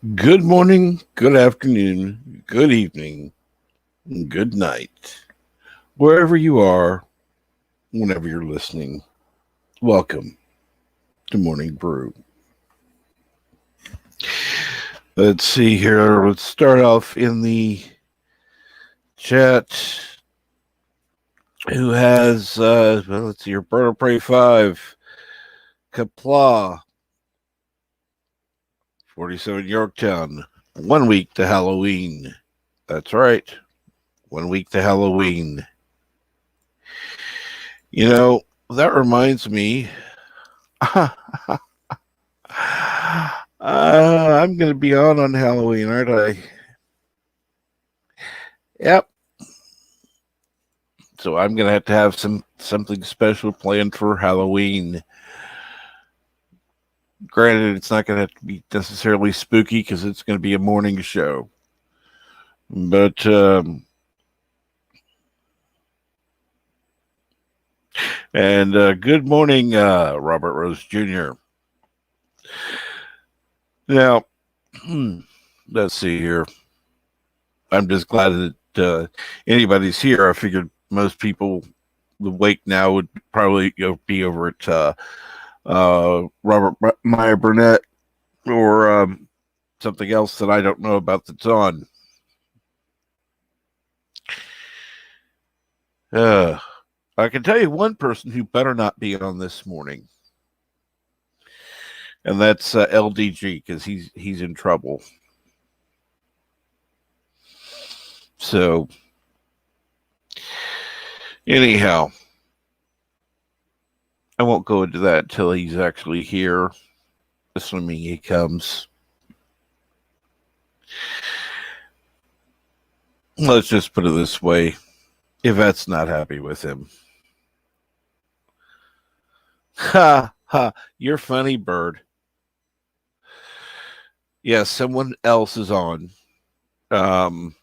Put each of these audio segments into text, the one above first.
Good morning, good afternoon, good evening, good night. Wherever you are, whenever you're listening, welcome to Morning Brew. Let's see here. Let's start off in the chat. Who has, let's see here, Bird of Prey 5, Kapla, 47 Yorktown, 1 week to Halloween. That's right, 1 week to Halloween. You know, that reminds me. I'm going to be on Halloween, aren't I? Yep. So I'm going to have something special planned for Halloween. Granted, it's not going to have to be necessarily spooky because it's going to be a morning show. But good morning, Robert Rose Jr. Now, let's see here. I'm just glad that anybody's here. I figured most people, the wake now would probably be over at Robert Meyer Burnett or something else that I don't know about that's on. I can tell you one person who better not be on this morning, and that's LDG because he's in trouble. So, anyhow, I won't go into that until he's actually here, assuming he comes. Let's just put it this way. Yvette's not happy with him. Ha ha, you're funny, Bird. Yes, someone else is on. Of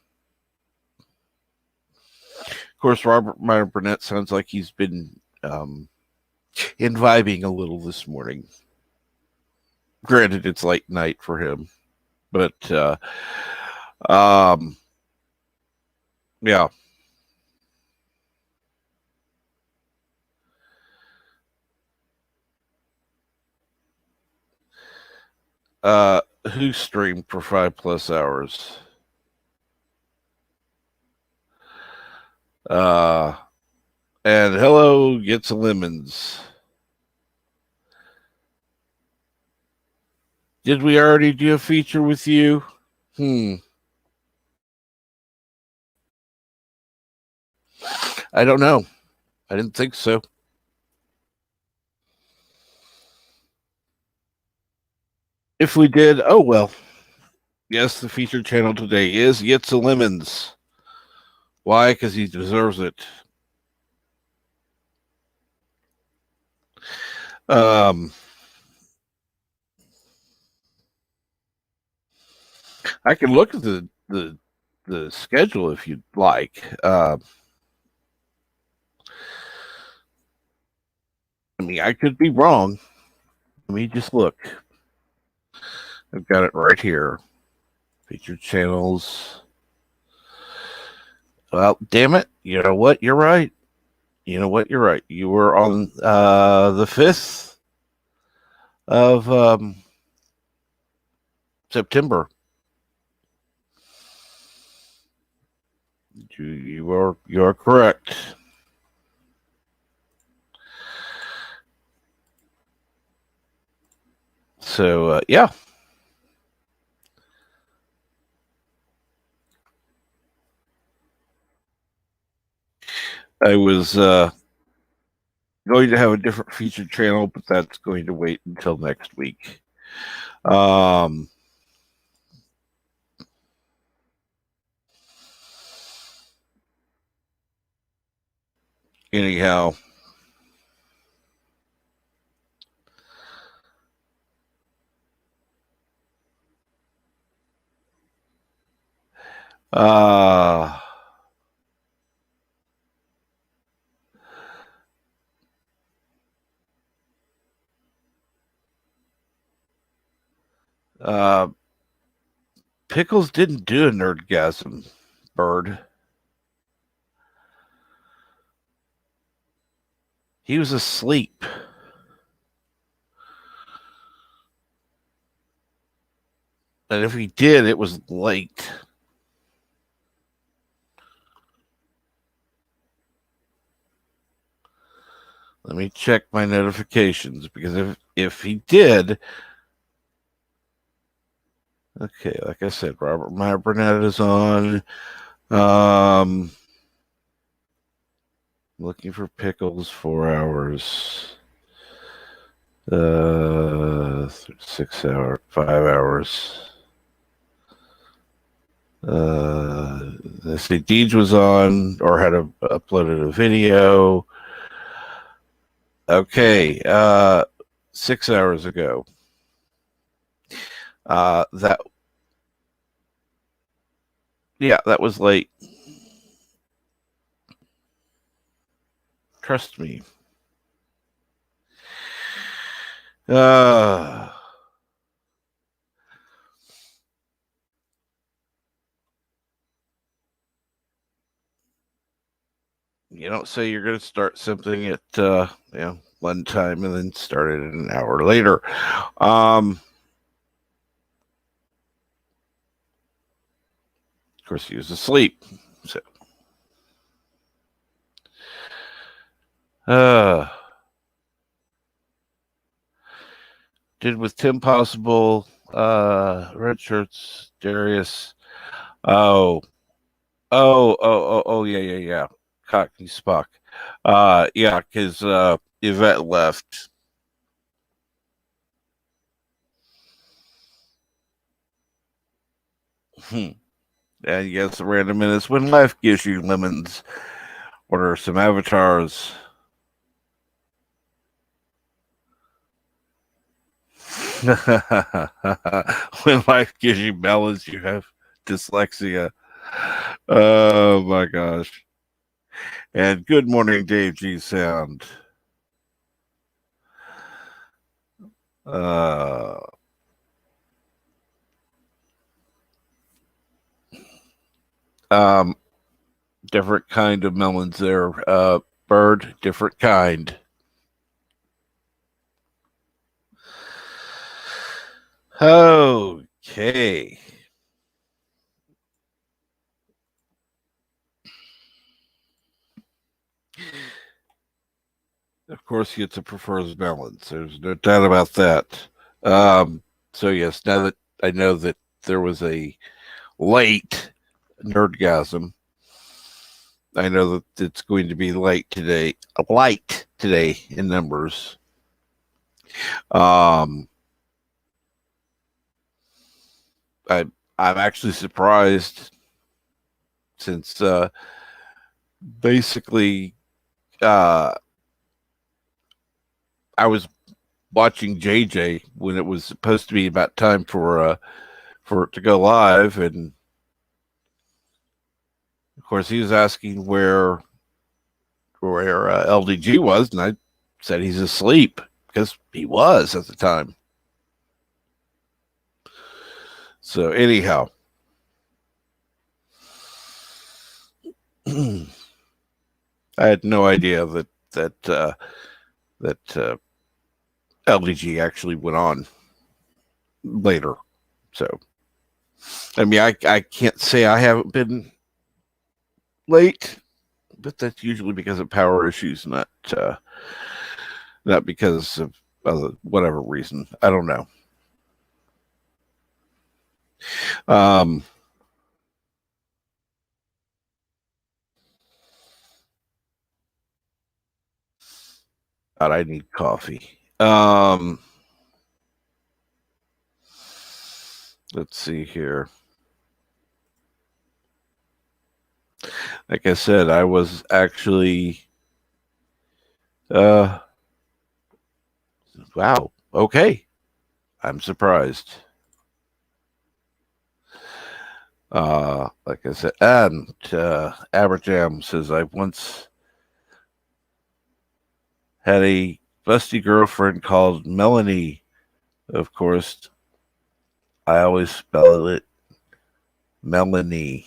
course, Robert Meyer Burnett sounds like he's been imbibing a little this morning. Granted, it's late night for him, but yeah. Who streamed for 5+ hours? And hello, Jitse Lemmens. Did we already do a feature with you? I don't know. I didn't think so. If we did, oh well. Yes, the featured channel today is Jitse Lemmens. Why? Because he deserves it. I can look at the schedule if you'd like. I mean, I could be wrong. Let me just look. I've got it right here. Featured channels. Well, damn it. You know what? You're right. You know what? You're right. You were on the 5th of September. You are correct. So yeah. I was going to have a different featured channel, but that's going to wait until next week. Anyhow, uh, uh, Pickles didn't do a nerdgasm, Bird. He was asleep. And if he did, it was late. Let me check my notifications, because if he did, okay, like I said, Robert Meyer Burnett is on. Looking for Pickles, 4 hours. 6 hours, 5 hours. Let's see, Deej was on or had uploaded a video. Okay, 6 hours ago. That was late. Trust me. You don't say you're going to start something at one time and then start it an hour later. Of course, he was asleep. So, did with Tim Possible, Red Shirts, Darius. Oh, yeah. Cockney Spock. Yeah, because Yvette left. And yes, the random minutes when life gives you lemons. Order some avatars. When life gives you melons, you have dyslexia. Oh my gosh. And good morning, Dave G Sound. Different kind of melons there. Bird, different kind. Okay. Of course, Jitse prefers melons. There's no doubt about that. So yes, now that I know that there was a late nerdgasm, I know that it's going to be light today in numbers. I'm actually surprised, since basically I was watching JJ when it was supposed to be about time for it to go live, and of course he was asking where LDG was, and I said he's asleep, because he was at the time. So anyhow, I had no idea that LDG actually went on later. So, I mean, I can't say I haven't been late, but that's usually because of power issues, not because of whatever reason. I don't know. God, I need coffee. Let's see here. Like I said, I was actually wow, okay. I'm surprised. Like I said, and Aberjam says, I once had a busty girlfriend called Melanie. Of course, I always spell it Melanie.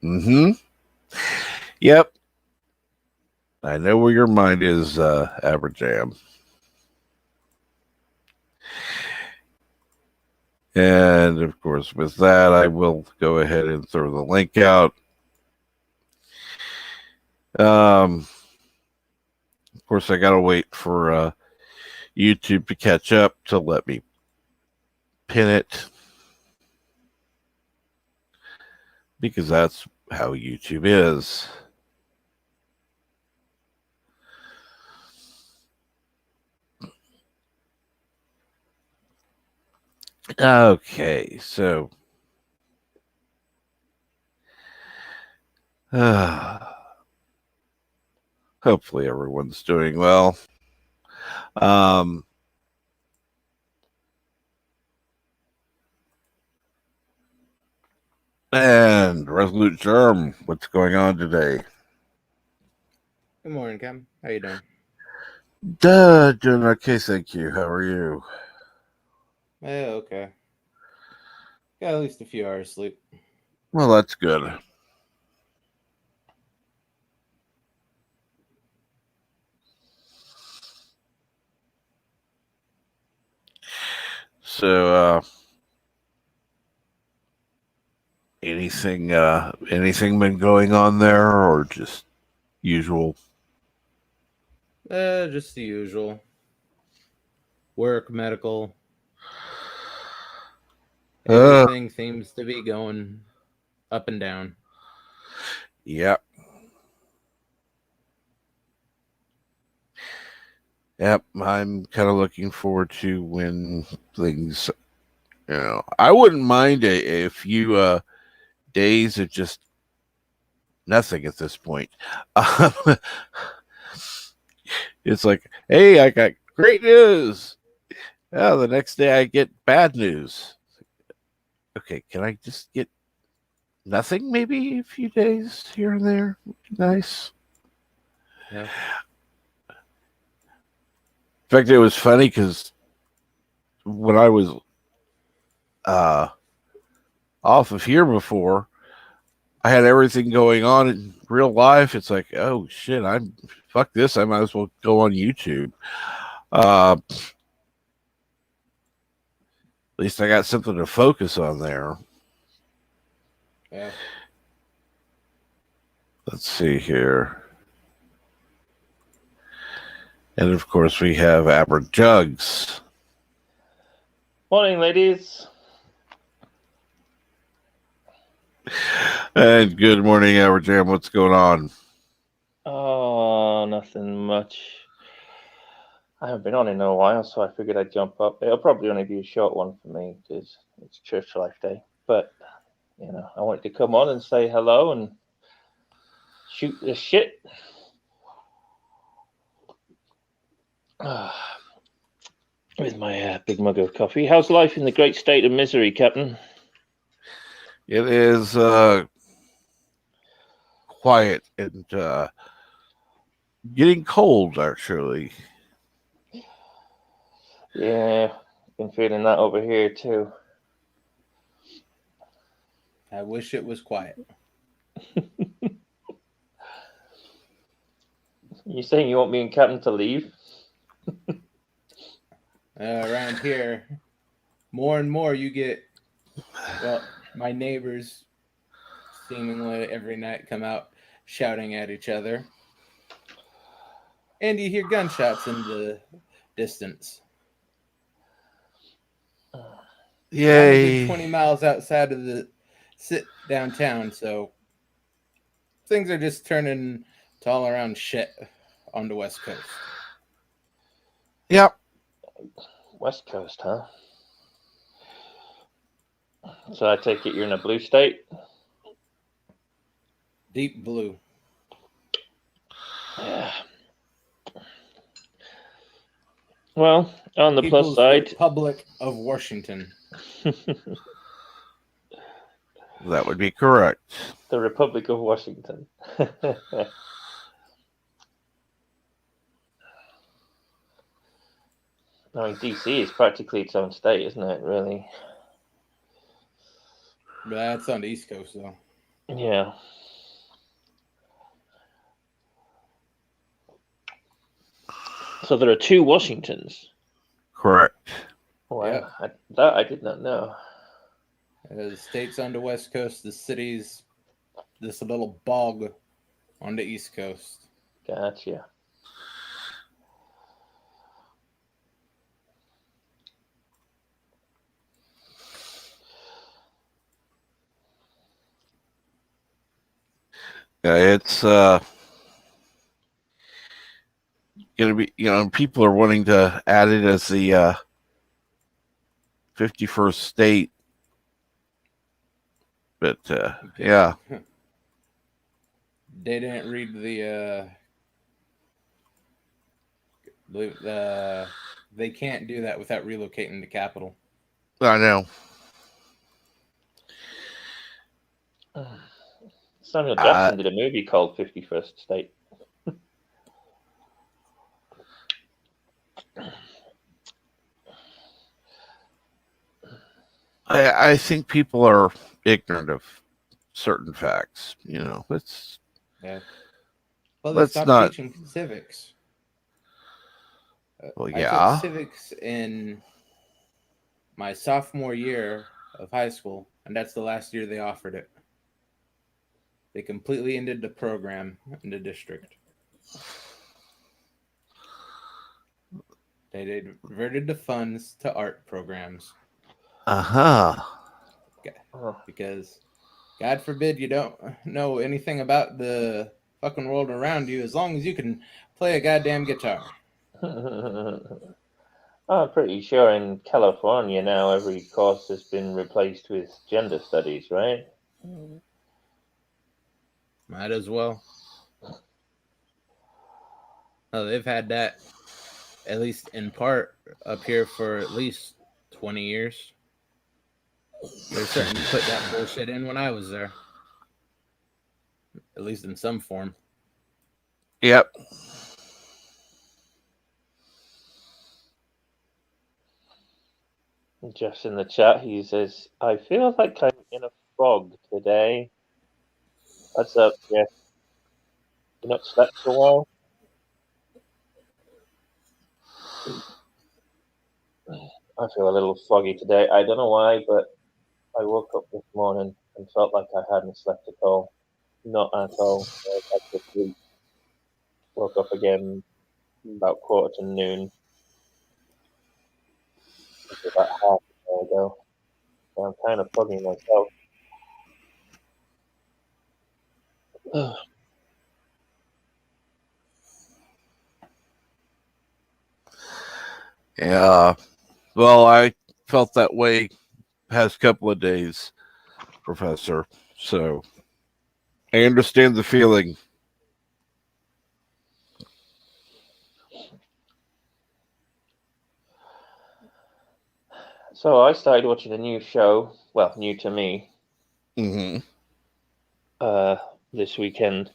Mm-hmm. Yep. I know where your mind is, Aberjam. And of course, with that, I will go ahead and throw the link out. Of course, I gotta wait for YouTube to catch up to let me pin it, because that's how YouTube is. Okay, so hopefully everyone's doing well. And Resolute Germ, what's going on today? Good morning, Cam. How you doing? Doing okay, thank you. How are you? Okay. Got at least a few hours sleep. Well, that's good. So, anything been going on there, or just usual? Just the usual. Work, medical. Everything seems to be going up and down. Yep. Yep. I'm kind of looking forward to when things, I wouldn't mind a few days of just nothing at this point. It's like, hey, I got great news. Oh, the next day I get bad news. Okay, can I just get nothing? Maybe a few days here and there would be nice. Yeah. In fact, it was funny because when I was uh, off of here before, I had everything going on in real life. It's like, oh shit, I'm fuck this. I might as well go on YouTube. At least I got something to focus on there. Yeah. Let's see here. And of course, we have Aber Jugs. Morning, ladies. And good morning, Aber Jam. What's going on? Oh, nothing much. I haven't been on in a while, so I figured I'd jump up. It'll probably only be a short one for me because it's Church Life Day. But, I wanted to come on and say hello and shoot the shit. With my big mug of coffee. How's life in the great state of misery, Captain? It is quiet and getting cold, actually. Yeah, been feeling that over here too. I wish it was quiet. You saying you want me and Captain to leave? Around here, more and more you get, my neighbors seemingly every night come out shouting at each other. And you hear gunshots in the distance. Yay. I'm a good 20 miles outside of the downtown, so things are just turning to all around shit on the West Coast. Yep. West Coast, huh? So I take it you're in a blue state? Deep blue. Yeah. Well, on the People's plus side, Republic of Washington. That would be correct. The Republic of Washington. I mean, DC is practically its own state, isn't it, really? But that's on the East Coast, though. Yeah. So there are two Washingtons. Correct. Wow, Yep. that I did not know. The state's on the West Coast. The city's this little bog on the East Coast. Gotcha. Yeah, it's gonna be, people are wanting to add it as the 51st state, but yeah. They didn't read they can't do that without relocating the capital. I know. Samuel Jackson did a movie called 51st State. I think people are ignorant of certain facts. Let's Yeah. Well, they let's stopped not. teaching civics. Well, I took yeah. civics in my sophomore year of high school, and that's the last year they offered it. They completely ended the program in the district. They diverted the funds to art programs. Because, God forbid, you don't know anything about the fucking world around you as long as you can play a goddamn guitar. I'm pretty sure in California now every course has been replaced with gender studies, right? Might as well. Oh, they've had that, at least in part, up here for at least 20 years. They're starting to put that bullshit in when I was there. At least in some form. Yep. Just in the chat, he says, I feel like I'm in a fog today. What's up, Jeff? You not slept for a while? I feel a little foggy today. I don't know why, but I woke up this morning and felt like I hadn't slept at all. Not at all. I just woke up again about 1:45 about half an hour ago. So I'm kind of foggy myself. Yeah. Well, I felt that way past couple of days, Professor. So I understand the feeling. So I started watching a new show. Well, new to me. Mm-hmm. This weekend.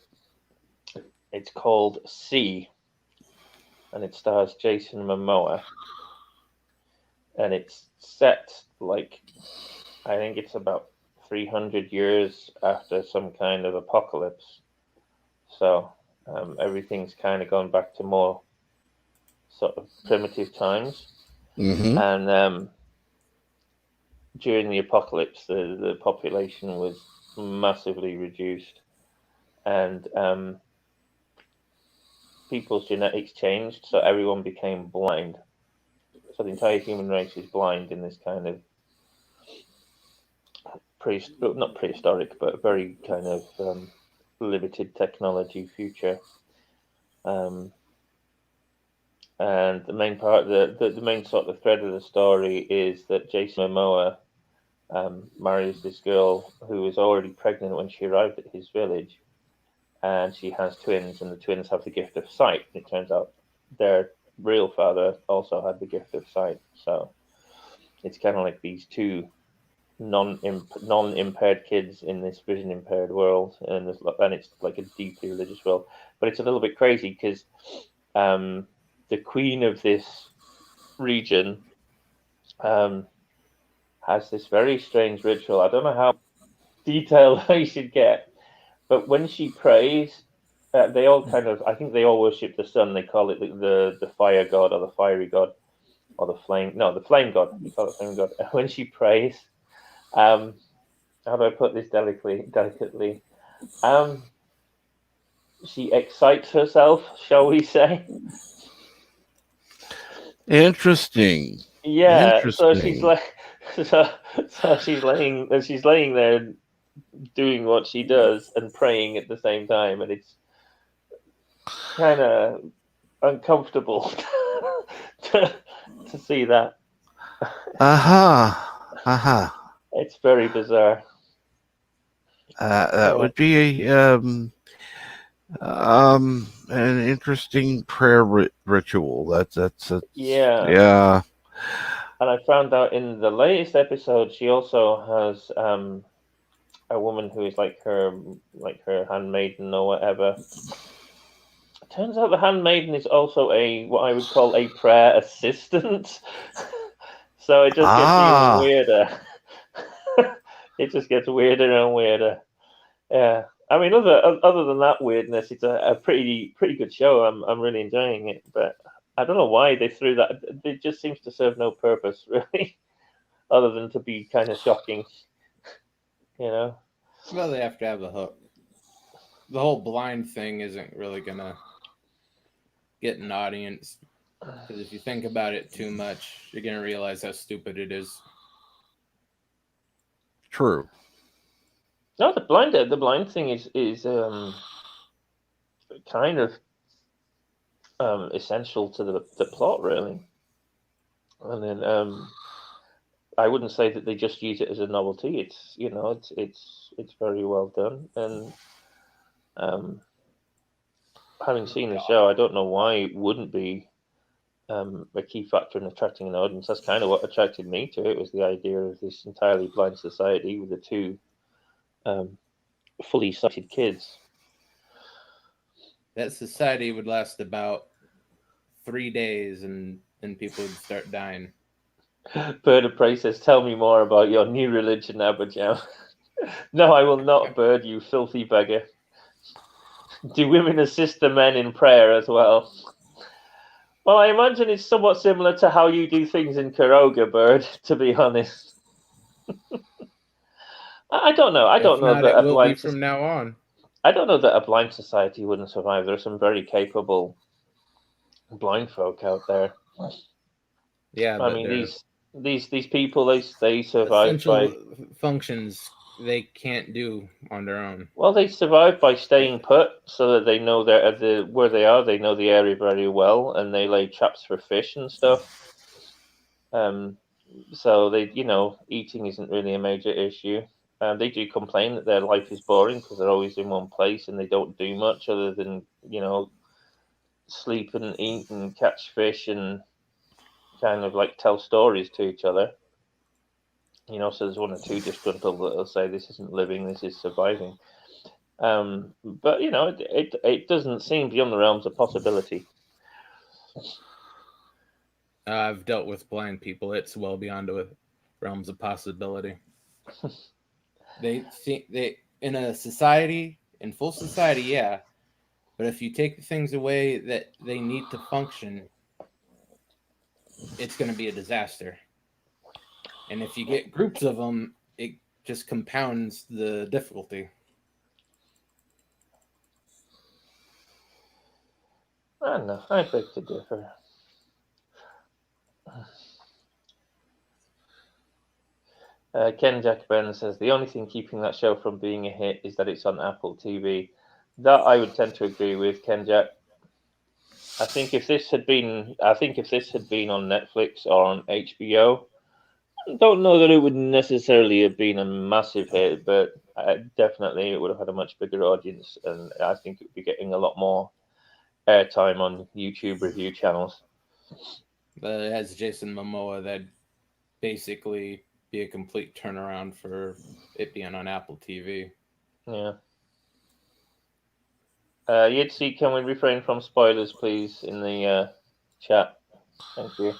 It's called C, and it stars Jason Momoa. And it's set like, I think it's about 300 years after some kind of apocalypse. So everything's kind of gone back to more sort of primitive times. Mm-hmm. And during the apocalypse, the population was massively reduced, and people's genetics changed, so everyone became blind. So the entire human race is blind in this kind of not prehistoric, but very kind of limited technology future. And the main part, the main sort of thread of the story is that Jason Momoa marries this girl who was already pregnant when she arrived at his village, and she has twins, and the twins have the gift of sight. And it turns out their real father also had the gift of sight. So it's kind of like these two non-impaired kids in this vision-impaired world, and it's like a deeply religious world. But it's a little bit crazy because the queen of this region has this very strange ritual. I don't know how detail you should get. But when she prays, they all kind of, I think they all worship the sun. They call it the fire god or the fiery god or the flame. No, the flame god. They call it flame god. When she prays, how do I put this delicately? She excites herself, shall we say? Interesting. Yeah. So she's Interesting. like, so she's laying there doing what she does and praying at the same time, and it's kind of uncomfortable to, to see that. Aha. Aha. It's very bizarre. That would be an interesting prayer ritual. That's Yeah. yeah. And I found out in the latest episode, she also has a woman who is like her handmaiden or whatever. Turns out the handmaiden is also what I would call a prayer assistant. So it just gets even Ah. weirder. It just gets weirder and weirder. Yeah. I mean, other than that weirdness, it's a pretty good show. I'm really enjoying it, but I don't know why they threw that. It just seems to serve no purpose, really, other than to be kind of shocking. You know. Well, they have to have a hook. The whole blind thing isn't really gonna get an audience, because if you think about it too much, you're gonna realize how stupid it is. True. No, the blind thing is kind of essential to the plot, really. And then I wouldn't say that they just use it as a novelty. It's it's very well done. And having seen the show, I don't know why it wouldn't be a key factor in attracting an audience. That's kind of what attracted me to it, was the idea of this entirely blind society with the two fully sighted kids. That society would last about 3 days, and then people would start dying. Bird of Prey says, "Tell me more about your new religion, Abajam." No, I will not, Bird, you filthy beggar. Do women assist the men in prayer as well? Well, I imagine it's somewhat similar to how you do things in Kuroga, Bird, to be honest. I don't know. I If don't know not, that it a will be blind from now on. I don't know that a blind society wouldn't survive. There are some very capable blind folk out there. Yeah, I but mean, they're these people, they survive essential by, functions they can't do on their own. well, they survive by staying put, so that they know where they are. They know the area very well, and they lay traps for fish and stuff. So eating isn't really a major issue. They do complain that their life is boring because they're always in one place and they don't do much other than sleep and eat and catch fish and kind of like tell stories to each other. So there's one or two disgruntled that'll say this isn't living, this is surviving. But it doesn't seem beyond the realms of possibility. I've dealt with blind people. It's well beyond the realms of possibility. They in a society, in full society, yeah. But if you take the things away that they need to function, it's going to be a disaster. And if you get groups of them, it just compounds the difficulty. I don't know. I beg to differ. Ken Jack Burns says the only thing keeping that show from being a hit is that it's on Apple TV. That I would tend to agree with, Ken Jack. I think if this had been on Netflix or on HBO, I don't know that it would necessarily have been a massive hit, but definitely it would have had a much bigger audience, and I think it would be getting a lot more airtime on YouTube review channels. But it has Jason Momoa, that basically be a complete turnaround for it being on Apple TV. Yeah. Jitse, can we refrain from spoilers, please, in the chat? Thank you.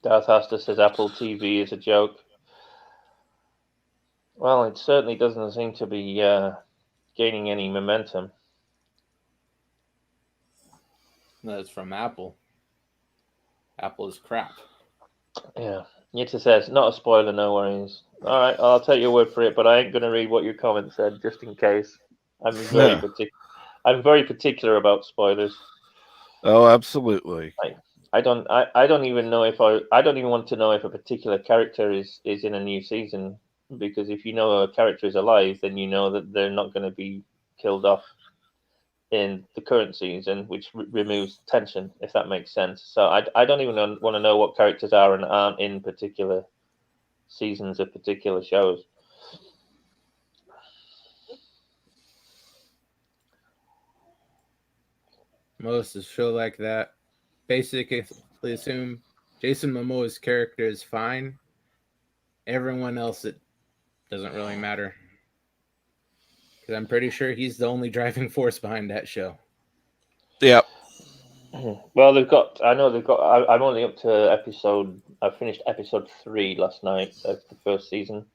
Darth Asta says Apple TV is a joke. Well, it certainly doesn't seem to be gaining any momentum. That's from Apple. Apple is crap. Yeah. Jitse says, not a spoiler, no worries. All right, I'll take your word for it, but I ain't going to read what your comment said, just in case. I'm very particular about spoilers. Oh, absolutely. I don't even know if I don't even want to know if a particular character is in a new season, because if you know a character is alive, then you know that they're not going to be killed off in the current season, which removes tension, if that makes sense. So I don't even want to know what characters are and aren't in particular seasons of particular shows. Most of the show like that basically assume Jason Momoa's character is fine. Everyone else, it doesn't really matter. Because I'm pretty sure he's the only driving force behind that show. Yep. Well, I'm only up to I finished episode 3 last night of the first season.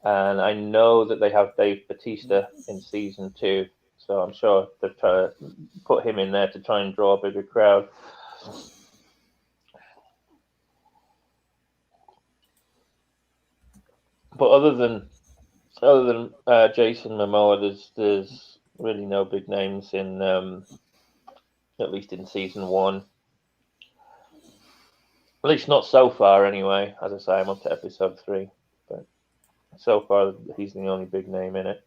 And I know that they have Dave Bautista in season 2. So I'm sure they've tried to put him in there to try and draw a bigger crowd. But other than Jason Momoa, there's really no big names in at least in season 1. At least not so far, anyway. As I say, I'm up to episode 3, but so far he's the only big name in it.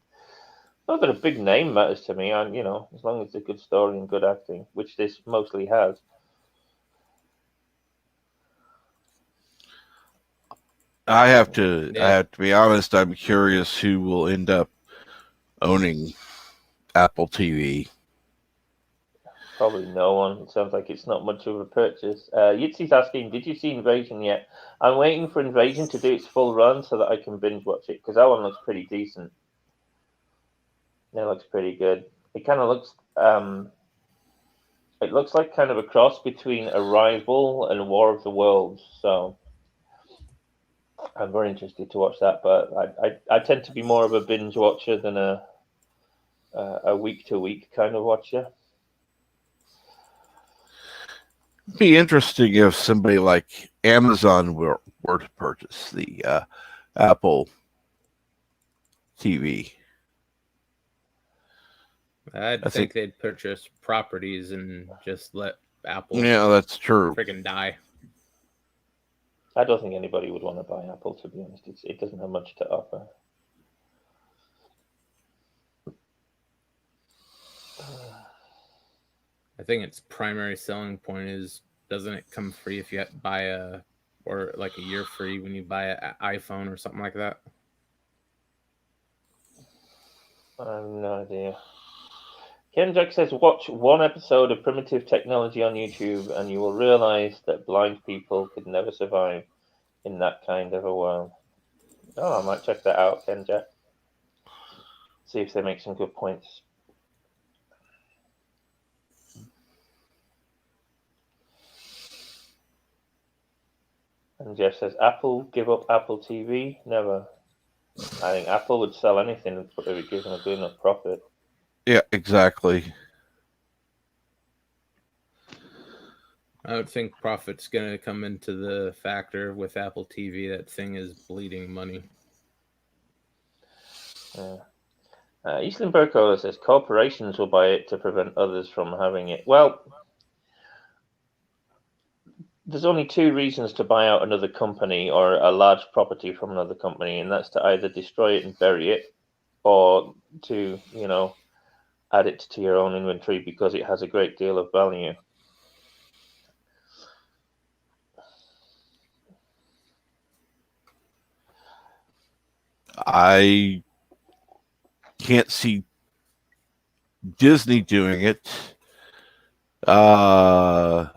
Not that a big name matters to me, and as long as it's a good story and good acting, which this mostly has. I have to be honest. I'm curious who will end up owning Apple TV. Probably no one. It sounds like it's not much of a purchase. Yitzi's asking, did you see Invasion yet? I'm waiting for Invasion to do its full run so that I can binge watch it, because that one looks pretty decent. It looks pretty good. It kind of looks it looks like kind of a cross between Arrival and War of the Worlds. So I'm very interested to watch that, but I tend to be more of a binge watcher than a week to week kind of watcher. It'd be interesting if somebody like Amazon were to purchase the Apple TV. I think they'd purchase properties and just let Apple. Yeah, that's true. Freaking die. I don't think anybody would want to buy Apple, to be honest. It doesn't have much to offer. I think its primary selling point is, doesn't it come free if you buy or like a year free when you buy an iPhone or something like that? I have no idea. Ken Jack says, watch one episode of Primitive Technology on YouTube and you will realize that blind people could never survive in that kind of a world. Oh, I might check that out, Ken Jack. See if they make some good points. And Jeff says, Apple give up Apple TV? Never. I think Apple would sell anything if it gives them a good enough profit. Yeah, exactly. I don't think profit's going to come into the factor with Apple TV. That thing is bleeding money. Eastland Burko says corporations will buy it to prevent others from having it. Well, there's only 2 reasons to buy out another company or a large property from another company, and that's to either destroy it and bury it, or to, add it to your own inventory because it has a great deal of value. I can't see Disney doing it. No,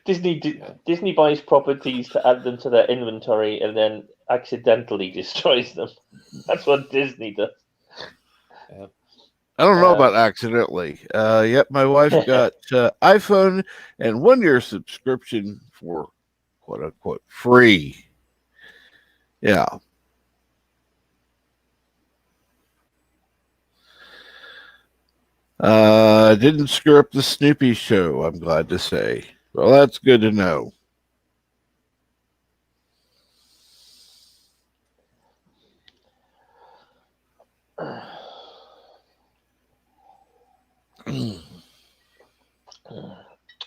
Disney buys properties to add them to their inventory and then accidentally destroys them. That's what Disney does. I don't know about accidentally. Yep, my wife got iPhone and 1 year subscription for quote unquote free. Yeah. Didn't screw up the Snoopy show, I'm glad to say. Well, that's good to know.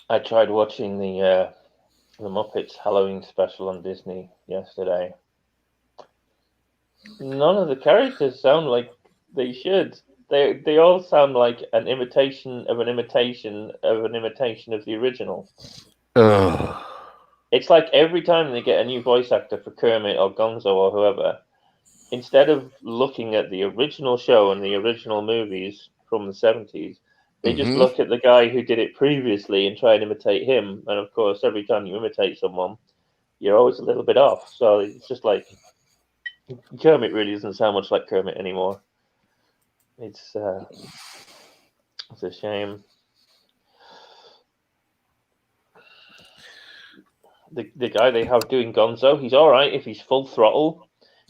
I tried watching the Muppets Halloween special on Disney yesterday. None of the characters sound like they should. They all sound like an imitation of an imitation of an imitation of the original. Ugh. It's like every time they get a new voice actor for Kermit or Gonzo or whoever, instead of looking at the original show and the original movies from the 70s, they just look at the guy who did it previously and try and imitate him. And of course, every time you imitate someone, you're always a little bit off. So it's just like Kermit really doesn't sound much like Kermit anymore. It's a shame. The guy they have doing Gonzo, he's all right if he's full throttle.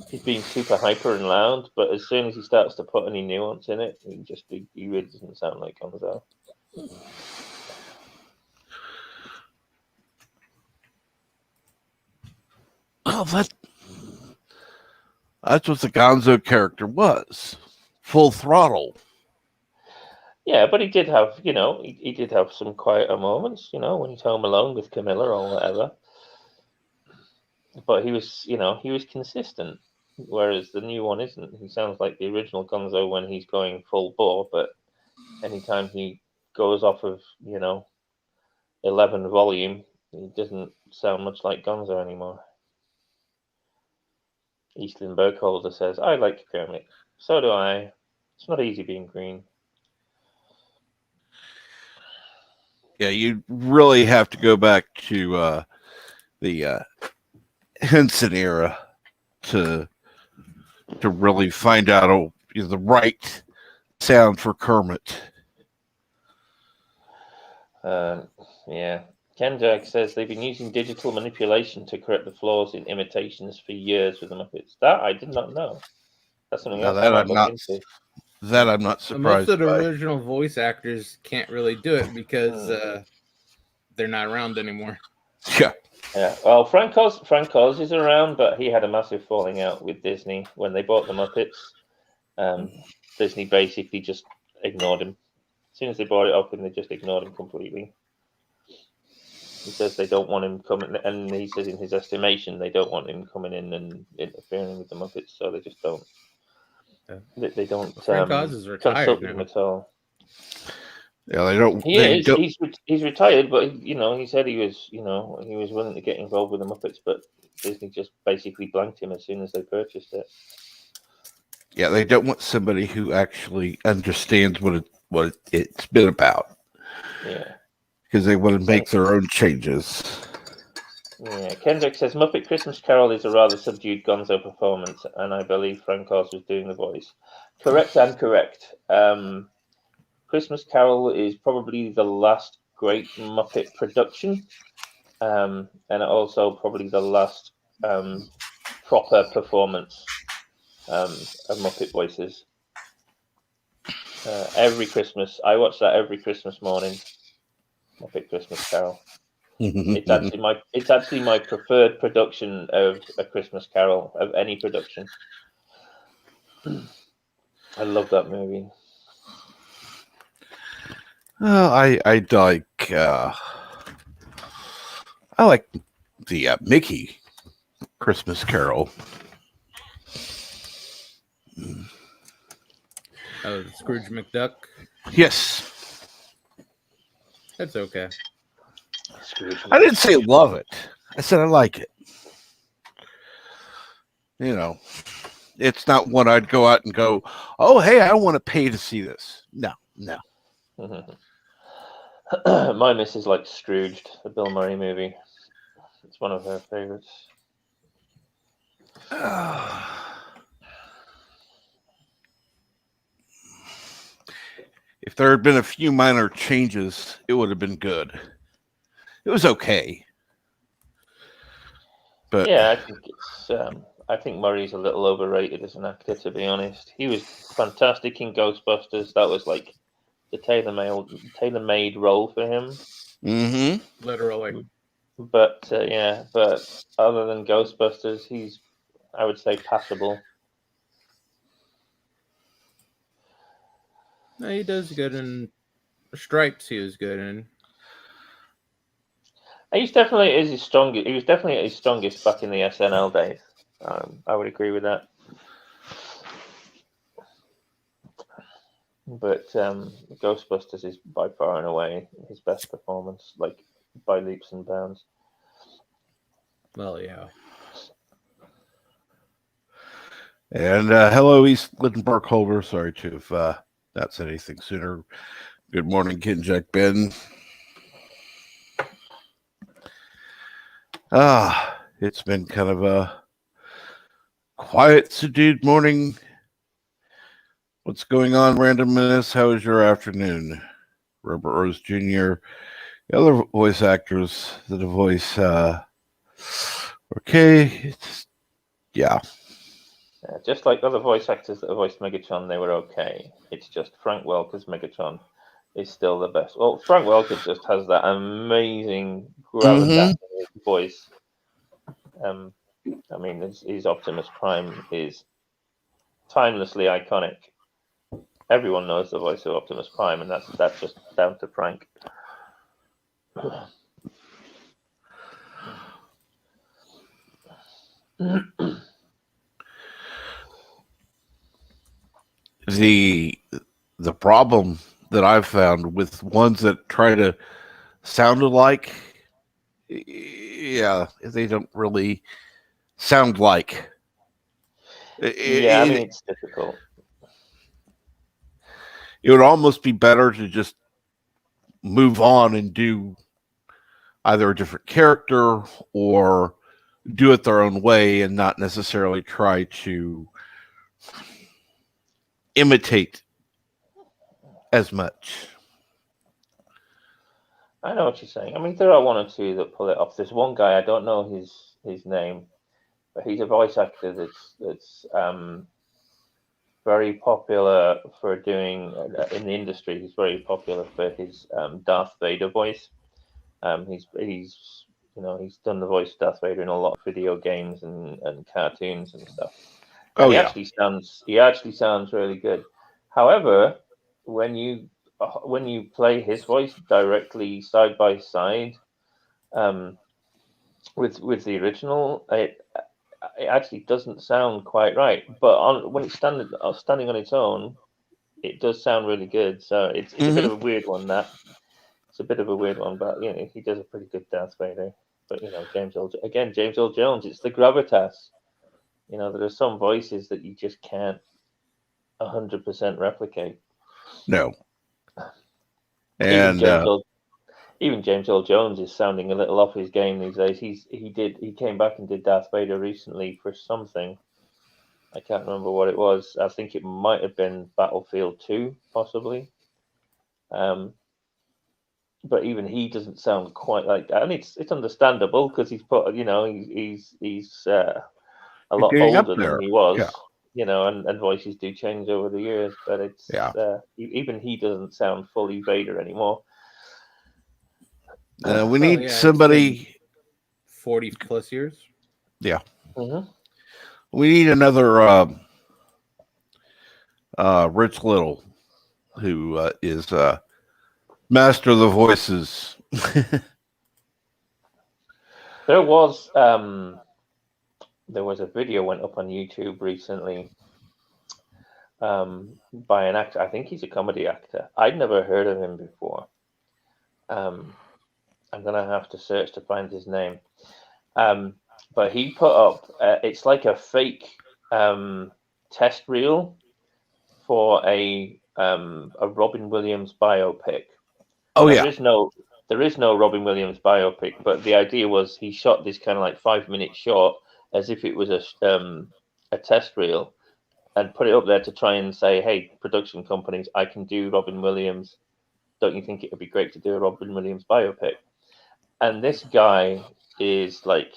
He's being super hyper and loud, but as soon as he starts to put any nuance in it, he really doesn't sound like Gonzo. Oh, that's what the Gonzo character was. Full throttle. Yeah, but he did have, he did have some quieter moments, when he's home alone with Camilla or whatever. But he was, he was consistent, whereas the new one isn't. He sounds like the original Gonzo when he's going full bore, but anytime he goes off of, 11 volume, he doesn't sound much like Gonzo anymore. Eastlyn Burkholder says, I like Kermit. So do I. It's not easy being green. Yeah, you really have to go back to the Henson era to really find out the right sound for Kermit. Yeah. Ken Jack says they've been using digital manipulation to correct the flaws in imitations for years with the Muppets. That I did not know. That's something else I might look into. That I'm not surprised. Most of the original voice actors can't really do it because they're not around anymore. Yeah. Yeah. Well, Frank Oz is around, but he had a massive falling out with Disney when they bought the Muppets. Disney basically just ignored him. As soon as they brought it up, and they just ignored him completely. He says they don't want him coming, and he says in his estimation they don't want him coming in and interfering with the Muppets, so they just don't. They don't. Frank Oz is retired him now. at all. Yeah, they don't. He's retired, but he said he was he was willing to get involved with the Muppets, but Disney just basically blanked him as soon as they purchased it. Yeah, they don't want somebody who actually understands what it's been about. Yeah. Because they want to make their own changes. Yeah, Kendrick says Muppet Christmas Carol is a rather subdued Gonzo performance, and I believe Frank Oz was doing the voice. Correct and correct. Christmas Carol is probably the last great Muppet production, and also probably the last proper performance of Muppet voices. Every Christmas, I watch that every Christmas morning. Muppet Christmas Carol. It's actually my preferred production of A Christmas Carol of any production. I love that movie. I like the Mickey Christmas Carol. Oh, Scrooge McDuck. Yes, that's okay. I didn't say love it. I said I like it. It's not one I'd go out and go, oh, hey, I want to pay to see this. No. My missus likes Scrooged, the Bill Murray movie. It's one of her favorites. if there had been a few minor changes, it would have been good. It was okay. But yeah, I think it's. I think Murray's a little overrated as an actor, to be honest. He was fantastic in Ghostbusters. That was like the tailor-made role for him. mm-hmm. Literally. But but other than Ghostbusters, he's, I would say, passable. No, he does good in Stripes. He was good in. He's definitely is his strongest. He was definitely at his strongest back in the SNL days. I would agree with that. But Ghostbusters is by far and away his best performance, like by leaps and bounds. Well, yeah. And hello, East Linton Park Holder. Sorry to have not said anything sooner. Good morning, Ken Jack Ben. It's been kind of a quiet, subdued morning. What's going on, randomness? How is your afternoon? Robert Rose Jr., the other voice actors that have voice, okay, it's, yeah. Just like other voice actors that have voiced Megatron, they were okay. It's just Frank Welker's Megatron is still the best. Well, Frank Welker just has that amazing gravitas in his voice. I mean, his Optimus Prime is timelessly iconic. Everyone knows the voice of Optimus Prime, and that's just down to Frank. The problem that I've found with ones that try to sound alike, yeah, they don't really sound like. I mean, it's difficult. It would almost be better to just move on and do either a different character or do it their own way and not necessarily try to imitate as much. I know what you're saying. I mean, there are one or two that pull it off. There's one guy, I don't know his name, but he's a voice actor that's very popular for doing in the industry. He's very popular for his Darth Vader voice. He's he's done the voice of Darth Vader in a lot of video games and cartoons and stuff. And he actually sounds really good. However, when you play his voice directly side by side with the original, it actually doesn't sound quite right. But when it's standing on its own, it does sound really good. So it's a bit of a weird one. It's a bit of a weird one, but he does a pretty good Darth Vader. But James Earl Jones. It's the gravitas. There are some voices that you just can't 100% replicate. No. And even James Earl Jones is sounding a little off his game these days. He came back and did Darth Vader recently for something. I can't remember what it was. I think it might have been Battlefield 2, possibly. But even he doesn't sound quite like that, and it's understandable because he's put he's a lot older than he was, and voices do change over the years, but it's even he doesn't sound fully Vader anymore. We need somebody 40 plus years. Yeah. We need another Rich Little who is master of the voices. There was a video went up on YouTube recently by an actor. I think he's a comedy actor. I'd never heard of him before. I'm gonna have to search to find his name. But he put up it's like a fake test reel for a Robin Williams biopic. Oh, there is no Robin Williams biopic, but the idea was he shot this kind of like 5-minute short as if it was a test reel, and put it up there to try and say, hey, production companies, I can do Robin Williams. Don't you think it would be great to do a Robin Williams biopic? And this guy is like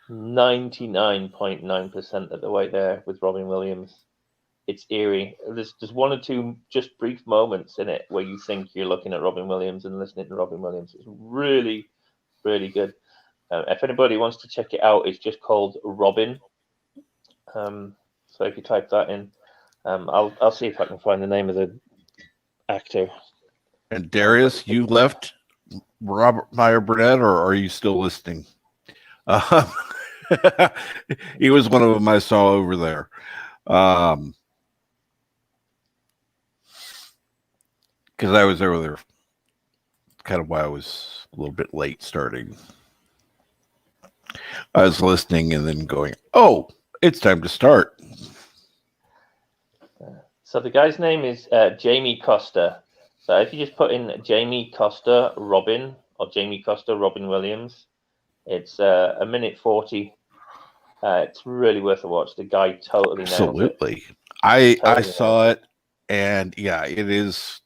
99.9% of the way there with Robin Williams. It's eerie. There's one or two just brief moments in it where you think you're looking at Robin Williams and listening to Robin Williams. It's really, really good. If anybody wants to check it out, it's just called Robin. So if you type that in, I'll see if I can find the name of the actor. And Darius, you left Robert Meyer Burnett, or are you still listening? He was one of them I saw over there. Because I was over there, kind of why I was a little bit late starting. I was listening and then going, oh, it's time to start. So the guy's name is Jamie Costa. So if you just put in Jamie Costa Robin or Jamie Costa Robin Williams, it's a minute 40. It's really worth a watch. The guy totally nails Absolutely. it. I saw it, and yeah, it is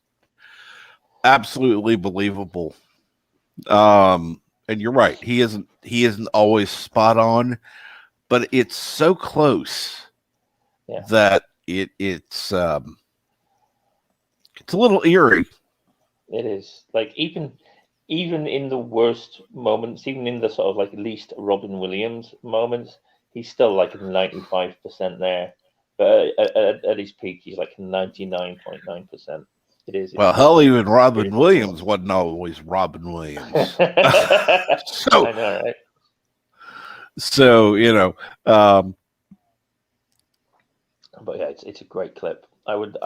absolutely believable. And you're right. He isn't always spot on, but it's so close that it's a little eerie. It is. Like even in the worst moments, even in the sort of like least Robin Williams moments, he's still like 95% there. But at his peak, he's like 99.9%. It is. Well, hell, even Robin Williams wasn't always Robin Williams. I know, right? So, but yeah, it's a great clip. I would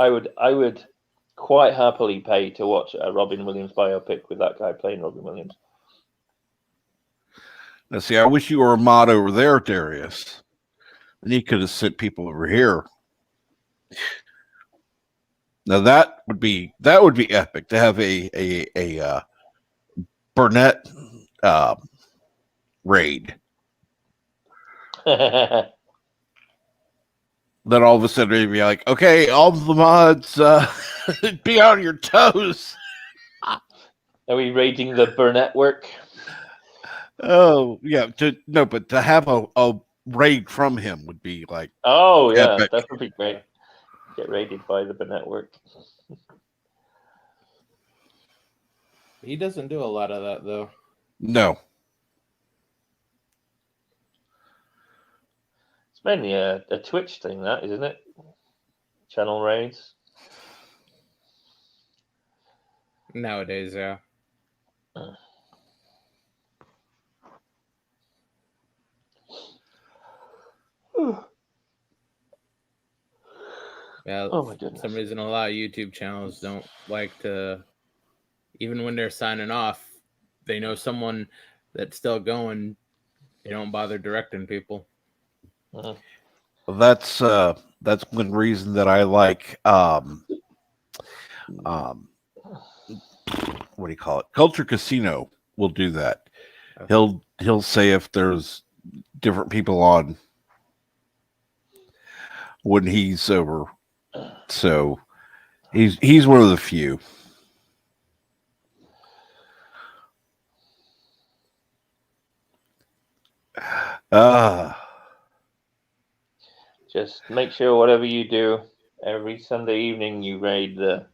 quite happily pay to watch a Robin Williams biopic with that guy playing Robin Williams. Now, see, I wish you were a mod over there, Darius. Then you could have sent people over here. Now that would be epic to have a Burnett raid. Then all of a sudden they'd be like, okay, all the mods be on your toes. Are we raiding the Burnett work? Oh yeah, but to have a raid from him would be like, oh yeah, epic. that would be great. Get raided by the Burnett work. He doesn't do a lot of that though. No. It's mainly a Twitch thing, that isn't it? Channel raids. Nowadays, yeah. Yeah, oh my goodness. For some reason, a lot of YouTube channels don't like to, even when they're signing off, they know someone that's still going. They don't bother directing people. Well, that's one reason that I like what do you call it? Culture Casino will do that. Okay. He'll say if there's different people on when he's over. So he's one of the few. Just make sure whatever you do, every Sunday evening you raid the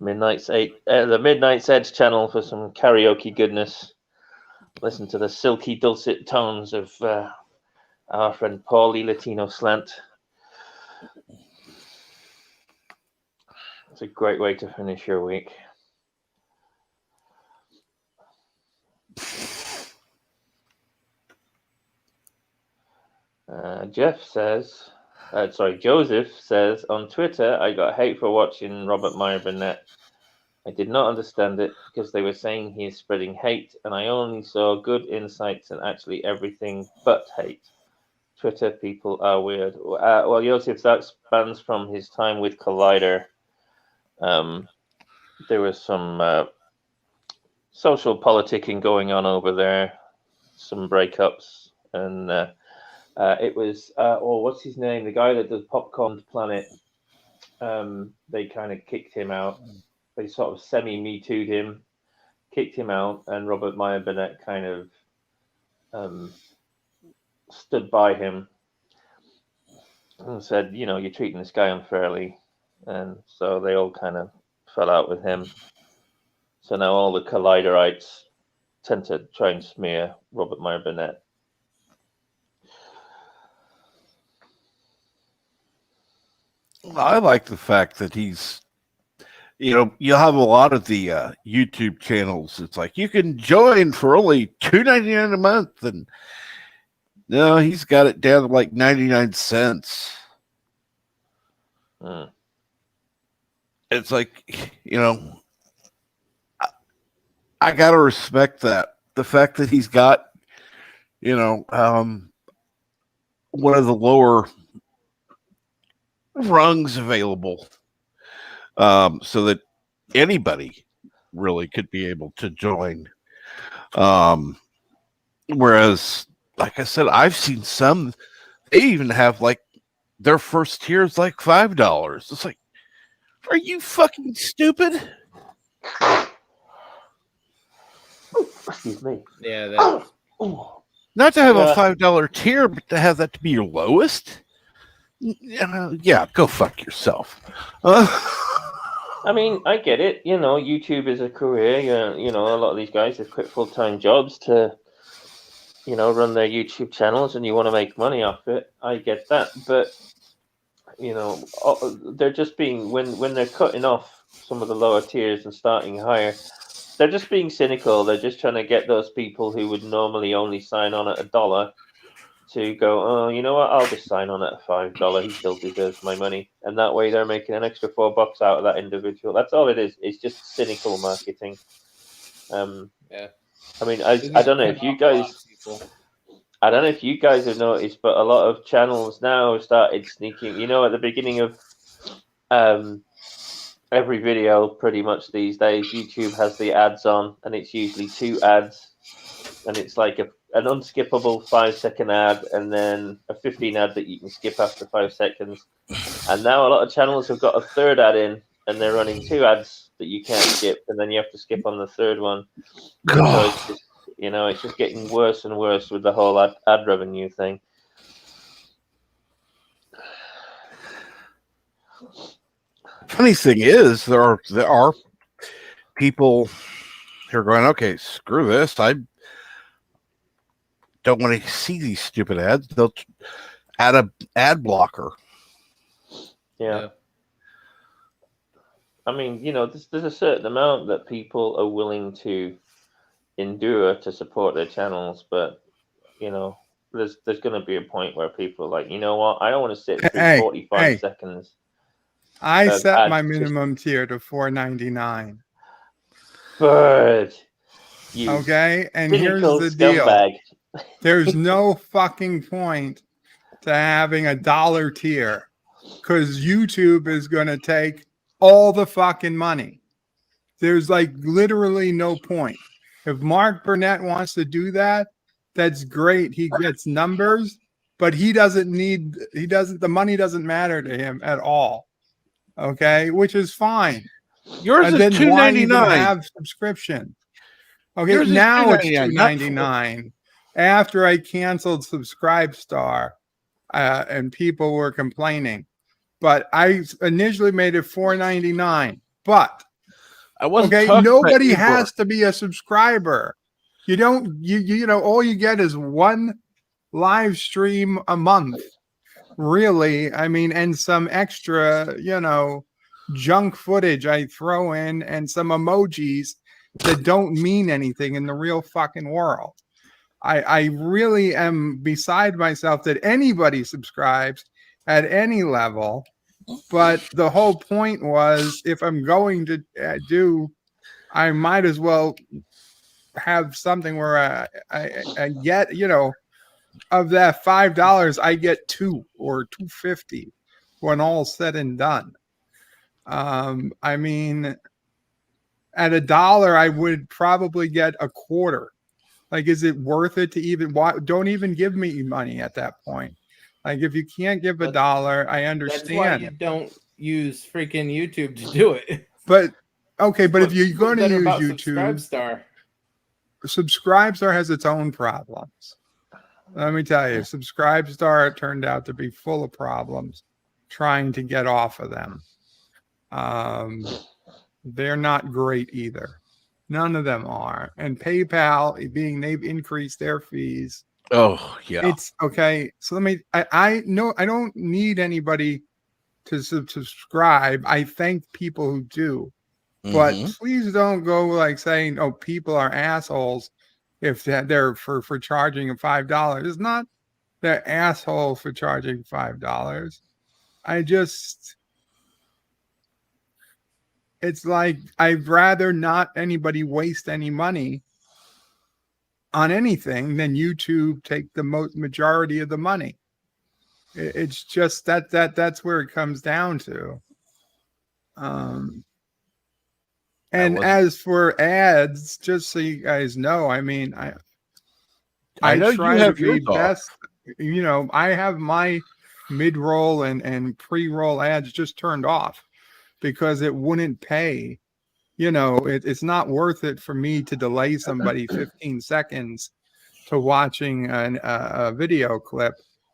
Midnight's Edge channel for some karaoke goodness. Listen to the silky, dulcet tones of our friend Paulie Latino Slant. It's a great way to finish your week. Joseph says on Twitter, I got hate for watching Robert Meyer Burnett. I did not understand it because they were saying he is spreading hate, and I only saw good insights and actually everything but hate. Twitter people are weird. Well, Joseph, that spans from his time with Collider. There was some social politicking going on over there, some breakups, and It was what's his name? The guy that does Popcorn Planet. They kind of kicked him out. They sort of semi-Me Too'd him, kicked him out, and Robert Meyer Burnett kind of stood by him and said, you know, you're treating this guy unfairly. And so they all kind of fell out with him. So now all the Colliderites tend to try and smear Robert Meyer Burnett. I like the fact that he's, you know, you'll have a lot of the YouTube channels. It's like you can join for only $2.99 a month, and no, he's got it down to like 99 cents. It's like, you know, I gotta respect that. The fact that he's got, you know, one of the lower rungs available, so that anybody really could be able to join. Whereas, like I said, I've seen some, they even have like their first tier is like $5. It's like, are you fucking stupid? Excuse me. Yeah, that. Not to have a $5 tier, but to have that to be your lowest. Yeah, go fuck yourself. I mean, I get it. You know, YouTube is a career. You know, a lot of these guys have quit full-time jobs to, you know, run their YouTube channels, and you want to make money off it. I get that, but you know, they're just being when they're cutting off some of the lower tiers and starting higher. They're just being cynical. They're just trying to get those people who would normally only sign on at $1 to go, oh, you know what? I'll just sign on at $5. He still deserves my money, and that way they're making an extra $4 out of that individual. That's all it is. It's just cynical marketing. Yeah. I mean, I don't know if you guys. I don't know if you guys have noticed, but a lot of channels now have started sneaking. You know, at the beginning of every video, pretty much these days, YouTube has the ads on, and it's usually 2 ads, and it's like an unskippable 5-second ad, and then a 15 ad that you can skip after 5 seconds. And now a lot of channels have got a 3rd ad in, and they're running 2 ads that you can't skip, and then you have to skip on the 3rd one. So it's just, you know, it's just getting worse and worse with the whole ad revenue thing. Funny thing is, there are people who are going, okay, screw this. I don't want to see these stupid ads. They'll add a ad blocker. Yeah. I mean, you know, there's a certain amount that people are willing to endure to support their channels, but you know, there's going to be a point where people are like, you know what, I don't want to sit through 45 seconds. I set my minimum tier to $4.99. Bird. Okay, and here's the deal. There's no fucking point to having a $1 tier, because YouTube is going to take all the fucking money. There's like literally no point. If Mark Burnett wants to do that, that's great. He gets numbers, but the money doesn't matter to him at all. Okay, which is fine. Yours is $2.99. Have subscription. Okay, yours now it's $2.99. After I canceled Subscribestar, and people were complaining, but I initially made it $4.99. But nobody has to be a subscriber. You don't. You know, all you get is one live stream a month. Really, I mean, and some extra, you know, junk footage I throw in, and some emojis that don't mean anything in the real fucking world. I really am beside myself that anybody subscribes at any level. But the whole point was, if I'm going to I might as well have something where I get, you know, of that $5, I get $2 or $2.50 when all's said and done. I mean, at $1, I would probably get a quarter Like, is it worth it to even don't even give me money at that point? Like, if you can't give $1, I understand. That's why you don't use freaking YouTube to do it. But okay, but if you're going to use YouTube, Subscribestar has its own problems. Let me tell you, Subscribestar turned out to be full of problems trying to get off of them. They're not great either. None of them are. And PayPal, they've increased their fees. Oh yeah. It's okay. So I know I don't need anybody to subscribe. I thank people who do. But please don't go like saying, "Oh, people are assholes," if they're for charging $5. It's not they're assholes for charging $5. It's like I'd rather not anybody waste any money on anything than YouTube take the majority of the money. It's just that's where it comes down to. And as for ads, just so you guys know, I mean, I know try you have to be yours off. best. You know, I have my mid-roll and pre-roll ads just turned off because it wouldn't pay. You know, it's not worth it for me to delay somebody 15 seconds to watching a video clip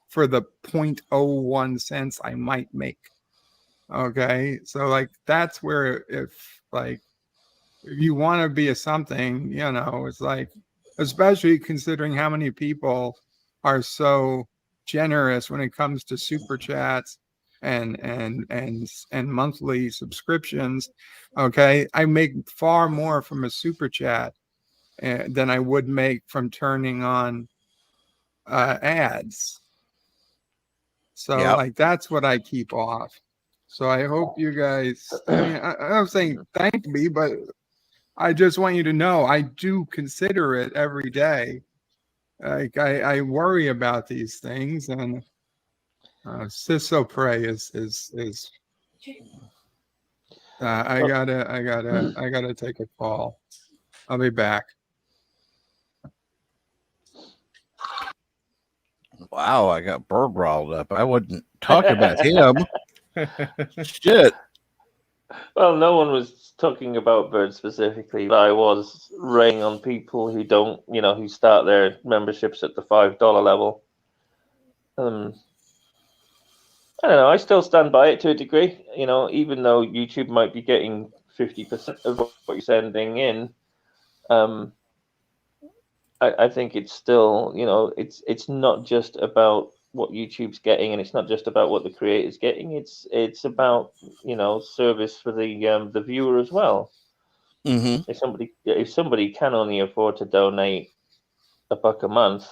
for the 0.01 cents I might make. Okay, so like that's where if you want to be a something, you know, it's like, especially considering how many people are so generous when it comes to super chats and monthly subscriptions. Okay, I make far more from a super chat than I would make from turning on ads. So like that's what I keep off. So I hope you guys, I mean, I'm saying thank me, but I just want you to know I do consider it every day. Like I worry about these things, and Ciso Pray is I gotta take a call. I'll be back. Wow, I got Bird riled up. I wouldn't talk about him. Shit. Well, no one was talking about Bird specifically, but I was railing on people who don't, you know, who start their memberships at the $5 level. I don't know. I still stand by it to a degree. You know, even though YouTube might be getting 50% of what you're sending in, I think it's still, you know, it's not just about what YouTube's getting, and it's not just about what the creator's getting. It's about, you know, service for the viewer as well. If somebody can only afford to donate $1 a month,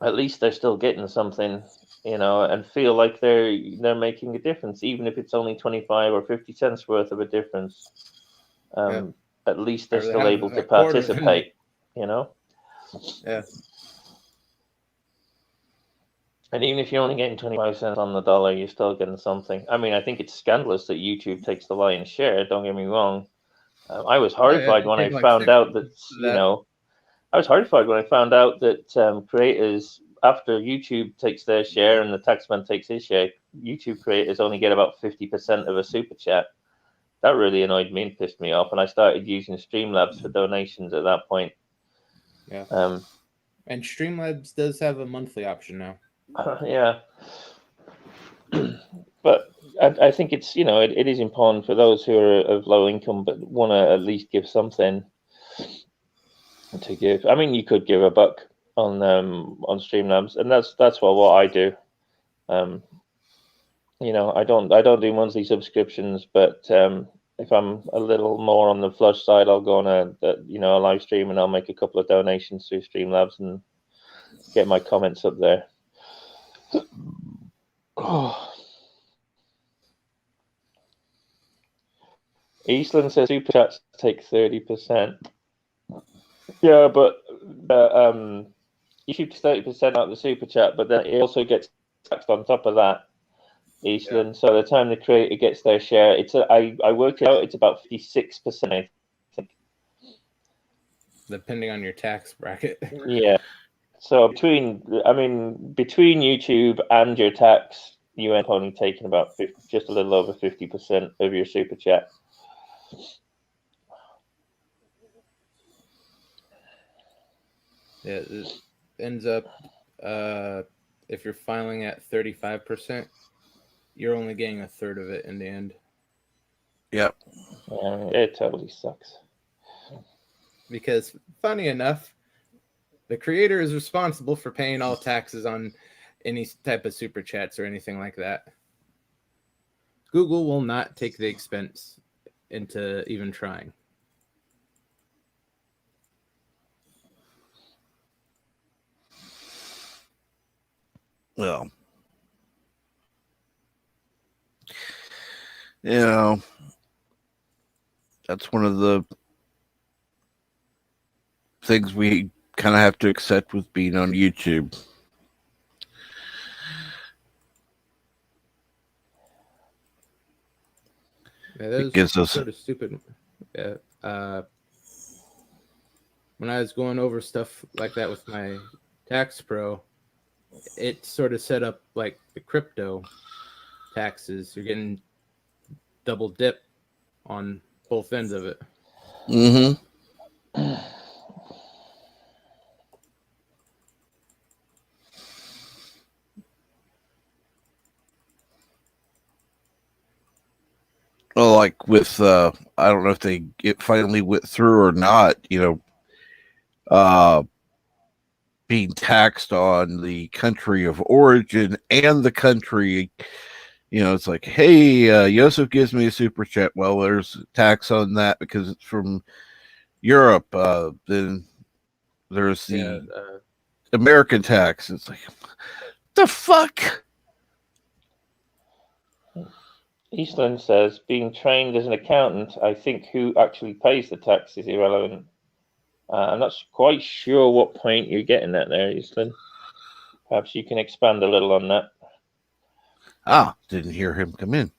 at least they're still getting something, you know, and feel like they're making a difference, even if it's only 25 or 50 cents worth of a difference. At least they're still able to participate, you know. Yeah. And even if you're only getting 25 cents on the dollar, you're still getting something. I mean, I think it's scandalous that YouTube takes the lion's share. Don't get me wrong. I was horrified when I found out that, you know, I was horrified when I found out that creators, after YouTube takes their share and the taxman takes his share, YouTube creators only get about 50% of a super chat. That really annoyed me and pissed me off. And I started using Streamlabs for donations at that point. Yeah. And Streamlabs does have a monthly option now. Yeah. But I think it's, you know, it is important for those who are of low income but want to at least give something to give. I mean, you could give $1 on Streamlabs, and that's what I do. You know, I don't do monthly subscriptions, but if I'm a little more on the flush side, I'll go on a live stream and I'll make a couple of donations through Streamlabs and get my comments up there. Oh. Eastland says super chats take 30%. Yeah, but YouTube 30% out of the super chat, but then it also gets taxed on top of that. Eastland. Yeah. So the time the creator gets their share, I worked it out. It's about 56%, I think. depending on your tax bracket. Yeah. So between YouTube and your tax, you end up only taking about just a little over 50% of your super chat. Yeah, it ends up if you're filing at 35%, you're only getting a third of it in the end. Yep. It totally sucks. Because funny enough, the creator is responsible for paying all taxes on any type of super chats or anything like that. Google will not take the expense into even trying. Well, you know, that's one of the things we kind of have to accept with being on YouTube. Yeah, that was It gives us sort of stupid. Yeah, when I was going over stuff like that with my tax pro, it sort of set up like the crypto taxes. You're getting double dip on both ends of it. Mm-hmm. Well, like with I don't know if it finally went through or not, being taxed on the country of origin and the country, it's like, hey, Yosef gives me a super chat. Well, there's tax on that because it's from Europe. Then there's the American tax. It's like, the fuck? Eastland says, being trained as an accountant, I think who actually pays the tax is irrelevant. I'm not quite sure what point you're getting at there, Eastland. Perhaps you can expand a little on that. Didn't hear him come in.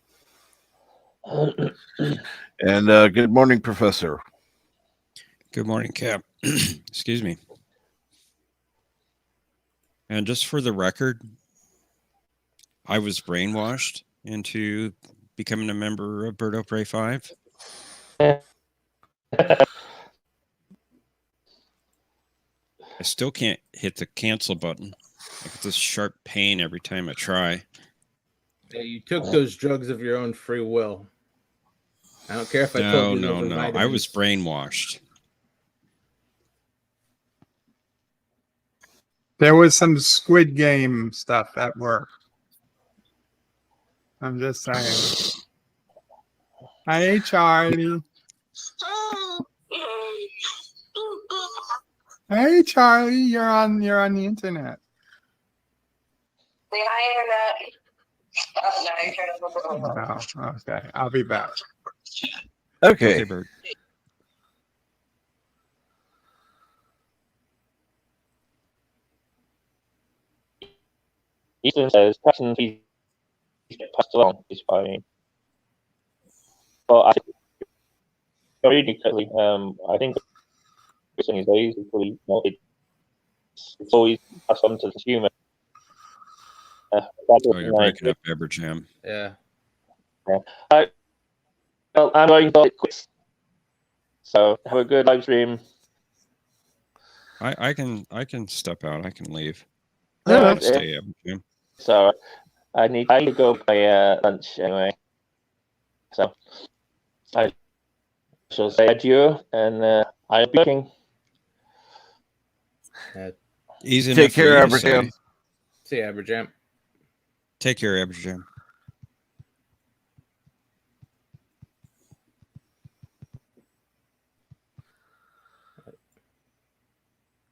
And good morning, Professor. Good morning, Cap. Excuse me. And just for the record, I was brainwashed into becoming a member of Bird of Prey 5. I still can't hit the cancel button. I get this sharp pain every time I try. Yeah, you took those drugs of your own free will. I don't care if I told you those were No. vitamins. I was brainwashed. There was some Squid Game stuff at work. I'm just saying. Hey, Charlie. Hey, Charlie. You're on the internet. Say hi, Internet. Oh, no, you're trying to look Oh, okay. I'll be back. Okay. Bird. Eastland says, taxing fees get passed along is fine. Well, I think reading correctly, I think in his days, it's always passed on to the consumer. You're breaking up, Eberjam. Yeah. Well, I'm going to quit. So have a good live stream. I can step out. I can leave. No, I want to stay, Eberjam. So I need to go buy lunch anyway. So I shall say adieu, and I'll be looking. Easy Take care, enough for you to Aberjam. say. See you, Aberjam. Take care, Eberjam.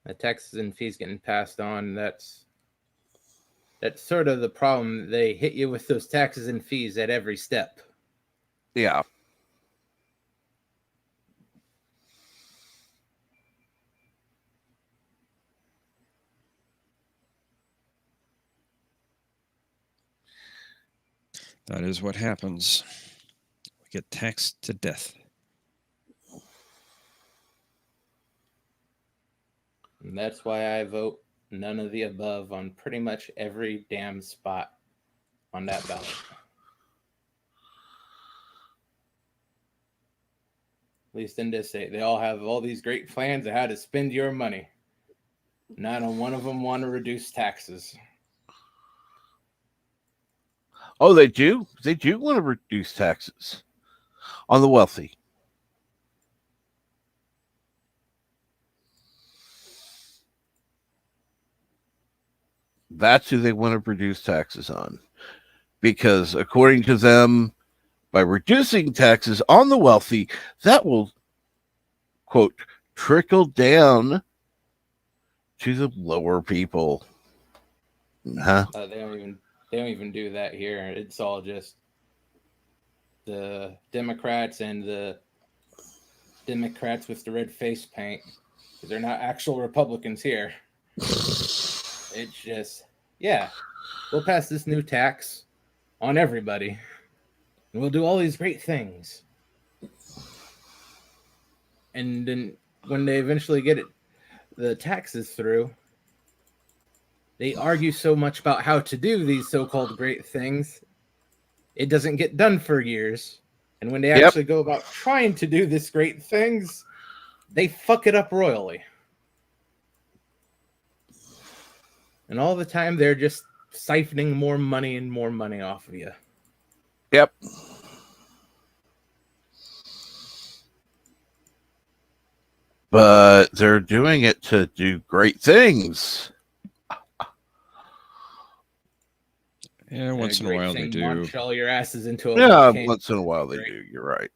The taxes and fees getting passed on, that's sort of the problem. They hit you with those taxes and fees at every step. Yeah. That is what happens. We get taxed to death. And that's why I vote none of the above on pretty much every damn spot on that ballot. At least in this state, they all have all these great plans of how to spend your money. Not on one of them want to reduce taxes. Oh, they do? They do want to reduce taxes on the wealthy. That's who they want to reduce taxes on. Because according to them, by reducing taxes on the wealthy, that will, quote, trickle down to the lower people. Huh? They don't even do that here. It's all just the Democrats and the Democrats with the red face paint, because they're not actual Republicans here. It's just, yeah, we'll pass this new tax on everybody, and we'll do all these great things. And then when they eventually get the taxes through, they argue so much about how to do these so-called great things, it doesn't get done for years. And when they actually go about trying to do this great things, they fuck it up royally. And all the time, they're just siphoning more money and more money off of you. Yep. But they're doing it to do great things. Yeah, once in a while they do. Launch all your asses into a Yeah, volcano. once in a while they do. You're right.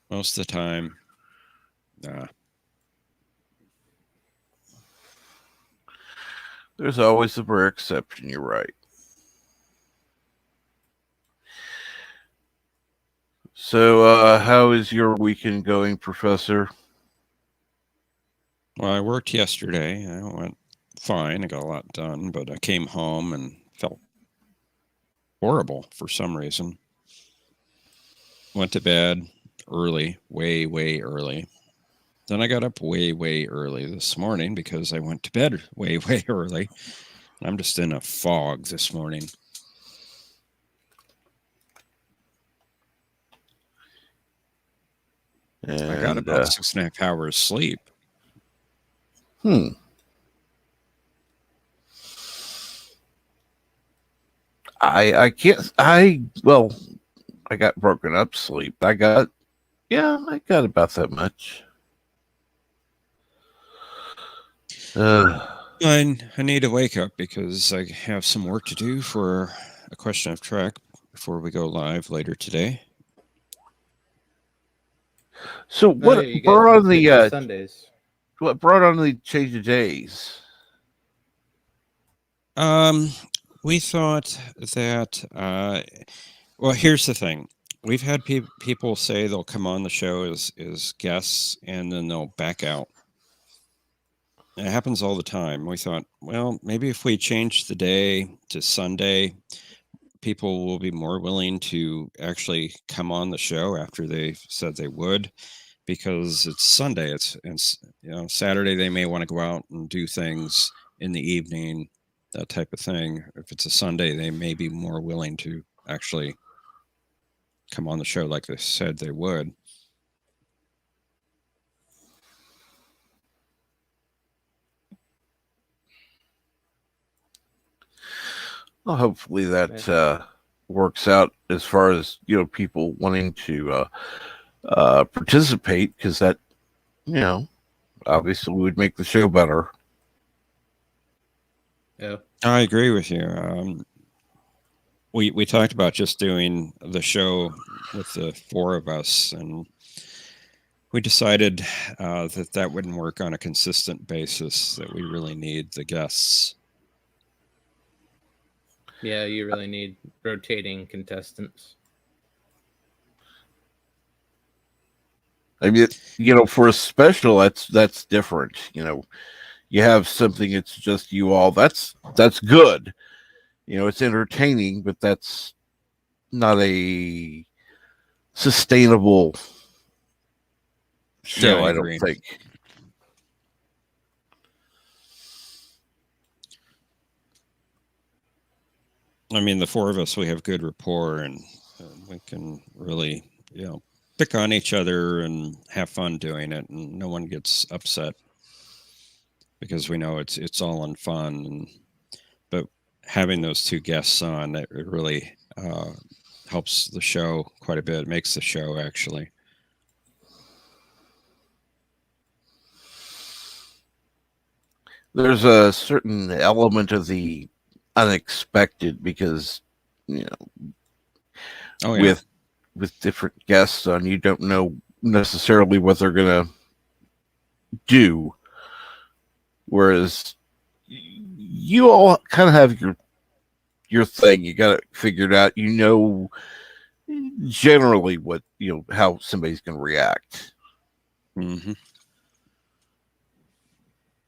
Most of the time, nah. There's always the rare exception. You're right. So, how is your weekend going, Professor? Well, I worked yesterday. I went fine. I got a lot done, but I came home and felt horrible for some reason. Went to bed early, way, way early. Then I got up way, way early this morning because I went to bed way, way early. I'm just in a fog this morning. And, I got about 6.5 hours sleep. I can't. I got broken up sleep. I got about that much. I need to wake up because I have some work to do for a question of track before we go live later today. So what brought on the Sundays? What brought on the change of days? We thought that. Well, here's the thing. We've had people say they'll come on the show as guests and then they'll back out. It happens all the time. We thought, well, maybe if we change the day to Sunday, people will be more willing to actually come on the show after they said they would, because it's Sunday. It's Saturday they may want to go out and do things in the evening, that type of thing. If it's a Sunday, they may be more willing to actually come on the show like they said they would. Well, hopefully that works out as far as people wanting to participate, because that obviously would make the show better. Yeah, I agree with you. We talked about just doing the show with the four of us, and we decided that wouldn't work on a consistent basis, that we really need the guests. Yeah, you really need rotating contestants. I mean, for a special, that's different. You have something it's just you all. That's good. It's entertaining, but that's not a sustainable show. Yeah, I don't agree. think. I mean, the four of us, we have good rapport, and we can really, pick on each other and have fun doing it, and no one gets upset because we know it's all in fun. But having those two guests on, it really helps the show quite a bit. It makes the show actually. There's a certain element of the unexpected because with different guests on, you don't know necessarily what they're gonna do, whereas you all kind of have your thing. You got it figured out. Generally what how somebody's gonna react. Mm-hmm.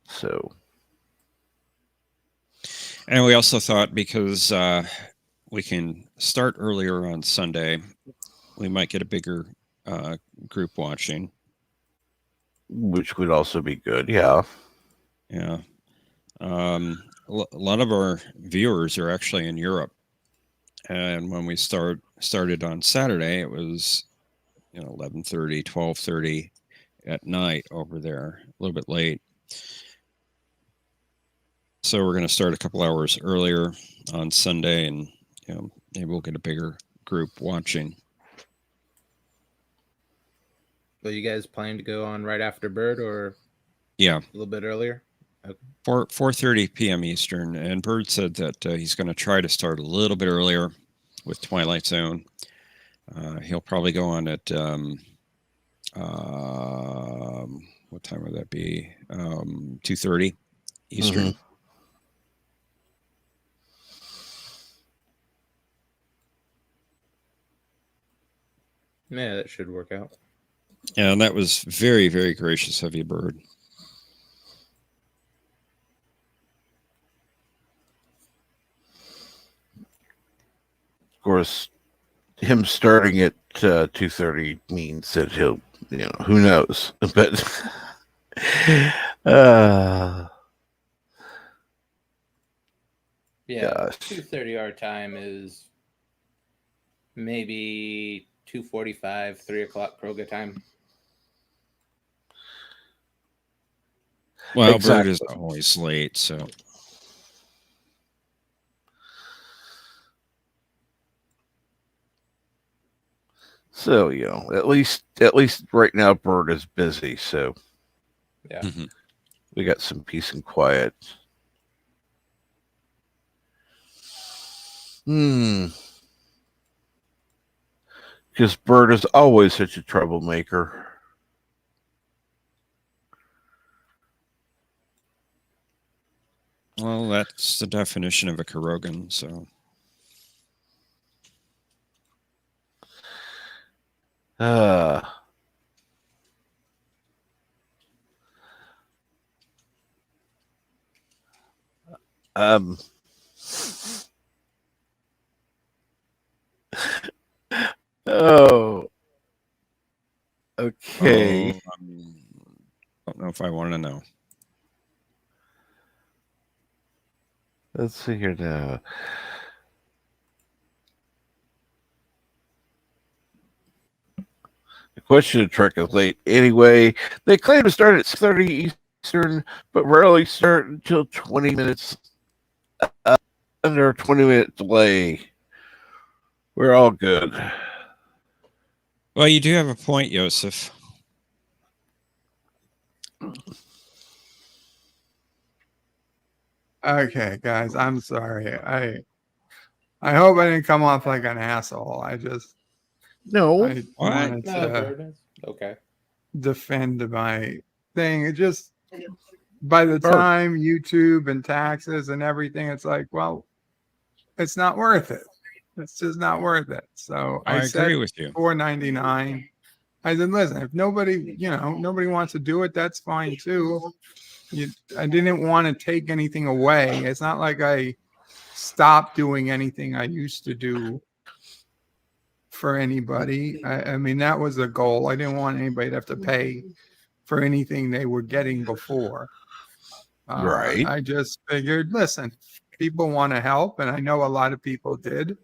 So, and we also thought because we can start earlier on Sunday, we might get a bigger group watching, which would also be good. Yeah. A lot of our viewers are actually in Europe, and when we started on Saturday, it was 11:30, 12:30 at night over there, a little bit late. So we're going to start a couple hours earlier on Sunday, and maybe we'll get a bigger group watching. So you guys plan to go on right after Bird, or a little bit earlier? Okay. 4:30 p.m. Eastern, and Bird said that he's going to try to start a little bit earlier with Twilight Zone. He'll probably go on at what time would that be? 2:30 Eastern. Mm-hmm. Yeah, that should work out. Yeah, and that was very, very gracious of you, Bird. Of course, him starting at 2:30 means that he'll, who knows? But yeah, gosh. 2:30 our time is maybe 2:45, 3:00 Kroga time. Well, Exactly. Bird is always late, so. So, at least right now, Bird is busy. So, yeah, we got some peace and quiet. Because Bird is always such a troublemaker. Well, that's the definition of a Kurogan, so. Oh. Okay. I don't know if I want to know. Let's see here now. The question of Trek is late. Anyway, they claim to start at 6:30 Eastern, but rarely start until 20 minutes under a 20-minute delay. We're all good. Well, you do have a point, Joseph. Okay, guys, I'm sorry. I hope I didn't come off like an asshole. I wanted to okay. defend my thing. It just by the time YouTube and taxes and everything, it's like, well, it's not worth it. It's just not worth it. So I agree with you. $4.99. I said, listen, if nobody wants to do it, that's fine too. I didn't want to take anything away. It's not like I stopped doing anything I used to do for anybody. I mean, that was the goal. I didn't want anybody to have to pay for anything they were getting before. Right. I just figured, listen, people want to help, and I know a lot of people did,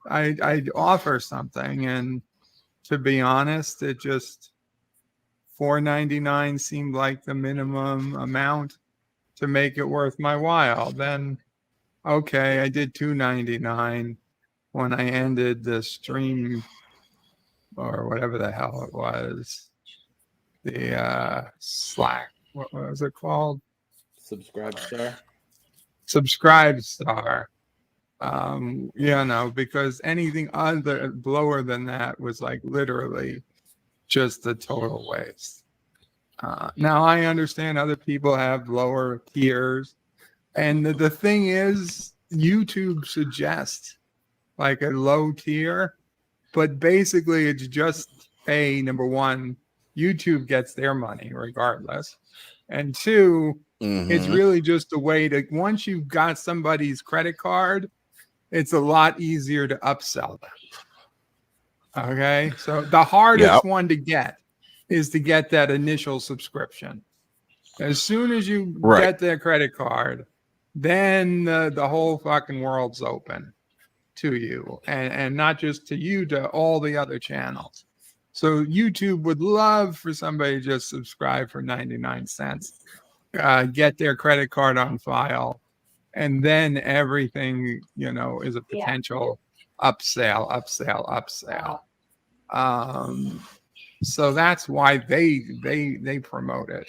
I'd offer something. And to be honest, it just $4.99 seemed like the minimum amount to make it worth my while. Then, okay, I did $2.99 when I ended the stream or whatever the hell it was. The Slack, what was it called? Subscribe Star. Subscribe Star. Because anything other lower than that was like literally just a total waste. Now I understand other people have lower tiers, and the thing is, YouTube suggests like a low tier, but basically it's just number one, YouTube gets their money regardless, and two, it's really just a way to, once you've got somebody's credit card, it's a lot easier to upsell them. Okay, so the hardest one to get is to get that initial subscription. As soon as you get their credit card, then the whole fucking world's open to you, and not just to you, to all the other channels. So YouTube would love for somebody to just subscribe for 99 cents, get their credit card on file, and then everything, is a potential upsell. So that's why they promote it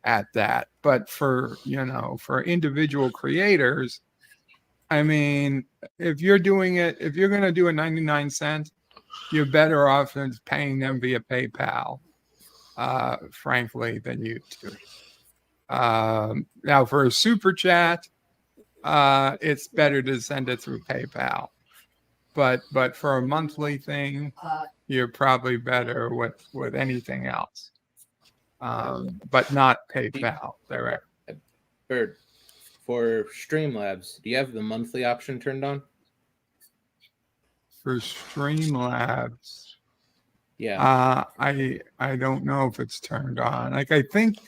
at that. But for individual creators, I mean, if you're going to do a 99 cent, you're better off than paying them via PayPal, frankly, than YouTube. Now for a super chat, it's better to send it through PayPal. But for a monthly thing, you're probably better with anything else. But not PayPal direct. Bird, for Streamlabs, do you have the monthly option turned on? For Streamlabs, yeah. I don't know if it's turned on. Like, I think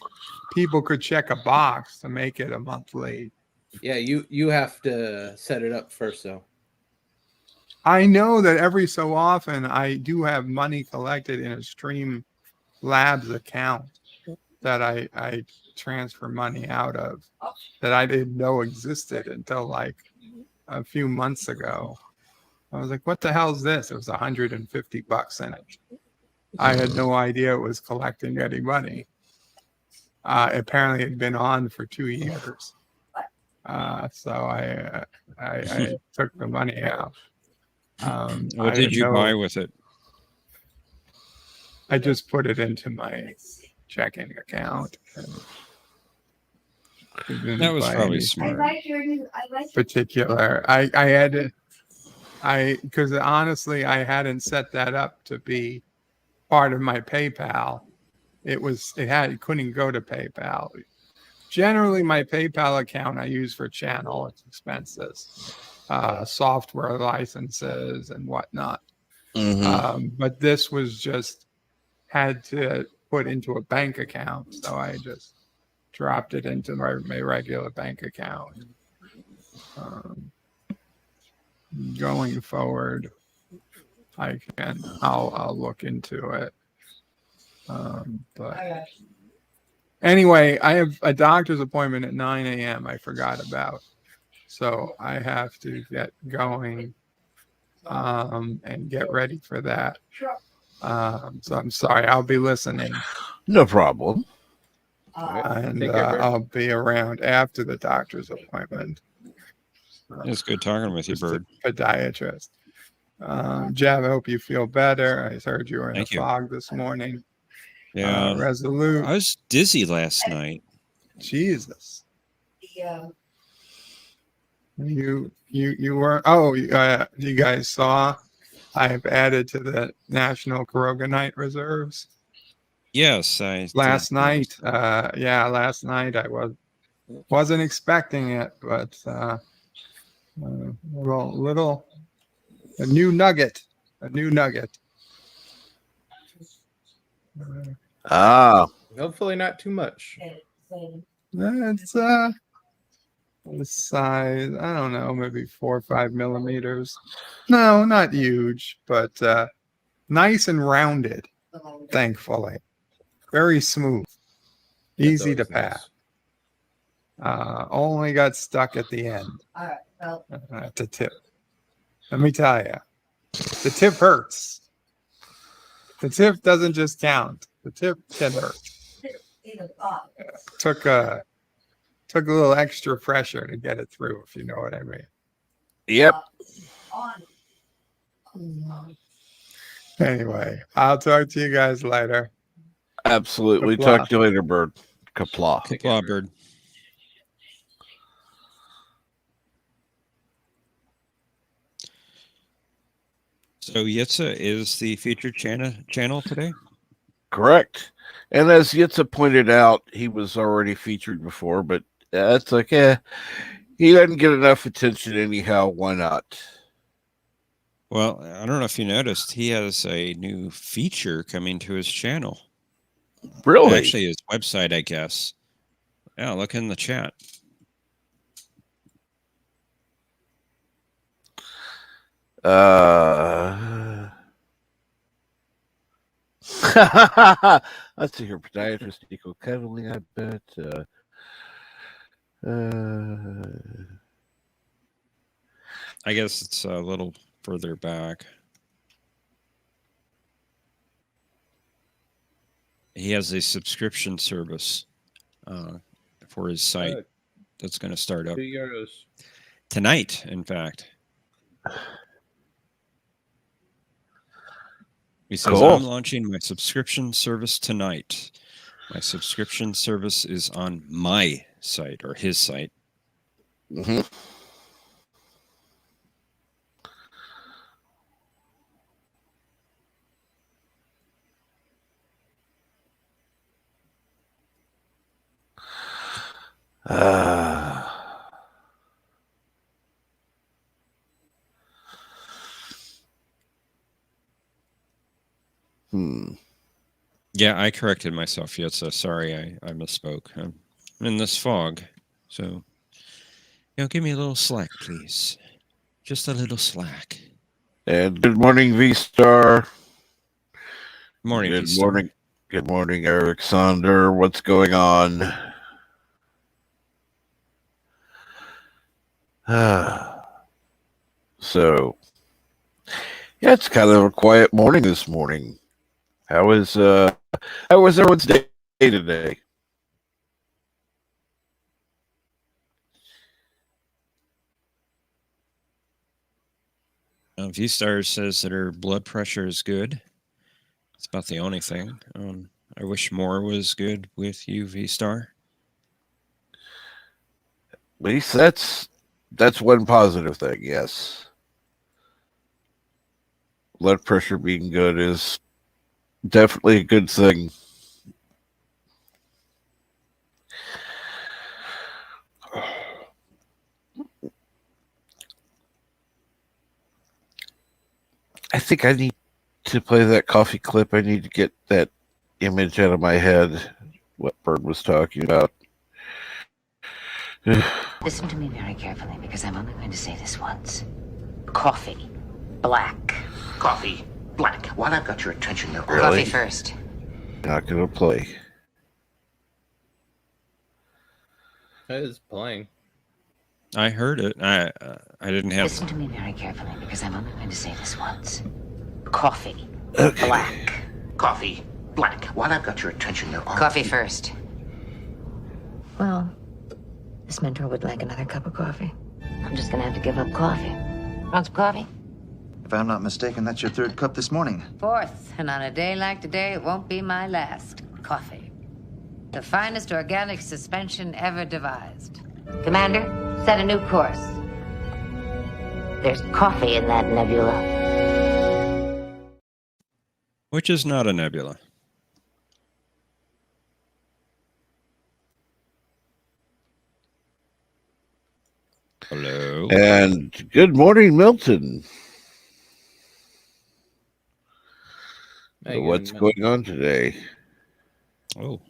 people could check a box to make it a monthly. Yeah, you have to set it up first, though. I know that every so often I do have money collected in a Streamlabs account that I transfer money out of that I didn't know existed until like a few months ago. I was like, what the hell is this? It was $150 in it. I had no idea it was collecting any money. Apparently it had been on for 2 years. So I took the money out. What did you buy with it? I just put it into my checking account. That was probably smart. Particular, I had to, because honestly, I hadn't set that up to be part of my PayPal. It couldn't go to PayPal. Generally, my PayPal account I use for channel expenses, software licenses and whatnot. But this was just had to put into a bank account, so I just dropped it into my regular bank account. Going forward, I'll look into it. But anyway, I have a doctor's appointment at 9 a.m. I forgot about, so I have to get going and get ready for that. So I'm sorry, I'll be listening. No problem. And I'll be around after the doctor's appointment. It's good talking with you, Bird. Podiatrist. Jav, I hope you feel better. I heard you were in a fog this morning. Yeah. Resolute. I was dizzy last night. Jesus. You were. Oh, you guys saw I've added to the National Korogonite Reserves. Yes, last night. Last night I wasn't expecting it, but a new nugget. Hopefully not too much. It's The size, I don't know, maybe 4 or 5 millimeters. No, not huge, but nice and rounded. Thankfully, very smooth, That's easy to always pack. nice. Only got stuck at the end. At the tip. Let me tell you, the tip hurts. The tip doesn't just count. The tip can hurt. Took a little extra pressure to get it through, if you know what I mean. Yep. Anyway, I'll talk to you guys later. Absolutely. Kapla. Talk to you later, Bird. Kapla. Kapla, Bird. So Jitse is the featured channel today? Correct. And as Jitse pointed out, he was already featured before, but it's like, he doesn't get enough attention anyhow. Why not? Well, I don't know if you noticed, he has a new feature coming to his channel. Really? Actually, his website, I guess. Yeah, look in the chat. Let's see here. Podiatrist equal cuddling, I bet. I guess it's a little further back. He has a subscription service for his site that's going to start up €2 tonight, in fact. He says, Cool. I'm launching my subscription service tonight. My subscription service is on my site or his site. Mm-hmm. Yeah, I corrected myself yet, so sorry I misspoke. I'm in this fog, so give me a little slack, please. Just a little slack. And good morning, V-Star. Morning, Good V-Star. morning. Good morning, Eric Sonder. What's going on? So, yeah, it's kind of a quiet morning this morning. How was everyone's day today? V-Star says that her blood pressure is good. It's about the only thing. I wish more was good with you, V-Star. At least that's one positive thing, yes. Blood pressure being good is definitely a good thing. I think I need to play that coffee clip. I need to get that image out of my head, what Bird was talking about. Listen to me very carefully, because I'm only going to say this once. Coffee. Black. Coffee. Black. While I've got your attention, there are... Really? Coffee first. Not gonna play. It is playing. I heard it. I didn't have... Listen to me very carefully, because I'm only going to say this once. Coffee. Okay. Black. Coffee. Black. While I've got your attention, there are... Coffee first. Well, this mentor would like another cup of coffee. I'm just gonna have to give up coffee. Want some coffee? If I'm not mistaken, that's your third cup this morning. Fourth, and on a day like today, it won't be my last. Coffee. The finest organic suspension ever devised. Commander, set a new course. There's coffee in that nebula. Which is not a nebula. Hello. And good morning, Milton. Hey, What's good going on today? Oh.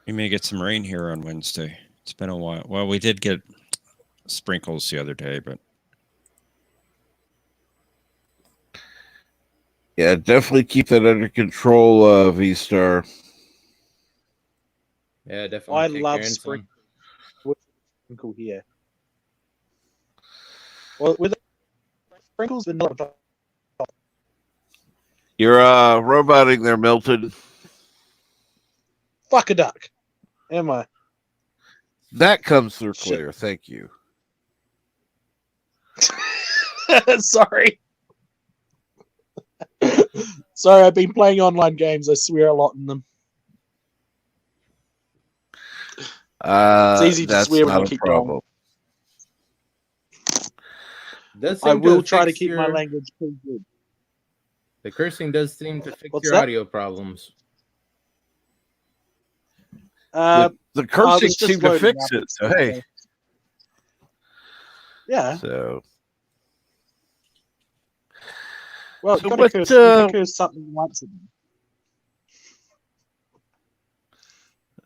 We may get some rain here on Wednesday. It's been a while. Well, we did get sprinkles the other day, but Yeah, definitely keep that under control, V-Star. Yeah, definitely. I take love your insulin. sprinkle here. Well, with sprinkles, vanilla. You're roboting there, Milton. Fuck a duck. Am I? That comes through Shit. clear. Thank you. Sorry. Sorry, I've been playing online games. I swear a lot in them. It's easy to That's swear when not you a keep problem. Does I seem will try to fix keep my your- language pretty good. The cursing does seem to fix What's your that? audio problems. The I cursing was just seemed to loading fix up. it. So hey, Yeah. so Well, So you gotta what, curse. You can curse something once.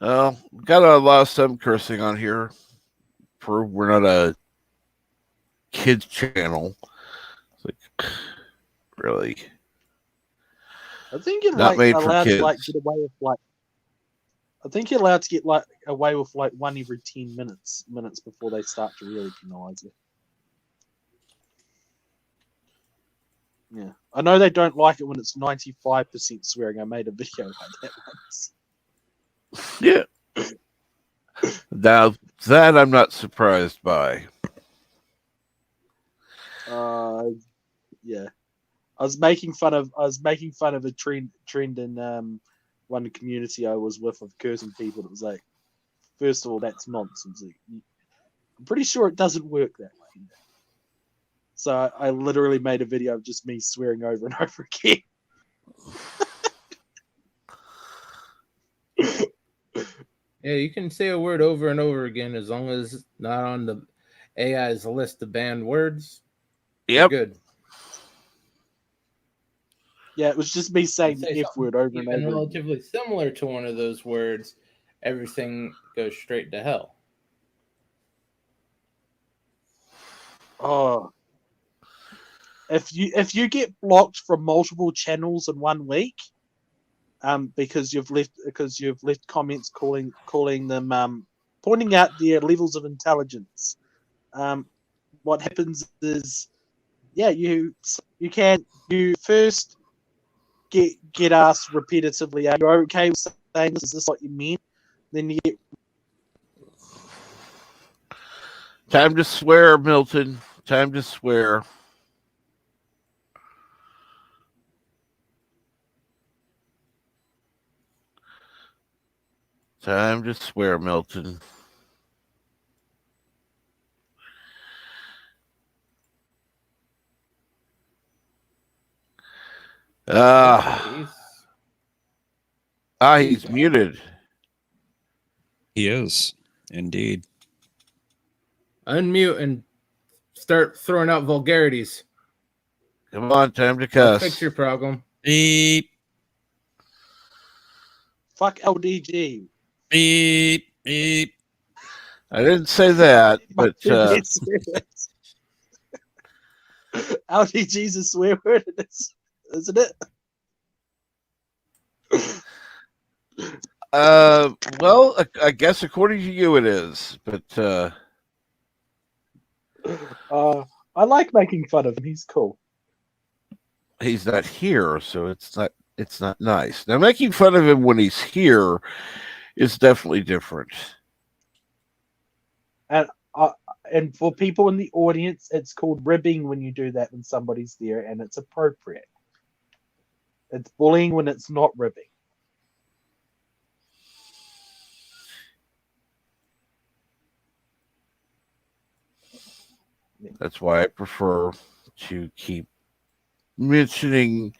gotta allow some cursing on here. Prove we're not a kids channel. It's like, really, I think you're not like made for allowed to like kids. get away with like. I think you're allowed to get like away with like one every 10 minutes before they start to really penalise you. Yeah, I know they don't like it when it's 95% swearing. I made a video like that once. Yeah. Now that I'm not surprised by. Yeah, I was making fun of a trend in one community I was with of cursing people. It was like, first of all, that's nonsense. Like, I'm pretty sure it doesn't work that way. So I literally made a video of just me swearing over and over again. Yeah, you can say a word over and over again as long as it's not on the AI's list of banned words. Yep. Good. Yeah, it was just me saying the F word over and Even over. relatively similar to one of those words, everything goes straight to hell. Oh, if you get blocked from multiple channels in 1 week, because you've left comments calling them pointing out their levels of intelligence, what happens is, yeah, you first get asked repetitively, are you okay with saying this? Is this what you mean? Then you get Time to swear, Milton. Time to swear. Time to swear, Milton. He's muted. He is indeed. Unmute and start throwing out vulgarities. Come on, time to I'll cuss. fix your problem. Beep. fuck LDG. Beep. Beep. I didn't say that, but LDG's a swear word, isn't it? well, I guess according to you it is, but I like making fun of him. He's cool. he's not here, so it's not nice. Now, making fun of him when he's here is definitely different. And for people in the audience, it's called ribbing when you do that when somebody's there, and it's appropriate. It's bullying when it's not ribbing. That's why I prefer to keep mentioning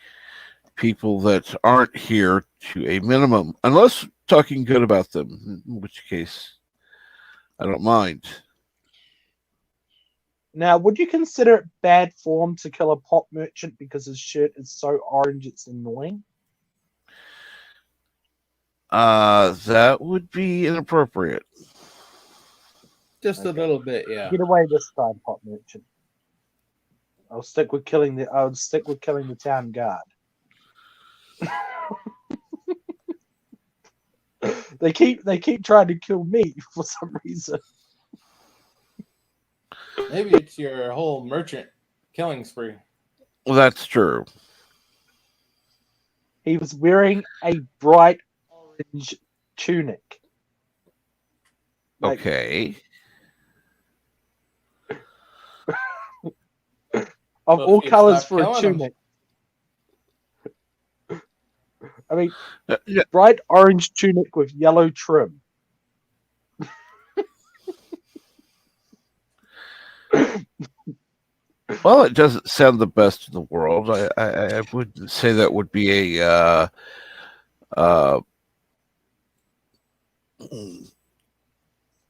people that aren't here to a minimum, unless talking good about them, in which case I don't mind. Now, would you consider it bad form to kill a pop merchant because his shirt is so orange it's annoying? That would be inappropriate. Just a little bit, yeah. Get away this time, Pot Merchant. I'll stick with killing the town guard. They keep trying to kill me for some reason. Maybe it's your whole merchant killing spree. Well, that's true. He was wearing a bright orange tunic. Okay. Of Well, all if you colors stop for a killing 'em. tunic. I mean, Yeah. bright orange tunic with yellow trim. Well, it doesn't sound the best in the world. I would say that would be a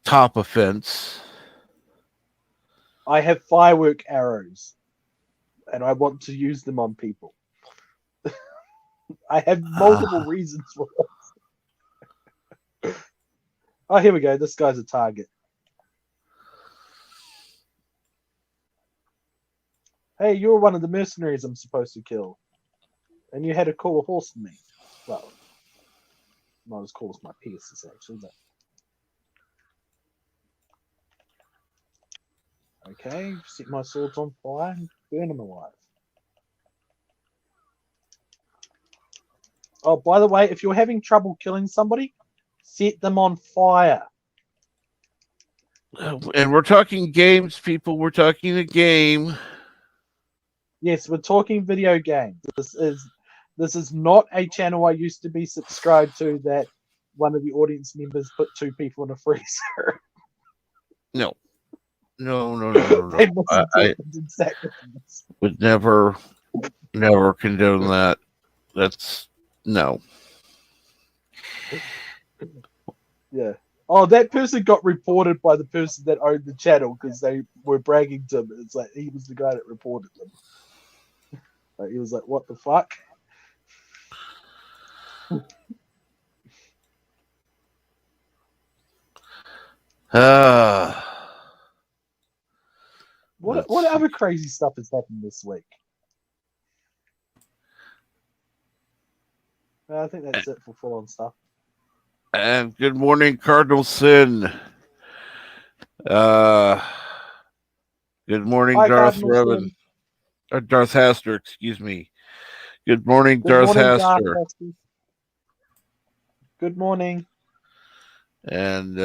top offense. I have firework arrows, and I want to use them on people. I have multiple reasons for it. Oh, here we go. This guy's a target. Hey, you're one of the mercenaries I'm supposed to kill. And you had a cooler horse than me. Well, not as cool as my Pegasus, actually, but... Okay, set my swords on fire and burn them alive. Oh, by the way, if you're having trouble killing somebody, set them on fire. And we're talking games, people. We're talking a game. Yes, we're talking video games. This is not a channel I used to be subscribed to that one of the audience members put 2 people in a freezer. No. No. They I would never condone that. That's no. Yeah. Oh, that person got reported by the person that owned the channel because they were bragging to him. It's like he was the guy that reported them. Like, he was like, "What the fuck?" What other crazy stuff has happened this week? I think that's it for full-on stuff. And good morning, Cardinal Sin. Good morning, Hi, Darth Cardinal Revan. Sin. Or Darth Haster, excuse me. Good morning, Good Darth morning, Haster. Darth Haster. Good morning. And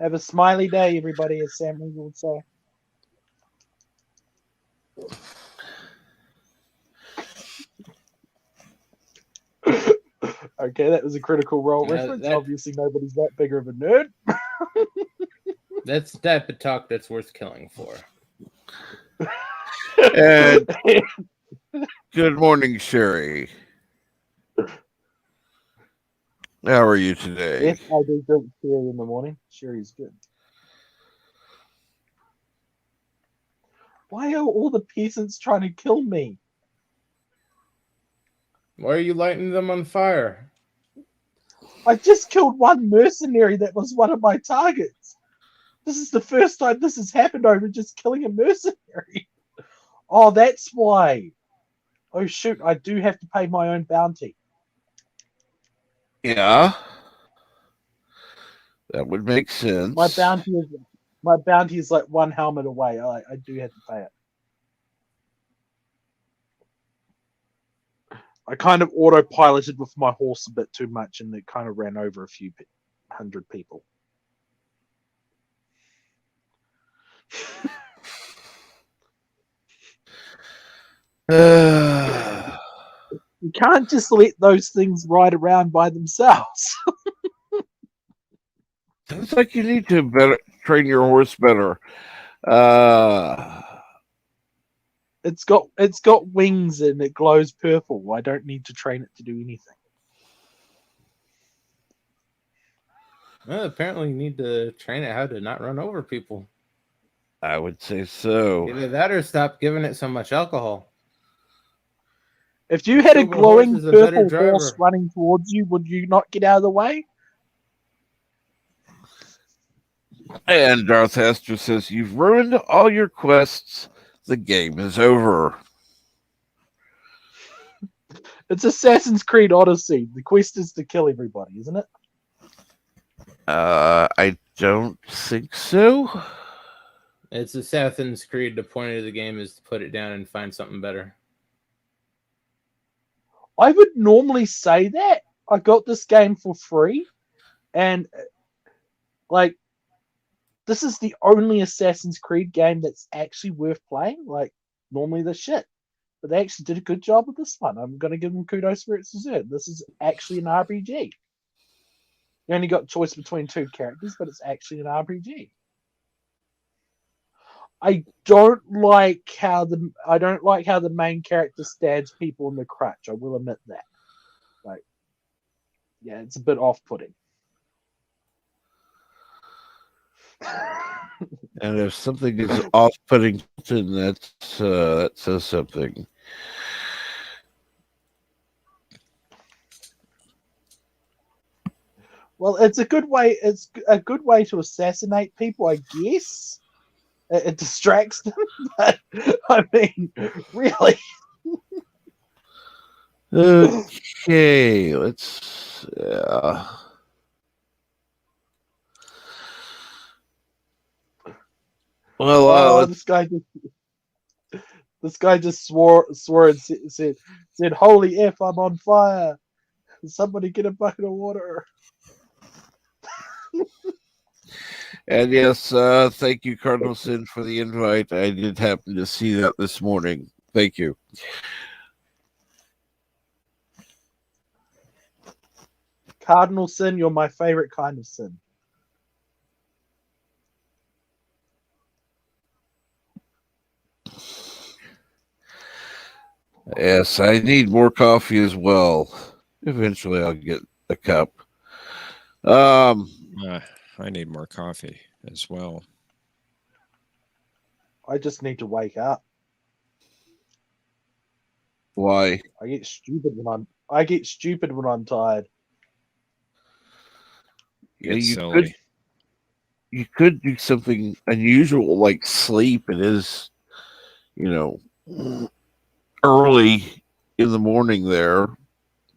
Have a smiley day, everybody, as Sam Ringo would say. Okay, that was a Critical Role reference. Obviously, nobody's that big of a nerd. That's the type of talk that's worth killing for. And good morning, Sherry. How are you today? Yes, I do drink sherry in the morning. Sherry's good. Why are all the peasants trying to kill me? Why are you lighting them on fire? I just killed one mercenary that was one of my targets. This is the first time this has happened over just killing a mercenary. Oh, that's why. Oh, shoot. I do have to pay my own bounty. Yeah. That would make sense. My bounty is like 1 helmet away. I do have to pay it. I kind of autopiloted with my horse a bit too much, and it kind of ran over a few 100 people. You can't just let those things ride around by themselves. Sounds like you need to train your horse better. It's got wings and it glows purple. I don't need to train it to do anything. Well, apparently you need to train it how to not run over people. I would say so. Either that or stop giving it so much alcohol. If you had a Silver glowing horse is a better purple horse driver. running towards you, would you not get out of the way? And Darth Hester says, "You've ruined all your quests. The game is over." It's Assassin's Creed Odyssey. The quest is to kill everybody, isn't it? I don't think so. It's Assassin's Creed. The point of the game is to put it down and find something better. I would normally say that. I got this game for free, and like, this is the only Assassin's Creed game that's actually worth playing. Like, normally they're shit, but they actually did a good job with this one. I'm going to give them kudos for its deserved. This is actually an RPG. You only got choice between two characters, but it's actually an RPG. I don't like how the main character stabs people in the crutch. I will admit that. Like, yeah, it's a bit off-putting. And if something is off-putting, then that says something. Well, it's a good way. It's a good way to assassinate people, I guess. It distracts them, but I mean, really. Okay, let's. Well, this guy just swore and said, "Holy F, I'm on fire! Somebody get a bucket of water." And yes, thank you, Cardinal Sin, for the invite. I did happen to see that this morning. Thank you. Cardinal Sin, you're my favorite kind of sin. Yes, I need more coffee as well. Eventually, I'll get a cup. I need more coffee as well. I just need to wake up. Why? I get stupid when I'm tired. Yeah, It's silly. You could do something unusual like sleep. It is, early in the morning there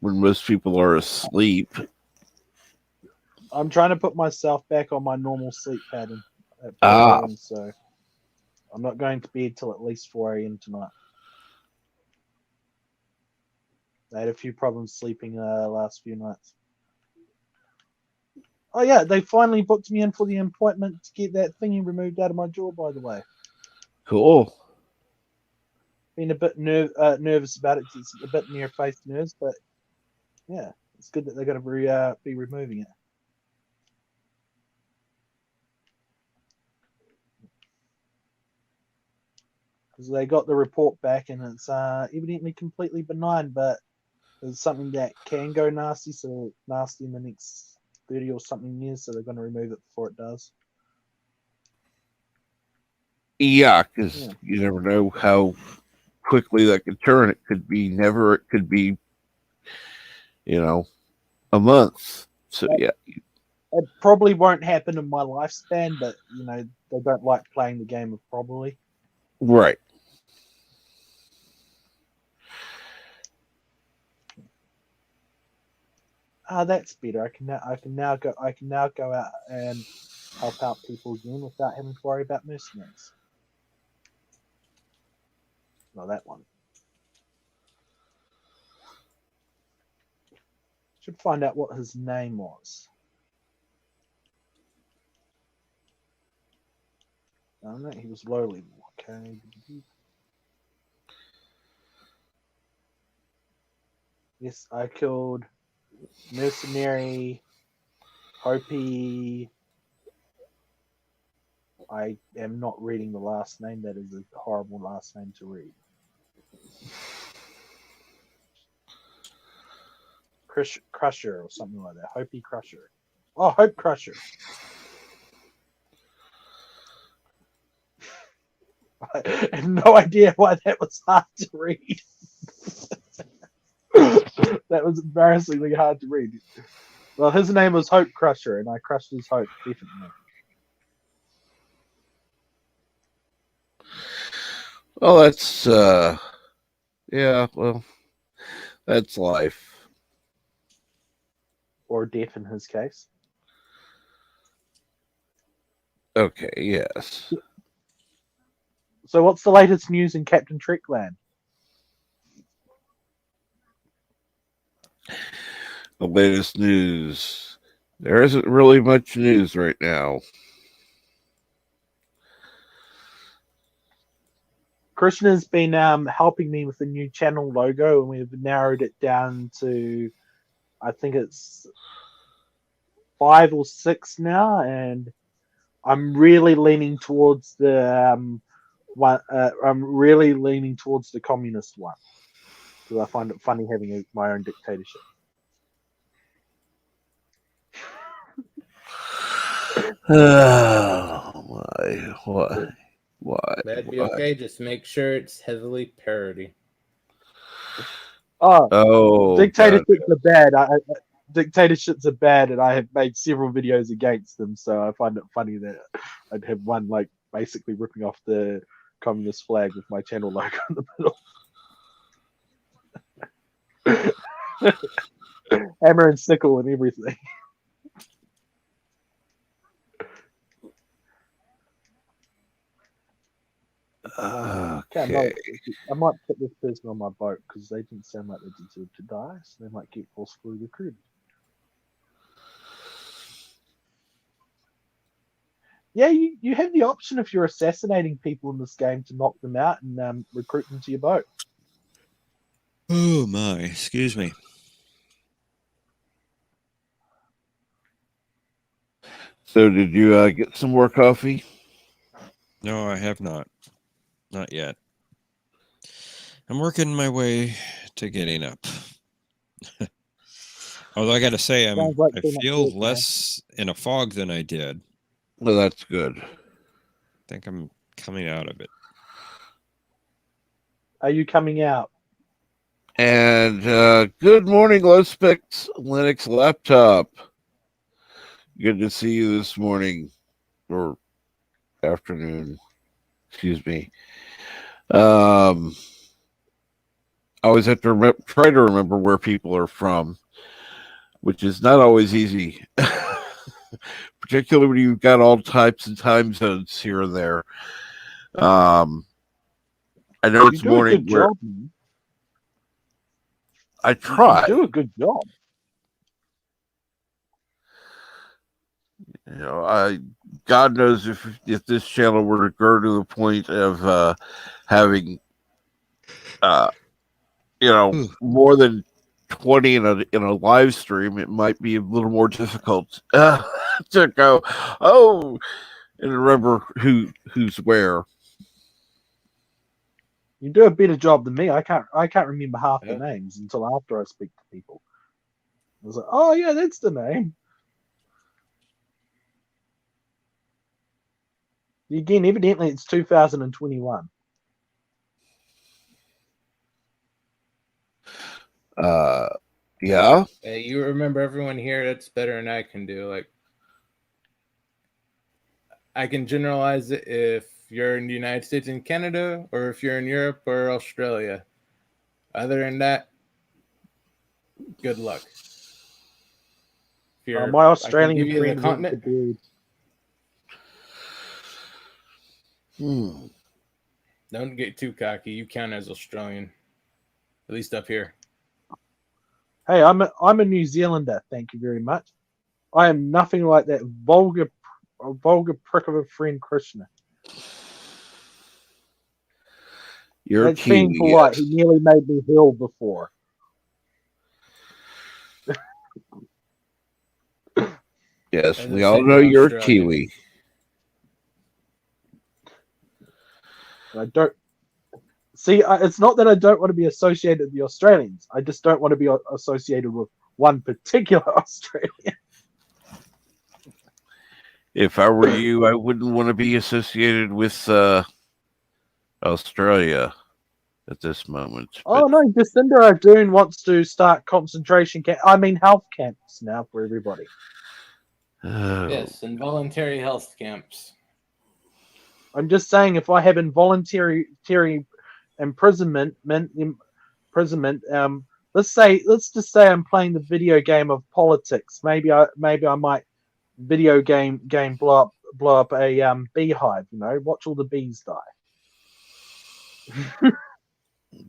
when most people are asleep. I'm trying to put myself back on my normal sleep pattern at 4 a.m., so I'm not going to bed till at least 4 a.m. tonight. I had a few problems sleeping last few nights. Oh yeah, they finally booked me in for the appointment to get that thingy removed out of my jaw, by the way. Cool. Been a bit nervous about it. It's a bit near-face nerves, but yeah, it's good that they're going to be removing it. Because they got the report back and it's evidently completely benign, but there's something that can go nasty, so nasty in the next 30 or something years, so they're going to remove it before it does. Yeah, because you never know how quickly that could turn. It could be never, it could be, a month. So, yeah. It probably won't happen in my lifespan, but, they don't like playing the game of probably. Right. That's better. I can now go out and help out people again without having to worry about mercenaries. No, that one. Should find out what his name was. I don't know, he was low level. Okay. Yes, I killed mercenary Hopi. I am not reading the last name. That is a horrible last name to read. Crusher or something like that. Hopi Crusher. Oh, Hope Crusher. I have no idea why that was hard to read. That was embarrassingly hard to read. Well, his name was Hope Crusher, and I crushed his hope, definitely. Well, that's yeah, well, that's life. Or death in his case. Okay, yes. So what's the latest news in Captain Trekland? The latest news. There isn't really much news right now. Krishna's been helping me with the new channel logo, and we've narrowed it down to, I think it's 5 or 6 now, and I'm really leaning towards the one. I'm really leaning towards the communist one because I find it funny having my own dictatorship. Oh my! Why? Why? That'd be Why? okay. Just make sure it's heavily parody. Oh, Dictatorships are bad. Dictatorships are bad, and I have made several videos against them. So I find it funny that I'd have one like basically ripping off the communist flag with my channel logo in the middle. Hammer and sickle and everything. Okay. I might put this person on my boat because they didn't sound like they deserve to die, so they might get forcefully recruited. Yeah, you have the option if you're assassinating people in this game to knock them out and recruit them to your boat. Oh my, excuse me. So did you get some more coffee? No, I have not. Not yet. I'm working my way to getting up. Although I got to say, I feel less in a fog than I did. Well, that's good. I think I'm coming out of it. Are you coming out? And good morning, low specs Linux laptop. Good to see you this morning or afternoon. Excuse me. I always have to try to remember where people are from, which is not always easy, particularly when you've got all types of time zones here and there. I know it's morning where I try. You do a good job. You know, God knows if this channel were to grow to the point of having, more than 20 in a live stream, it might be a little more difficult to go, oh, and remember who's where. You do a better job than me. I can't remember half the names until after I speak to people. I was like, oh yeah, that's the name. Again, evidently it's 2021. Yeah. Hey, you remember everyone here? That's better than I can do. Like, I can generalize it if you're in the United States and Canada, or if you're in Europe or Australia. Other than that, good luck. My Australian friend went to bed. Don't get too cocky. You count as Australian, at least up here. Hey, I'm a New Zealander. Thank you very much. I am nothing like that vulgar prick of a friend, Krishna. You're That's being polite. He nearly made me ill before. Yes, we all know you're Kiwi. I don't see. It's not that I don't want to be associated with the Australians. I just don't want to be associated with one particular Australian. If I were you, I wouldn't want to be associated with Australia. at this moment. Oh no, Jacinda Ardern wants to start health camps now for everybody. Yes, involuntary health camps. I'm just saying, if I have involuntary imprisonment, let's just say I'm playing the video game of politics. Maybe I might video game blow up a beehive. Watch all the bees die.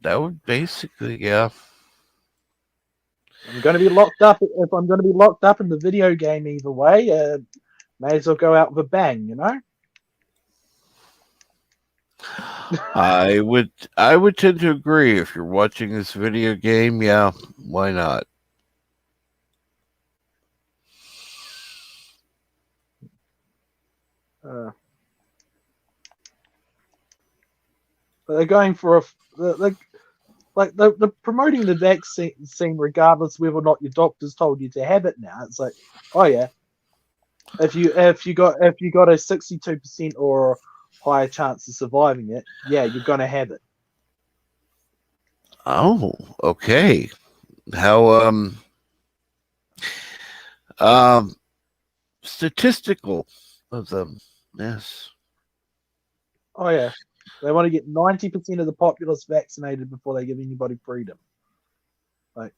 That would basically, yeah. I'm going to be locked up. If I'm going to be locked up in the video game either way, may as well go out with a bang, I would tend to agree. If you're watching this video game, yeah, why not? They're going for they're promoting the vaccine regardless whether or not your doctor's told you to have it now. It's like, oh yeah, if you got a 62% or higher chance of surviving it, yeah, you're gonna have it. Oh, okay. How statistical of them. Yes. Oh yeah, they want to get 90% of the populace vaccinated before they give anybody freedom. Like,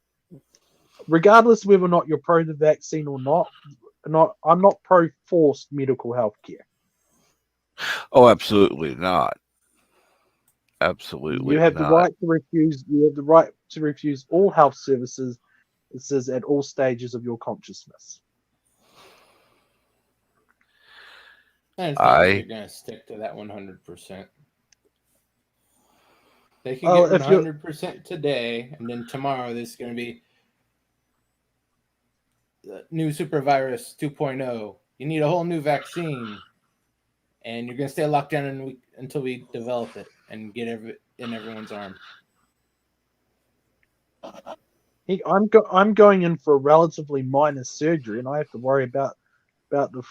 regardless whether or not you're pro the vaccine or not, I'm not pro forced medical health care. Oh, absolutely not. Absolutely, you have not. the right to refuse. You have the right to refuse all health services. It says at all stages of your consciousness. I don't think they're going to stick to that 100%. They can get 100% today, and then tomorrow there's going to be the new super virus 2.0. You need a whole new vaccine, and you're going to stay locked down until we develop it and get it in everyone's arm. I'm going in for a relatively minor surgery, and I have to worry about the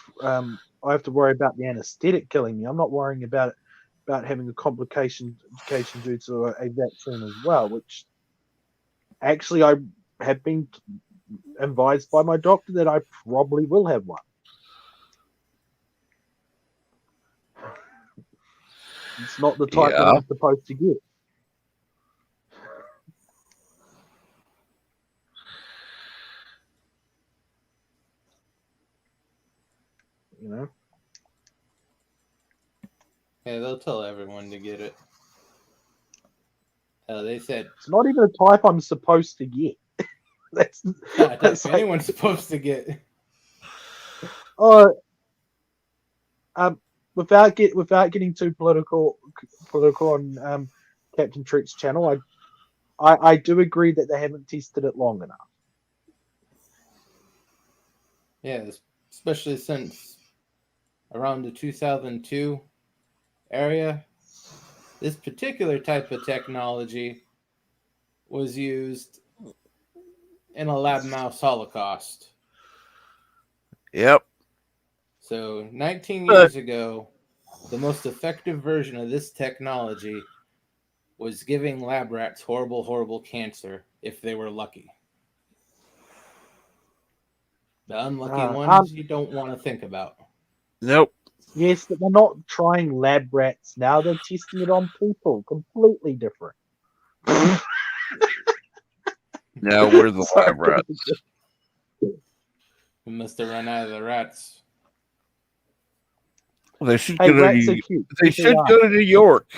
anesthetic killing me. I'm not worrying about having a complication due to a vaccine as well, which actually I have been advised by my doctor that I probably will have one. It's not the type that I'm supposed to get. Yeah, they'll tell everyone to get it. They said it's not even a type I'm supposed to get. that's like, anyone's supposed to get. Without getting too political on Captain Treek's channel, I do agree that they haven't tested it long enough. Yeah, especially since around the 2002 area, this particular type of technology was used in a lab mouse holocaust. Yep. So 19 years ago, the most effective version of this technology was giving lab rats horrible, horrible cancer if they were lucky. The unlucky ones you don't want to think about. Nope. Yes, but they're not trying lab rats now. They're testing it on people. Completely different. Now we're the lab rats. We must have run out of the rats. Well, they should go to New York.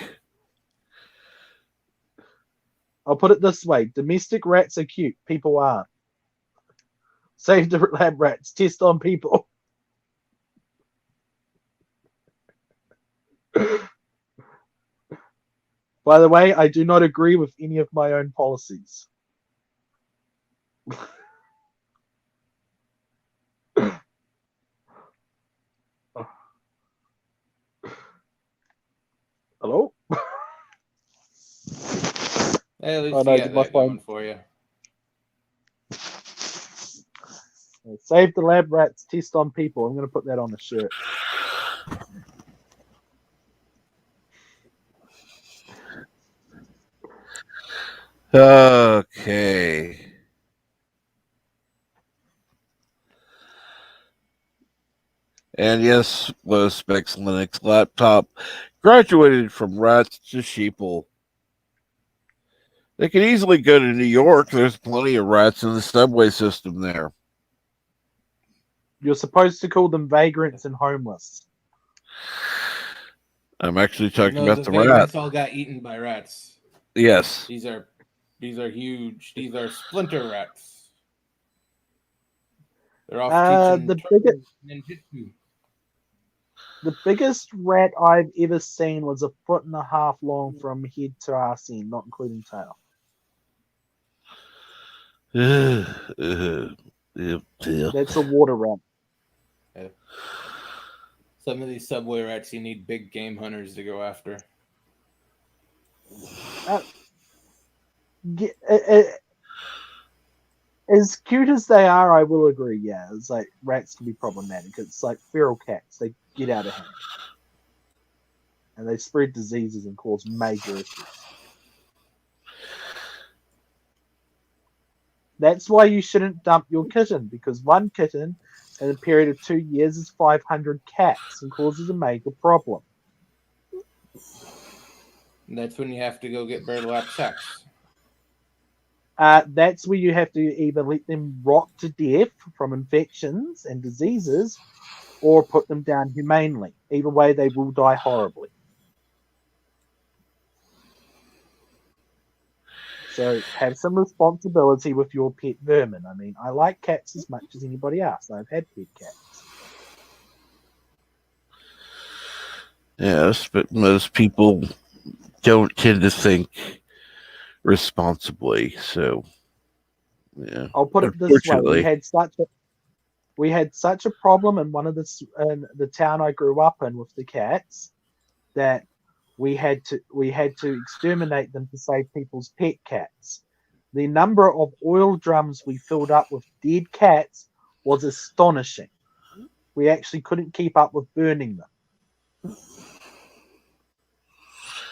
I'll put it this way: domestic rats are cute. People aren't. Save the lab rats. Test on people. By the way, I do not agree with any of my own policies. Hello? Hey, at least you got that going for you. Save the lab rats, test on people. I'm going to put that on the shirt. Okay. And yes, low specs Linux laptop graduated from rats to sheeple. They could easily go to New York. There's plenty of rats in the subway system there. You're supposed to call them vagrants and homeless. I'm actually talking No, about the the rat. vagrants all got eaten by rats. Yes. These are huge. These are splinter rats. They're off teaching ninjutsu. The biggest rat I've ever seen was 1.5 feet long from head to ass end, not including tail. That's a water rat. Yeah. Some of these subway rats, you need big game hunters to go after. As cute as they are, I will agree. Yeah, it's like rats can be problematic. It's like feral cats; they get out of hand, and they spread diseases and cause major issues. That's why you shouldn't dump your kitten, because one kitten in a period of 2 years is 500 cats and causes a major problem. And that's when you have to go get burlap sacks. That's where you have to either let them rot to death from infections and diseases, or put them down humanely. Either way, they will die horribly. So have some responsibility with your pet vermin. I mean, I like cats as much as anybody else. I've had pet cats. Yes, but most people don't tend to think responsibly. So, yeah. I'll put it this way: we had such a problem in the town I grew up in with the cats that we had to exterminate them to save people's pet cats. The number of oil drums we filled up with dead cats was astonishing. We actually couldn't keep up with burning them.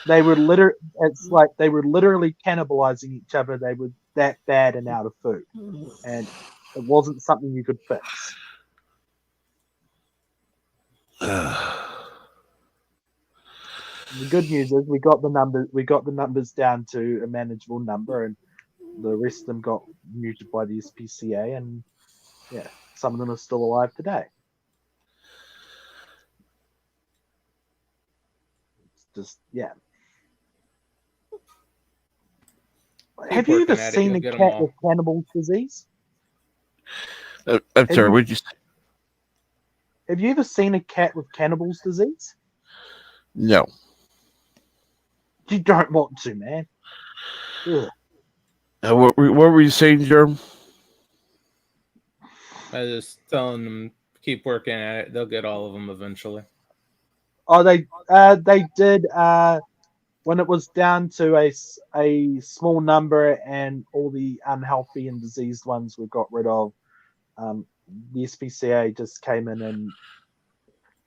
They were they were literally cannibalizing each other. They were that bad and out of food, and it wasn't something you could fix. The good news is we got the numbers down to a manageable number, and the rest of them got muted by the SPCA, and yeah, some of them are still alive today. It's just Have you ever seen a cat with cannibal disease? I'm sorry, what did you say? Have you ever seen a cat with cannibal's disease? No. You don't want to, man. What were you saying, Jerome? I was just telling them keep working at it. They'll get all of them eventually. Oh, they did. When it was down to a small number and all the unhealthy and diseased ones we got rid of, the SPCA just came in and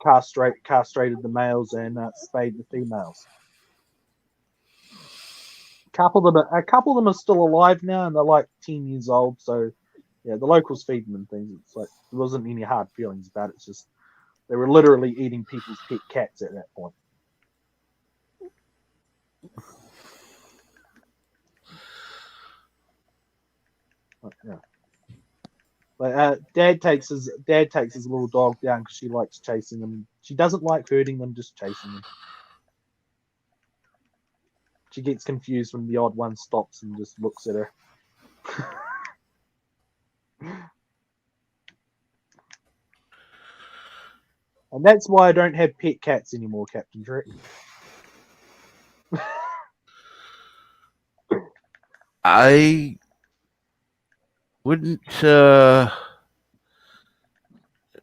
castrated the males and spayed the females. A couple of them are still alive now, and they're like 10 years old. So, yeah, the locals feed them and things. It's like there wasn't any hard feelings about it. It's just they were literally eating people's pet cats at that point. Yeah. But Dad takes his little dog down because she likes chasing them. She doesn't like hurting them, just chasing them. She gets confused when the odd one stops and just looks at her. And that's why I don't have pet cats anymore, Captain Trick. I wouldn't,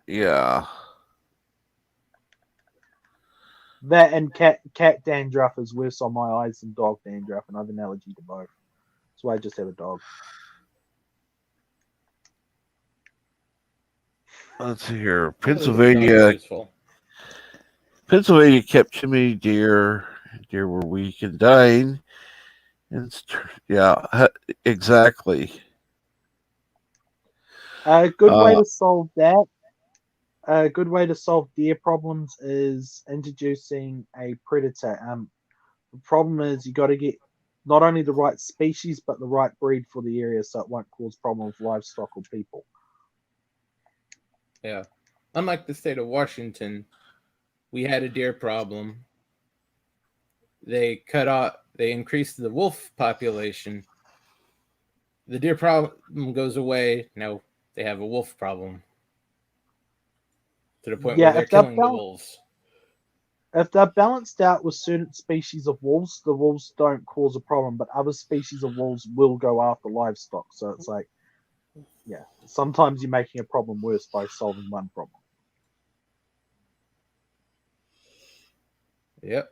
yeah. That and cat dandruff is worse on my eyes than dog dandruff, and I have an allergy to both. That's why I just have a dog. Let's see here. Pennsylvania kept too many deer. Deer were weak and dying. Exactly. A good way to solve that. A good way to solve deer problems is introducing a predator. The problem is you got to get not only the right species but the right breed for the area, so it won't cause problems with livestock or people. Yeah, unlike the state of Washington, we had a deer problem. They increased the wolf population. The deer problem goes away. Now they have a wolf problem to the point where they're killing the wolves. If they're balanced out with certain species of wolves, the wolves don't cause a problem, but other species of wolves will go after livestock. So it's like, yeah, sometimes you're making a problem worse by solving one problem. Yep.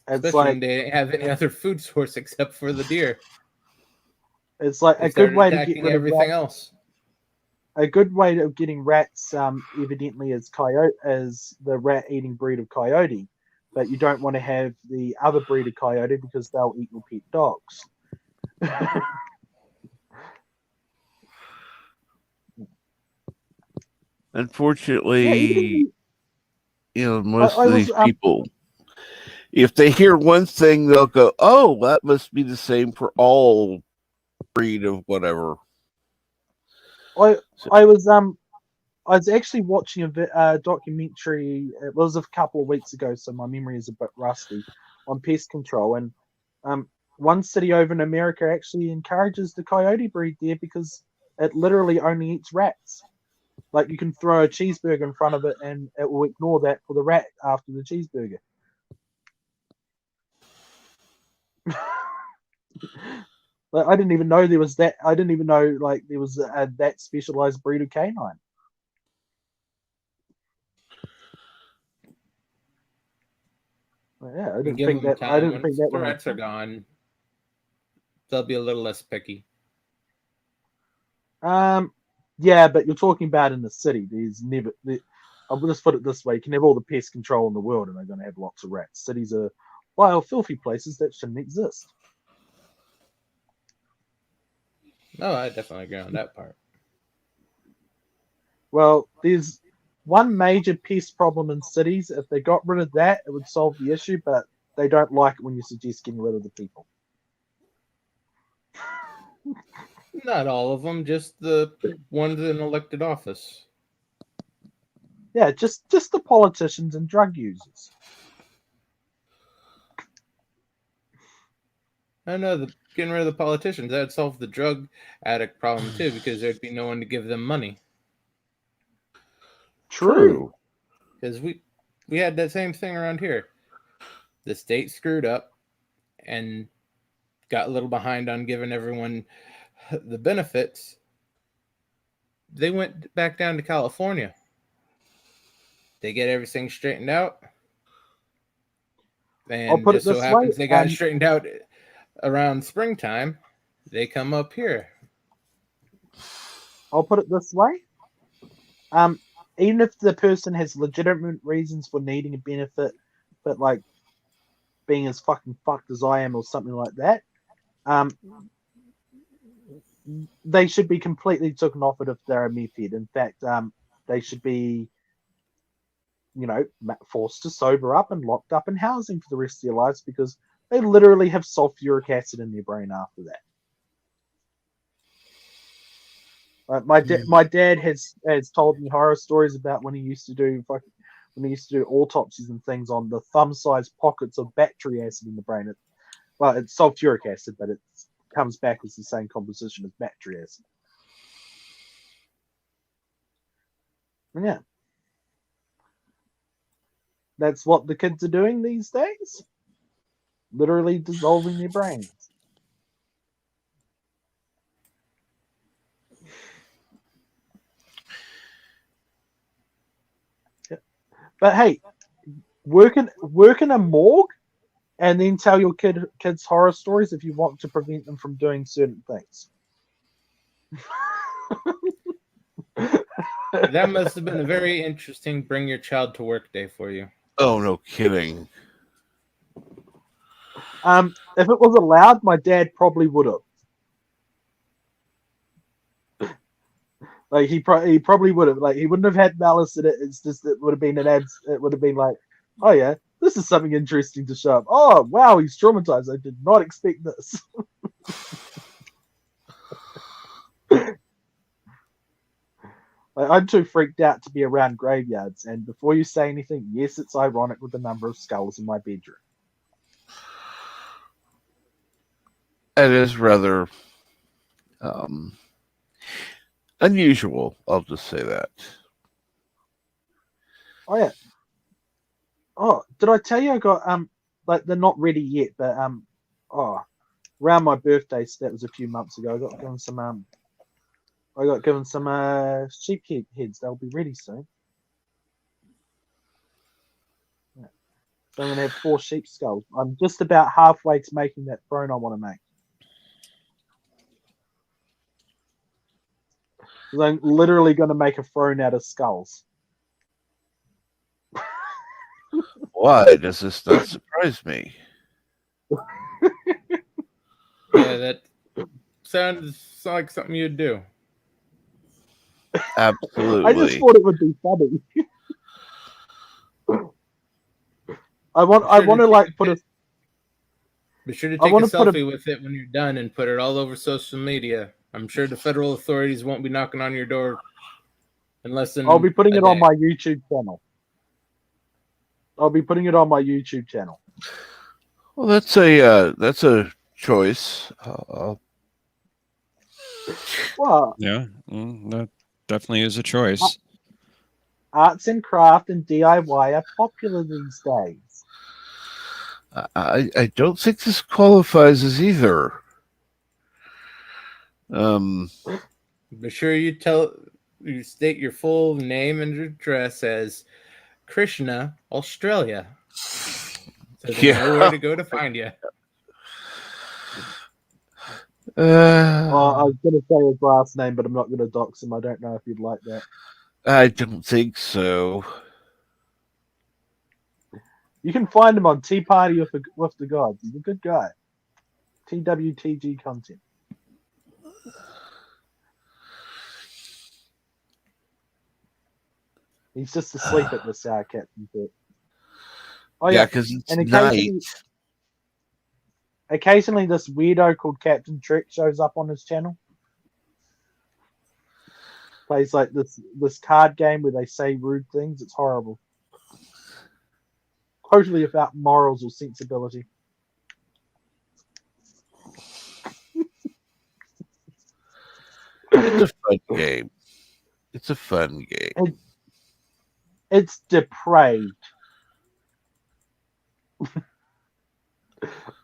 It's Especially like when they didn't have any other food source except for the deer. It's like They a good started way to get attacking rid of everything rats. else. A good way of getting rats, evidently, is the rat-eating breed of coyote, but you don't want to have the other breed of coyote because they'll eat your pet dogs. Unfortunately, most of these people, if they hear one thing, they'll go, "Oh, that must be the same for all breed of whatever." I was actually watching a documentary. It was a couple of weeks ago, so my memory is a bit rusty, on pest control. And one city over in America actually encourages the coyote breed there because it literally only eats rats. Like, you can throw a cheeseburger in front of it and it will ignore that for the rat after the cheeseburger. Like, I didn't even know there was that. I didn't even know there was that specialized breed of canine. Yeah, I didn't think that. I didn't think that the when rats are gone, they'll be a little less picky. Yeah, but you're talking about in the city. There's never. I'll just put it this way: you can have all the pest control in the world, and they're going to have lots of rats. Cities are wild, filthy places that shouldn't exist. No, I definitely agree on that part. Well, there's one major pest problem in cities. If they got rid of that, it would solve the issue, but they don't like it when you suggest getting rid of the people. Not all of them, just the ones in elected office. Yeah, just the politicians and drug users. I know, getting rid of the politicians, that'd solve the drug addict problem too, because there'd be no one to give them money. True. Because we had that same thing around here. The state screwed up and got a little behind on giving everyone the benefits. They went back down to California. They get everything straightened out. And just so happens they got it straightened out around springtime. They come up here. I'll put it this way. Even if the person has legitimate reasons for needing a benefit, but like being as fucking fucked as I am or something like that, they should be completely taken off it if they're a meth head. In fact, they should be, forced to sober up and locked up in housing for the rest of their lives because they literally have sulfuric acid in their brain after that. My dad has told me horror stories about when he used to do autopsies and things on the thumb-sized pockets of battery acid in the brain. It's sulfuric acid, but it comes back as the same composition as battery acid. And yeah, that's what the kids are doing these days. Literally dissolving their brains. But hey, work in a morgue and then tell your kids horror stories if you want to prevent them from doing certain things. That must have been a very interesting bring your child to work day for you. Oh, no kidding. If it was allowed, my dad probably would have. Like he probably would have. Like he wouldn't have had malice in it. It's just it would have been it would have been like, oh yeah, this is something interesting to show up. Oh wow, he's traumatized. I did not expect this. Like, I'm too freaked out to be around graveyards. And before you say anything, yes, it's ironic with the number of skulls in my bedroom. It is rather unusual. I'll just say that. Oh yeah. Oh, did I tell you I got like they're not ready yet, but around my birthday, so that was a few months ago, I got given some sheep heads. They'll be ready soon. Yeah. So I'm gonna have 4 sheep skulls. I'm just about halfway to making that throne I want to make. I'm literally going to make a throne out of skulls. Why does this not surprise me? Yeah, that sounds like something you'd do. Absolutely. I just thought it would be funny. I want to like put a. Be sure to take a selfie with it when you're done and put it all over social media. I'm sure the federal authorities won't be knocking on your door unless I'll be putting it on my YouTube channel. Well, that's a choice. Well, yeah, that definitely is a choice. Arts and craft and DIY are popular these days. I don't think this qualifies as either. Be sure you state your full name and address as Krishna, Australia. So they know where to go to find you. I was going to say his last name, but I'm not going to dox him. I don't know if you'd like that. I don't think so. You can find him on Tea Party with the Gods. He's a good guy. TWTG content. He's just asleep at this Captain Pit. Oh yeah, because it's and night. Occasionally, this weirdo called Captain Trick shows up on his channel. Plays like this card game where they say rude things. It's horrible. Totally about morals or sensibility. It's a fun game. It's a fun game. It's depraved.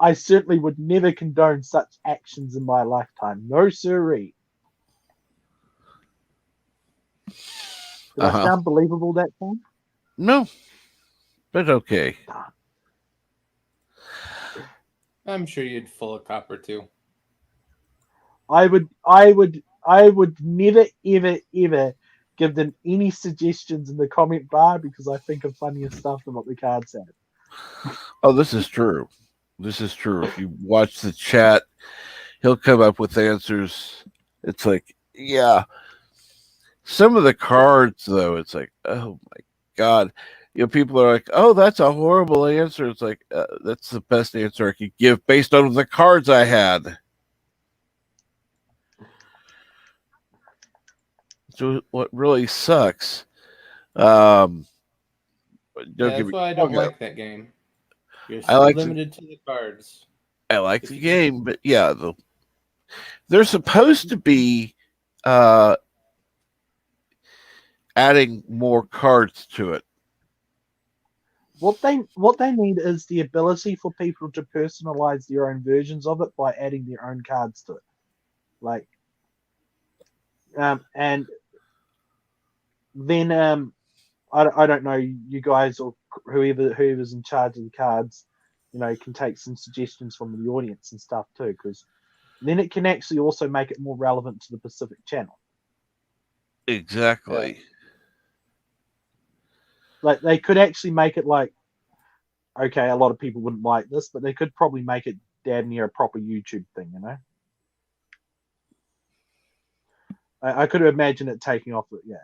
I certainly would never condone such actions in my lifetime. No siree. Did I sound believable that time? No, but okay. I'm sure you'd full a copper too. I would never, ever, ever give them any suggestions in the comment bar because I think of funnier stuff than what the card said. Oh, this is true. This is true. If you watch the chat, he'll come up with answers. It's like, yeah. Some of the cards, though, it's like, oh my God. You know, people are like, oh, that's a horrible answer. It's like, that's the best answer I could give based on the cards I had. So what really sucks. That's why I don't like that game. You're limited to the cards. I like the game, but yeah, they're supposed to be adding more cards to it. What they need is the ability for people to personalize their own versions of it by adding their own cards to it. Like, and then I don't know, you guys or whoever's in charge of the cards, you know, can take some suggestions from the audience and stuff too, because then it can actually also make it more relevant to the Pacific channel. Exactly. Like they could actually make it like, okay, a lot of people wouldn't like this, but they could probably make it damn near a proper YouTube thing, you know. I could imagine it taking off. Yeah,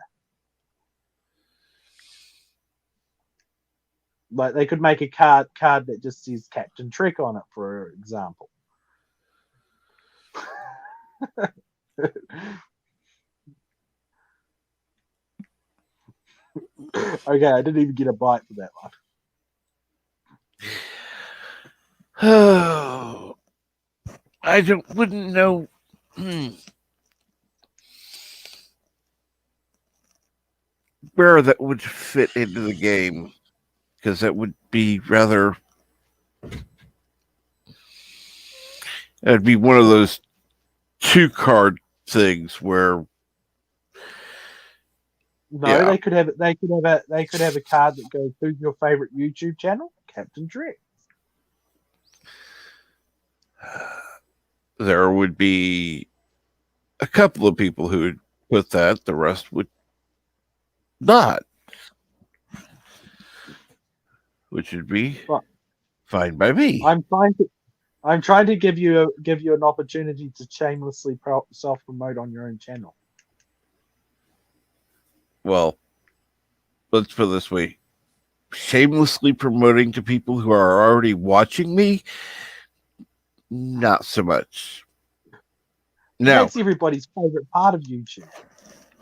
like they could make a card that just says Captain Trek on it, for example. Okay, I didn't even get a bite for that one. Oh, wouldn't know. Where that would fit into the game, because that would be rather. It'd be one of those 2-card things where. No, Yeah. they could have a card that goes, "Who's your favorite YouTube channel?" Captain Trek. There would be a couple of people who would put that. The rest would not, which would be fine by me. I'm trying to give you an opportunity to shamelessly self-promote on your own channel. Well, let's put it this way: shamelessly promoting to people who are already watching me, not so much. Now, That's everybody's favorite part of YouTube.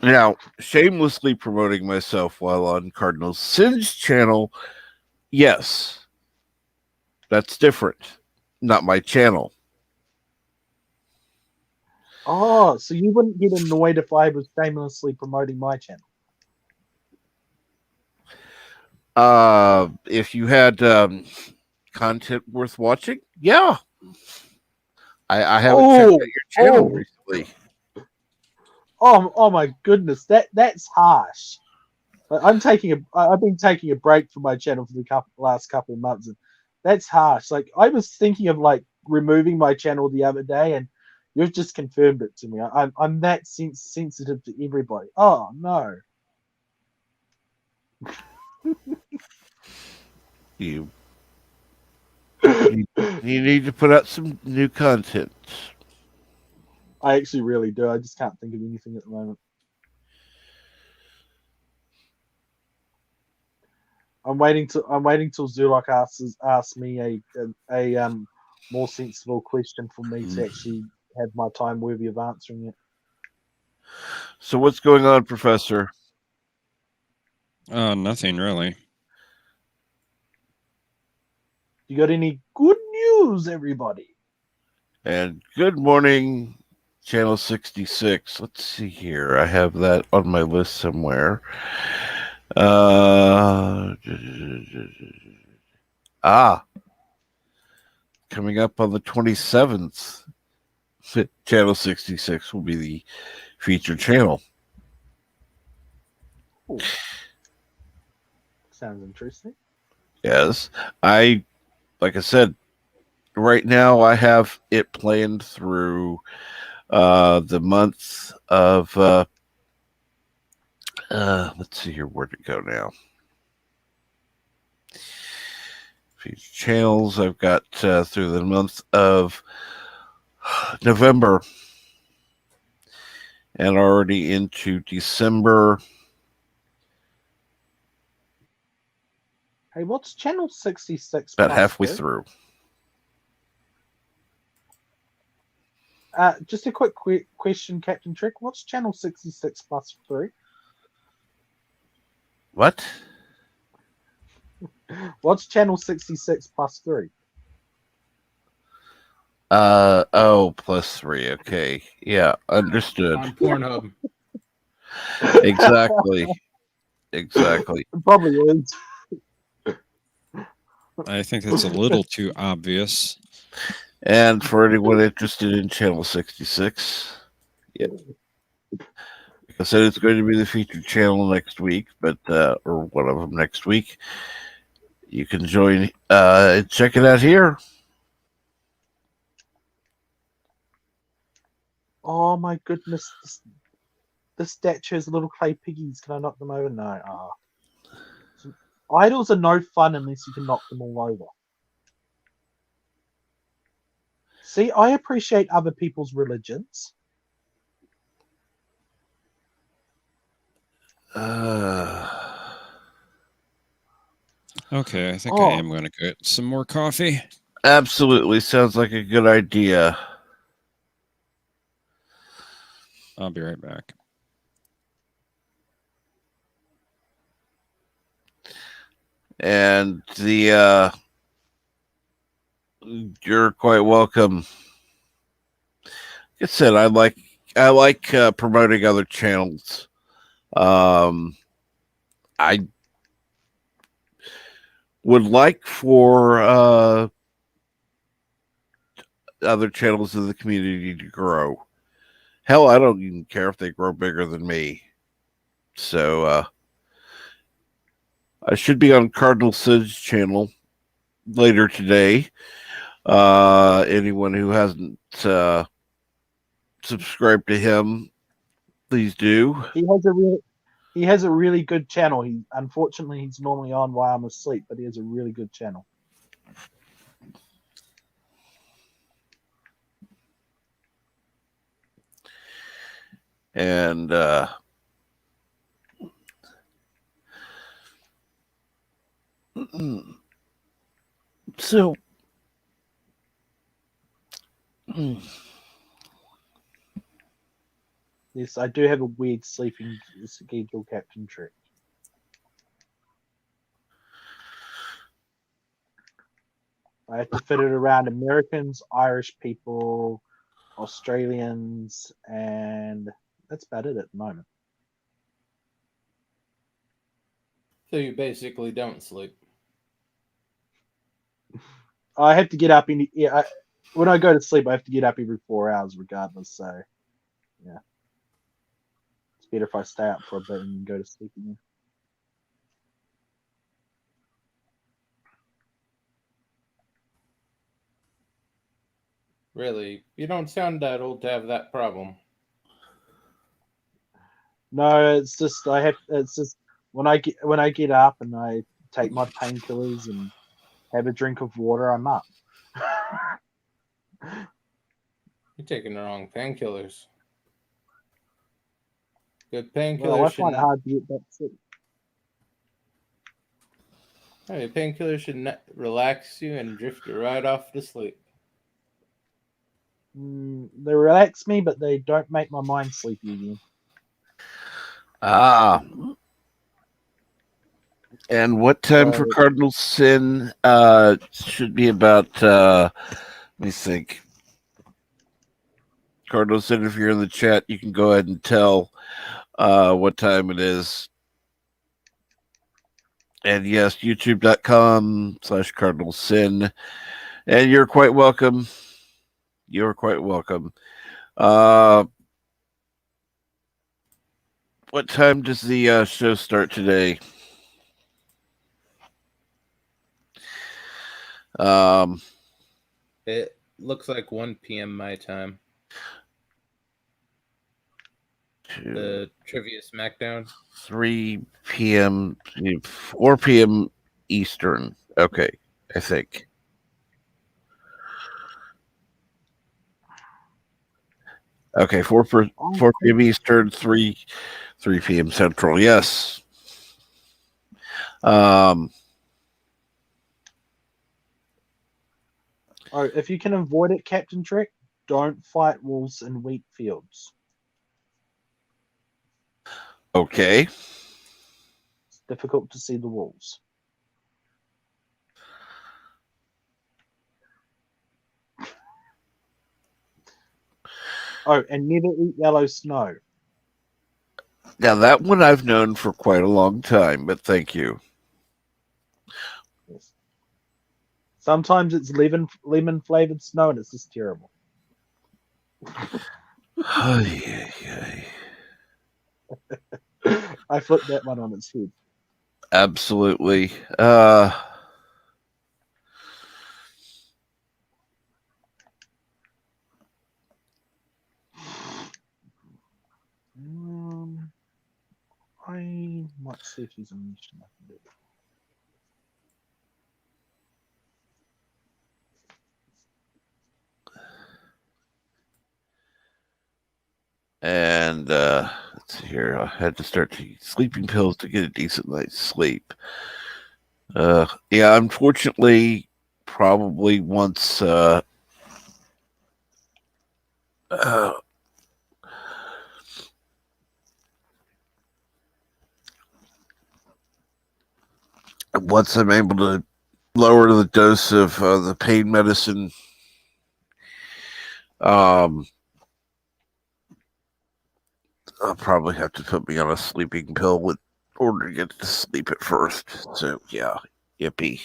Now, shamelessly promoting myself while on Cardinal Sin's channel, yes, that's different. Not my channel. Oh, so you wouldn't get annoyed if I was shamelessly promoting my channel? If you had content worth watching, yeah. I haven't checked out your channel recently. Oh my goodness, that's harsh. I've been taking a break from my channel for the last couple of months, and that's harsh. Like, I was thinking of like removing my channel the other day, and you've just confirmed it to me. I'm that sensitive to everybody. Oh no. You need to put out some new content. I actually really do. I just can't think of anything at the moment. I'm waiting till Zulok asks me a more sensible question for me to actually have my time worthy of answering it. So what's going on, Professor? Nothing really. You got any good news, everybody? And good morning, Channel 66. Let's see here. I have that on my list somewhere. Coming up on the 27th, Channel 66 will be the featured channel. Ooh. Sounds interesting. Yes. Like I said, right now I have it planned through the month of let's see here, where'd it go now? Featured channels I've got through the month of November and already into December. Hey, what's channel 66? About halfway through. Just a quick question, Captain Trick. What's channel 66 plus 3? What? What's channel 66 plus 3? Plus 3. Okay. Yeah, understood. On Pornhub. Exactly. Exactly. It probably is. I think that's a little too obvious. And for anyone interested in Channel 66, yeah. Like I said, it's going to be the featured channel next week, but or one of them next week. You can join and check it out here. Oh my goodness. This statue has little clay piggies. Can I knock them over? No. Idols are no fun unless you can knock them all over. See, I appreciate other people's religions. Okay, I think I am going to get some more coffee. Absolutely. Sounds like a good idea. I'll be right back. And you're quite welcome. Like I said, I like promoting other channels. I would like for other channels in the community to grow. Hell, I don't even care if they grow bigger than me. So I should be on Cardinal Sid's channel later today. Anyone who hasn't subscribed to him, please do. He has a really good channel. Unfortunately he's normally on while I'm asleep, but he has a really good channel. And so Yes, I do have a weird sleeping schedule, Captain Trick. I have to fit it around Americans, Irish people, Australians, and that's about it at the moment. So you basically don't sleep. I have to get up when I go to sleep, I have to get up every 4 hours regardless. So, yeah, it's better if I stay up for a bit and go to sleep again. Really, you don't sound that old to have that problem. No, it's just when I get up and I take my painkillers and have a drink of water, I'm up. You're taking the wrong painkillers. Good painkillers. Well, I find it hard to get back to sleep. Painkillers should relax you and drift you right off to sleep. They relax me, but they don't make my mind sleepy again. And what time for Cardinal Sin should be about let me think. Cardinal Sin, if you're in the chat, you can go ahead and tell what time it is. And yes, youtube.com/Cardinal Sin. And you're quite welcome. You're quite welcome. What time does the show start today? It looks like 1 p.m. my time. The Trivia Smackdown. 3 p.m., 4 p.m. Eastern. Okay, I think. Okay, 4 p.m. Eastern, 3 p.m. Central. Yes. If you can avoid it, Captain Trick, don't fight wolves in wheat fields. Okay. It's difficult to see the wolves. And never eat yellow snow. Now, that one I've known for quite a long time, but thank you. Yes. Sometimes it's lemon flavored snow, and it's just terrible. I flipped that one on its head. Absolutely. I might see if there's a mission I can do. And let's see here. I had to start taking sleeping pills to get a decent night's sleep. Yeah, unfortunately, probably once once I'm able to lower the dose of the pain medicine, I'll probably have to put me on a sleeping pill in order to get to sleep at first. So yeah, yippee.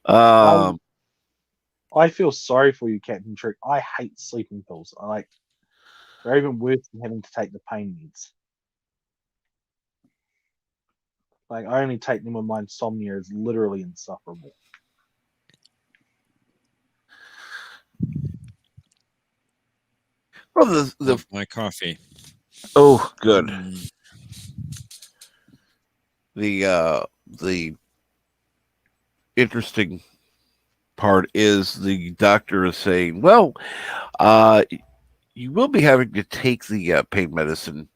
I feel sorry for you, Captain Trick. I hate sleeping pills. They're even worse than having to take the pain meds. Like, I only take them when my insomnia is literally insufferable. Well, the my coffee. Oh, good. The interesting part is the doctor is saying, well, you will be having to take the pain medicine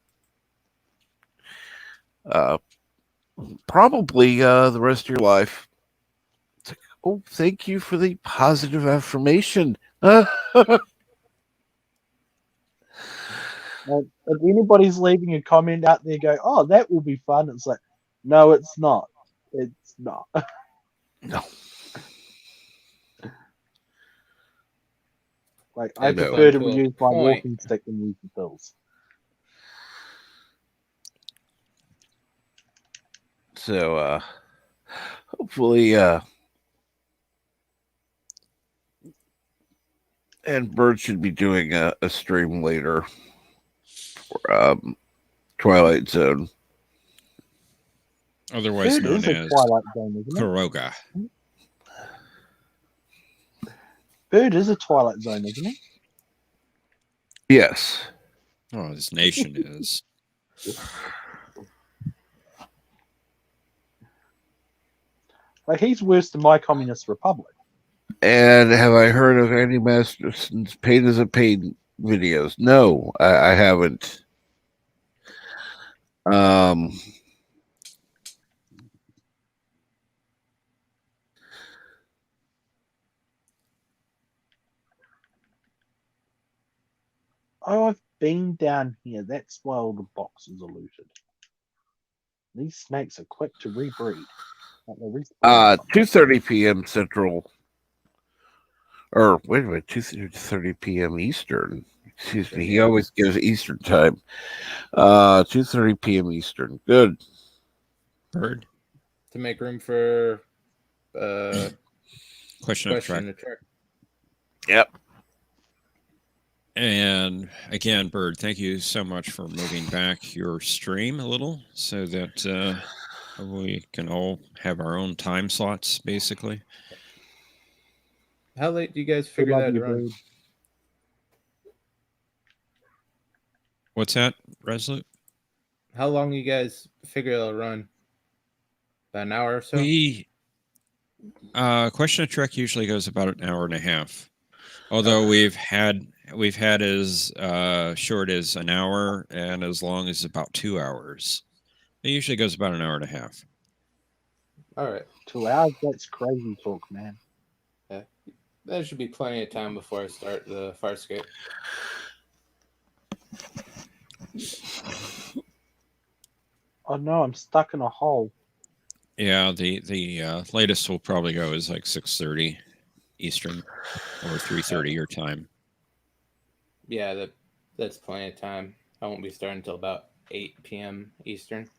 probably the rest of your life. It's like, oh, thank you for the positive affirmation. If anybody's leaving a comment out there, go, "Oh, that will be fun." It's like, no, it's not. It's not. No. Like, I prefer to use my walking stick than use the pills. So, hopefully, and Bird should be doing a stream later for Twilight Zone. Otherwise known as Twilight Zone, isn't it? Kuroga. Bird is a Twilight Zone, isn't he? Yes. Oh, his nation is. Like, he's worse than my communist republic. And have I heard of Andy Masterson's Pain is a Pain videos? No, I haven't. Oh, I've been down here. That's why all the boxes are looted. These snakes are quick to rebreed. 2:30 p.m. Central. Or wait a minute, 2:30 p.m. Eastern. Excuse me. He always gives Eastern time. 2:30 p.m. Eastern. Good. Bird. To make room for question of track. Yep. And again, Bird, thank you so much for moving back your stream a little so that we can all have our own time slots, basically. How late do you guys figure that run? What's that, Resolute? How long you guys figure it'll run? About an hour or so? Question of Trek usually goes about an hour and a half. Although we've had as short as an hour and as long as about 2 hours. It usually goes about an hour and a half. All right. 2 hours? That's crazy talk, man. Yeah. There should be plenty of time before I start the Farscape. Oh no, I'm stuck in a hole. Yeah, the latest will probably go is like 6:30 Eastern or 3:30 your time. Yeah, that's plenty of time. I won't be starting until about 8 p.m. Eastern.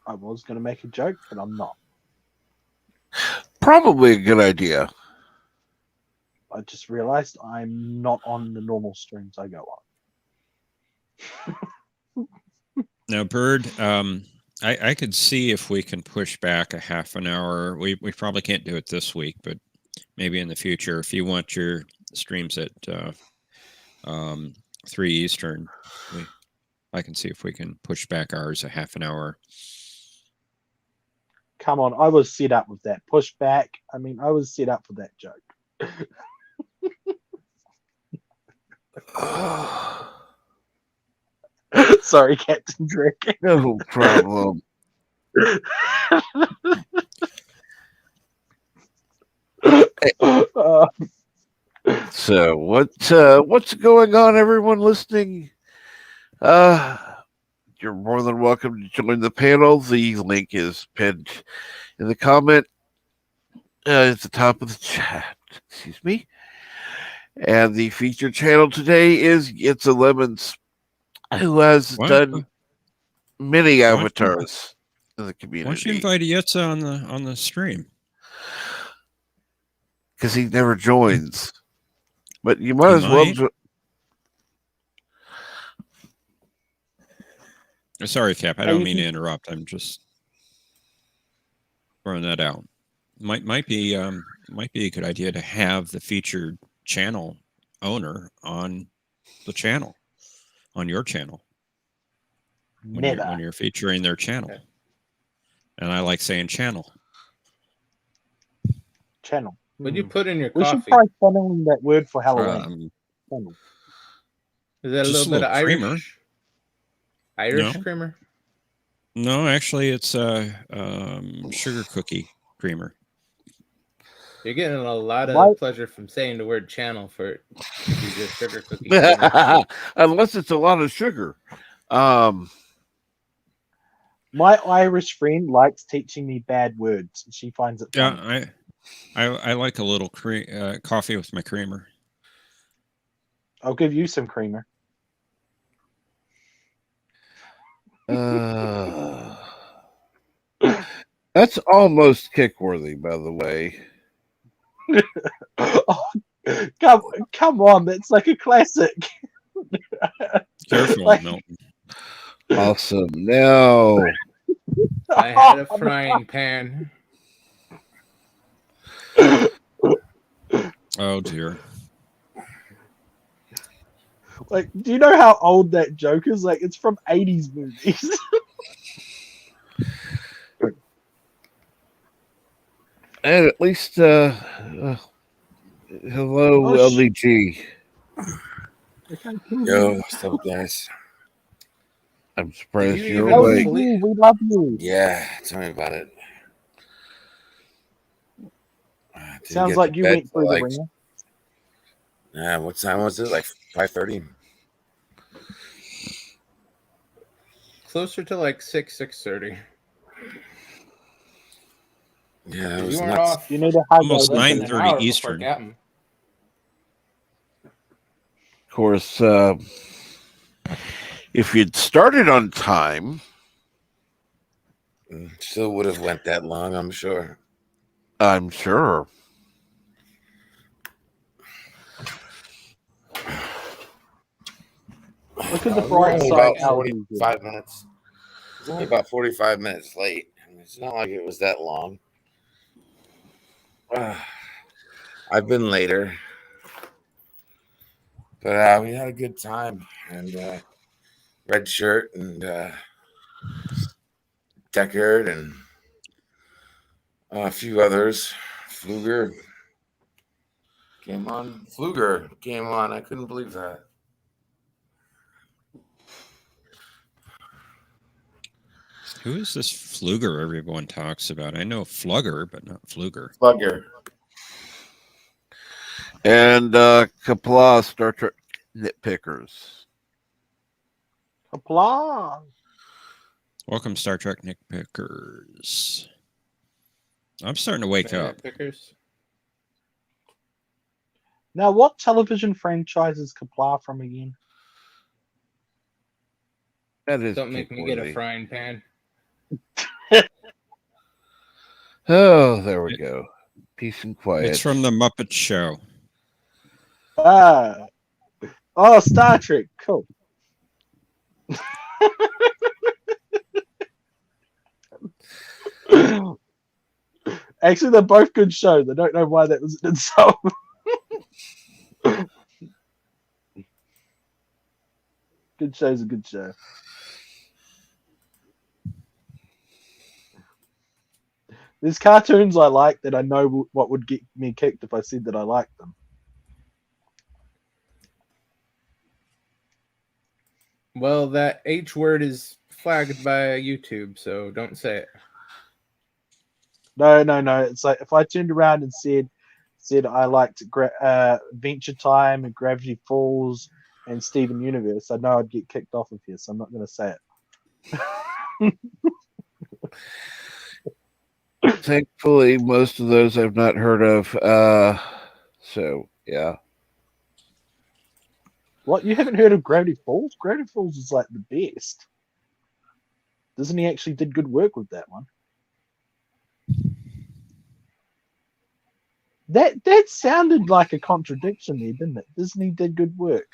I was going to make a joke, but I'm not. Probably a good idea. I just realized I'm not on the normal streams I go on. Now, Bird, I could see if we can push back a half an hour. We probably can't do it this week, but maybe in the future, if you want your streams at 3 Eastern, I can see if we can push back ours a half an hour. Come on, I was set up with that pushback. I mean, I was set up for that joke. Sorry, Captain Drake. No problem. So what's going on, everyone listening? You're more than welcome to join the panel. The link is pinned in the comment at the top of the chat. Excuse me. And the featured channel today is Jitse Lemmens, who has done many avatars in the community. Why don't you invite Jitse on the stream? Because he never joins. But you might as well. Sorry, Cap. I don't mean to interrupt. I'm just throwing that out. Might be a good idea to have the featured channel owner on the channel, on your channel, when you're featuring their channel. Okay. And I like saying channel. Channel. What do you put in your we coffee? We should try funneling that word for Halloween. Is that a little bit of Irish? Irish creamer? No, actually, it's sugar cookie creamer. You're getting a lot of pleasure from saying the word channel for your sugar cookie creamer. Unless it's a lot of sugar. My Irish friend likes teaching me bad words. She finds it funny. Yeah, I like a little coffee with my creamer. I'll give you some creamer. That's almost kick-worthy, by the way. Come on, that's like a classic. Careful, Milton. Awesome. Now, I had a frying pan. Oh dear. Like, do you know how old that joke is? Like, it's from 80s movies. And at least, hello, LDG. Yo, what's up, guys? I'm surprised you're awake. We love you. Yeah, tell me about it. Sounds like you went through the ringer. Yeah, what time was it? Like 5:30? Closer to like 6:30. Yeah, it was you weren't nuts. off. You need to have almost 9:30 Eastern. Of course, if you'd started on time, still would have went that long, I'm sure. I'm sure. Look at the bright side. About 45 minutes. It's only about 45 minutes late. It's not like it was that long. I've been later, but we had a good time. And Red Shirt and Deckard and a few others. Fluger came on. I couldn't believe that. Who is this Fluger everyone talks about? I know Flugger, but not Fluger. Flugger. And Kapla, Star Trek Nitpickers. Kapla. Welcome, Star Trek Nitpickers. I'm starting to wake up. Nitpickers. Now, what television franchise is Kapla from again? That is Don't make me get a frying pan. Oh, there we go. Peace and quiet. It's from the Muppet Show. Oh, Star Trek. Cool. Actually, they're both good shows. I don't know why that was an insult. Good show's a good show. There's cartoons I like that I know what would get me kicked if I said that I liked them. Well, that H word is flagged by YouTube, so don't say it. No. It's like if I turned around and said I liked Adventure Time and Gravity Falls and Steven Universe, I know I'd get kicked off of here, so I'm not going to say it. Thankfully, most of those I've not heard of. So yeah. What, you haven't heard of Gravity Falls? Gravity Falls is like the best. Disney actually did good work with that one. That sounded like a contradiction there, didn't it? Disney did good work.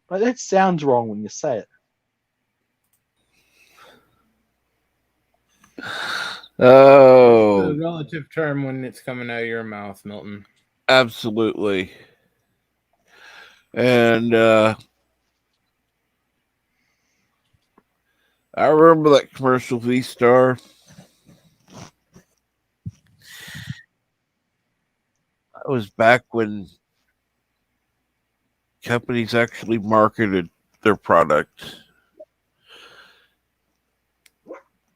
But that sounds wrong when you say it. Oh, It's a relative term when it's coming out of your mouth, Milton. absolutely. And I remember that commercial V-Star. That was back when companies actually marketed their product.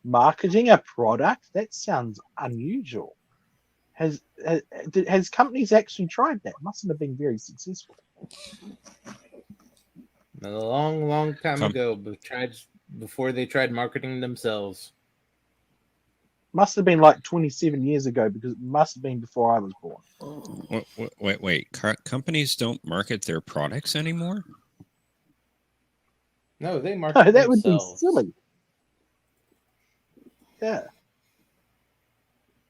Marketing a product? That sounds unusual. Has companies actually tried that? Mustn't have been very successful. A long time ago, before they tried marketing themselves. Must have been like 27 years ago, because it must have been before I was born. Wait. Companies don't market their products anymore? No, they market that themselves. would be silly. Yeah.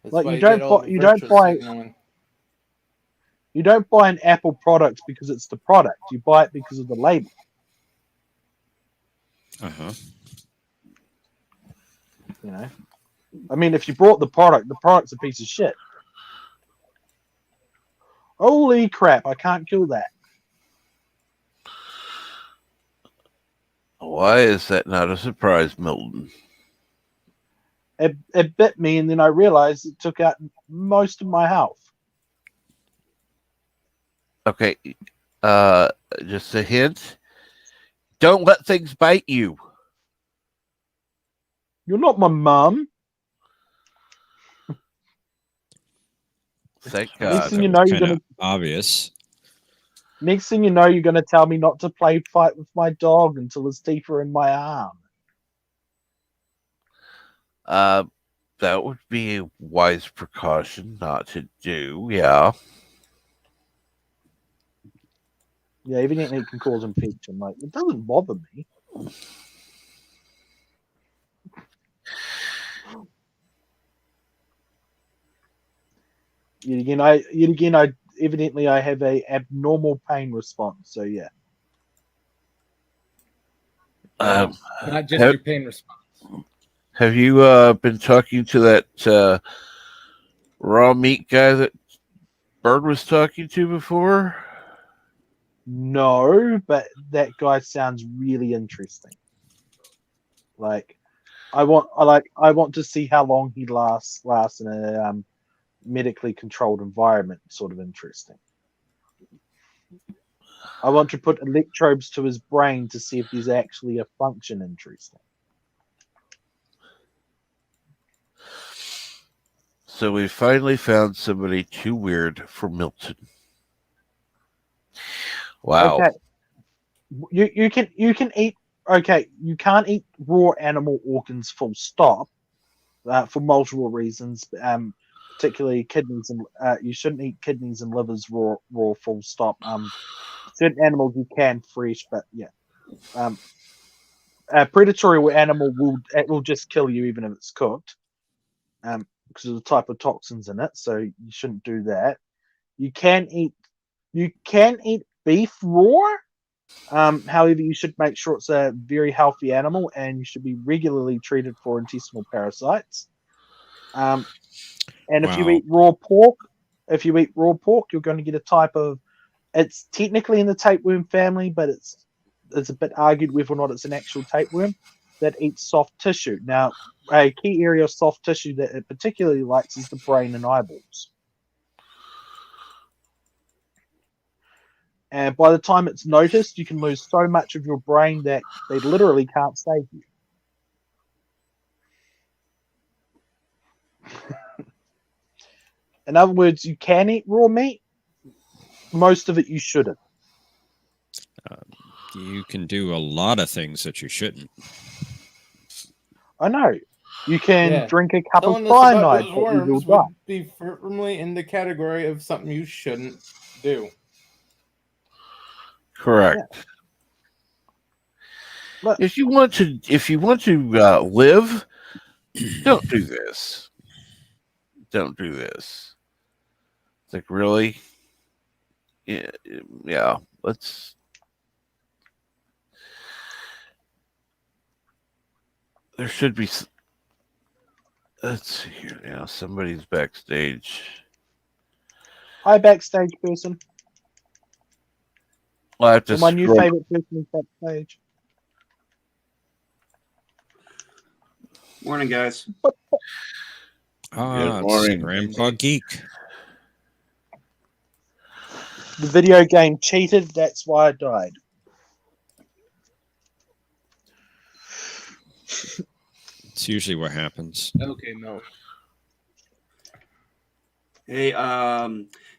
That's Like why you don't buy an Apple product because it's the product. You buy it because of the label. You know, I mean, if you bought the product's a piece of shit. Holy crap! I can't kill that. Why is that not a surprise, Milton? It bit me, and then I realized it took out most of my health. Okay, just a hint. Don't let things bite you. You're not my mum. Thank God. Next thing you know, you're gonna obvious. Next thing you know, you're gonna tell me not to play fight with my dog until his teeth are in my arm. That would be a wise precaution not to do. Yeah. Yeah, evidently it can cause infection. Like, it doesn't bother me. Yet again, I evidently I have a abnormal pain response. So yeah. Not just your pain response. Have you been talking to that raw meat guy that Bird was talking to before? No, but that guy sounds really interesting. Like, I want to see how long he lasts in a medically controlled environment. Sort of interesting. I want to put electrodes to his brain to see if there's actually a function interesting. So we finally found somebody too weird for Milton. Wow. Okay. You can eat. Okay, you can't eat raw animal organs full stop, for multiple reasons. Particularly kidneys, and you shouldn't eat kidneys and livers raw full stop. Certain animals you can fresh, but yeah. A predatory animal will just kill you even if it's cooked. Because of the type of toxins in it, so you shouldn't do that. You can eat beef raw. However, you should make sure it's a very healthy animal, and you should be regularly treated for intestinal parasites. And if you eat raw pork, you're going to get a type of. It's technically in the tapeworm family, but it's a bit argued whether or not it's an actual tapeworm. that eats soft tissue. Now, a key area of soft tissue that it particularly likes is the brain and eyeballs. And by the time it's noticed, you can lose so much of your brain that they literally can't save you. In other words, you can eat raw meat. Most of it you shouldn't. You can do a lot of things that you shouldn't. I know. You can drink a cup of Telling us about cyanide, those but you will worms die. would be firmly in the category of something you shouldn't do. Correct. Yeah. If you want to live, don't do this. Don't do this. It's like, really? Yeah. There should be. Let's see here now. Somebody's backstage. Hi, backstage person. Well, I have to My new scroll. favorite person is backstage. Morning, guys. Good morning, Grandpa Geek. The video game cheated. That's why I died. It's usually what happens. Okay, no. Hey,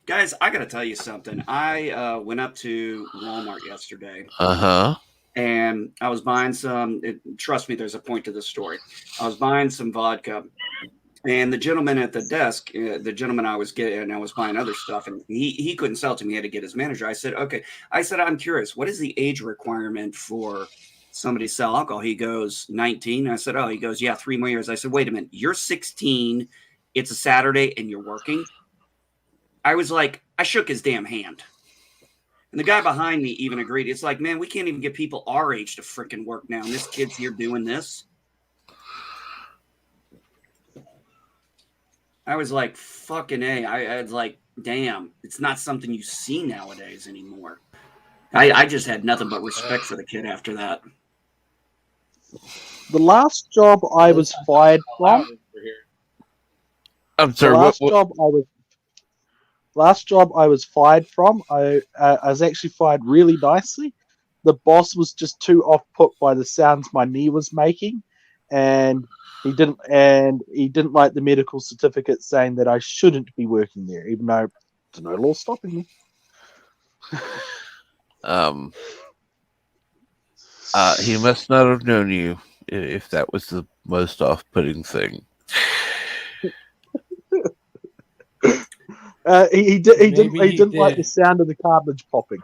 guys, I got to tell you something. I went up to Walmart yesterday. And I was buying some. Trust me, there's a point to this story. I was buying some vodka, and the gentleman at the desk, the gentleman I was buying other stuff, and he couldn't sell to me. He had to get his manager. I said, okay. I said, I'm curious. What is the age requirement for somebody to sell alcohol? He goes, 19. I said, oh. He goes, yeah, 3 more years. I said, wait a minute. You're 16. It's a Saturday, and you're working. I was like, I shook his damn hand. And the guy behind me even agreed. It's like, man, we can't even get people our age to freaking work now. And this kid's here doing this. I was like, fucking A. I was like, damn, it's not something you see nowadays anymore. I just had nothing but respect for the kid after that. The last job I was fired from. I'm sorry. Last job I was fired from. I was actually fired really nicely. The boss was just too off put by the sounds my knee was making, and he didn't like the medical certificate saying that I shouldn't be working there, even though there's no law stopping me. He must not have known you if that was the most off-putting thing. He didn't like the sound of the cartilage popping.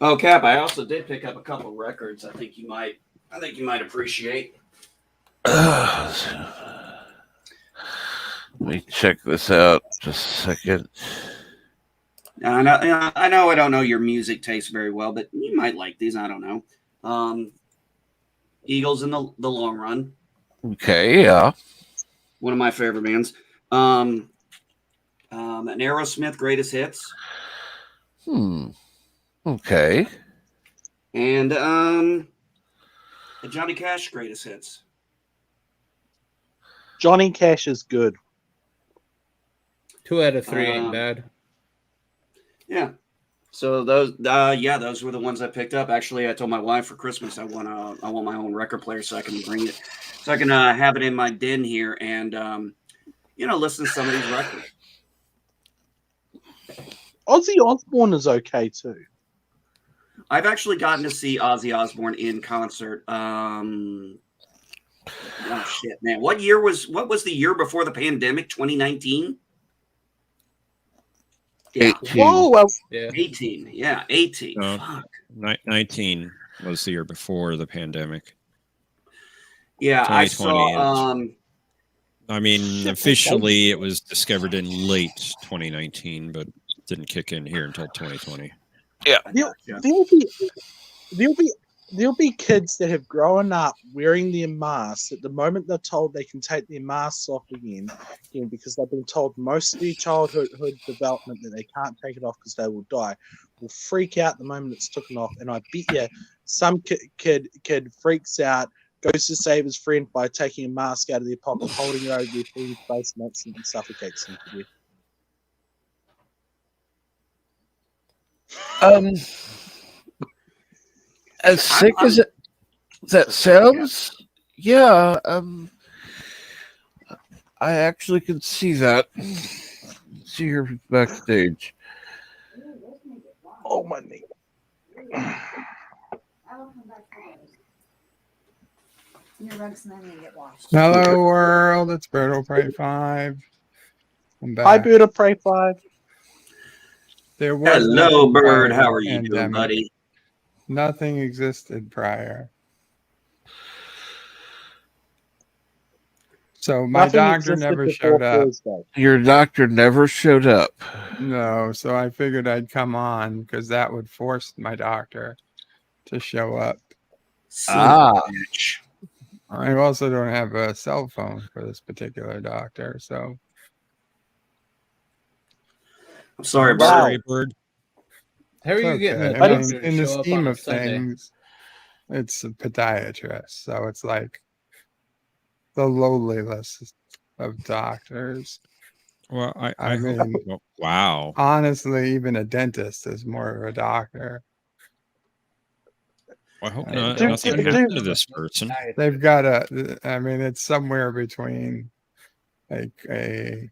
Oh, Cap, I also did pick up a couple records. I think you might appreciate. Let me check this out just a second. I know I don't know your music taste very well, but you might like these. I don't know. Eagles in the Long Run. Okay, yeah. One of my favorite bands. An Aerosmith Greatest Hits. Okay. And a Johnny Cash Greatest Hits. Johnny Cash is good. 2 out of 3 ain't bad. Yeah. So those were the ones I picked up. Actually, I told my wife for Christmas I want my own record player so I can bring it, so I can have it in my den here and listen to some of these records. Ozzy Osbourne is okay too. I've actually gotten to see Ozzy Osbourne in concert. Oh shit, man! What was the year before the pandemic? 2019. Yeah. 18. Whoa, Yeah. 18. Yeah, 18. Fuck. 19 was the year before the pandemic. Yeah, I saw. I mean, officially it was discovered in late 2019, but didn't kick in here until 2020. Yeah. There'll be kids that have grown up wearing their masks. At the moment they're told they can take their masks off again, because they've been told most of their childhood development that they can't take it off because they will die, will freak out the moment it's taken off, and I bet you some kid freaks out, goes to save his friend by taking a mask out of their pocket, holding it over their friend's face, and accidentally suffocates them to death. As sick as that sounds, yeah. I actually can see that. See her backstage. Oh my knee. Hello world, it's Birdo Prey 5. Hi Birdo Prey 5. There was Hello, Bird. How are you doing, buddy? Nothing existed prior. So my doctor never showed up. Your doctor never showed up. No, so I figured I'd come on because that would force my doctor to show up. I also don't have a cell phone for this particular doctor, so I'm sorry, Bird. How are you getting a I doctor mean, to in the show up scheme on a of Sunday? things, it's a podiatrist, so it's like the lowly list of doctors. Well, I mean, wow. Honestly, even a dentist is more of a doctor. I hope nothing happened to this person. They've got I mean, it's somewhere between like a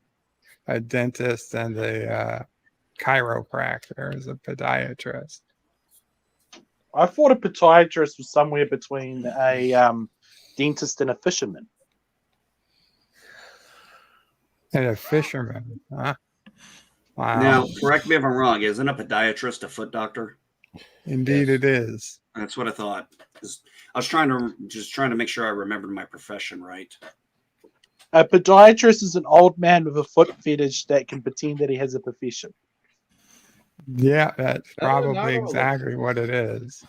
dentist and a chiropractor as a podiatrist. I thought a podiatrist was somewhere between a dentist and a fisherman. And a fisherman, huh? Wow. Now, correct me if I'm wrong. Isn't a podiatrist a foot doctor? Indeed, it is. That's what I thought. I was trying to make sure I remembered my profession right. A podiatrist is an old man with a foot fetish that can pretend that he has a profession. Yeah, that's probably exactly what it is.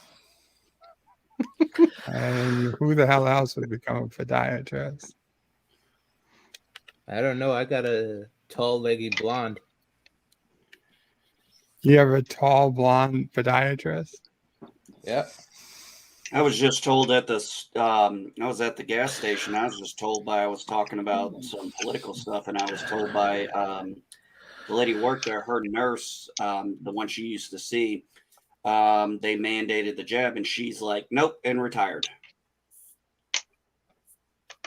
And who the hell else would become a podiatrist? I don't know. I got a tall, leggy blonde. You have a tall, blonde podiatrist? Yep. I was just told at this. I was at the gas station. I was just told I was talking about some political stuff, and I was told by the lady who worked there, her nurse, the one she used to see, they mandated the jab, and she's like, "Nope," and retired.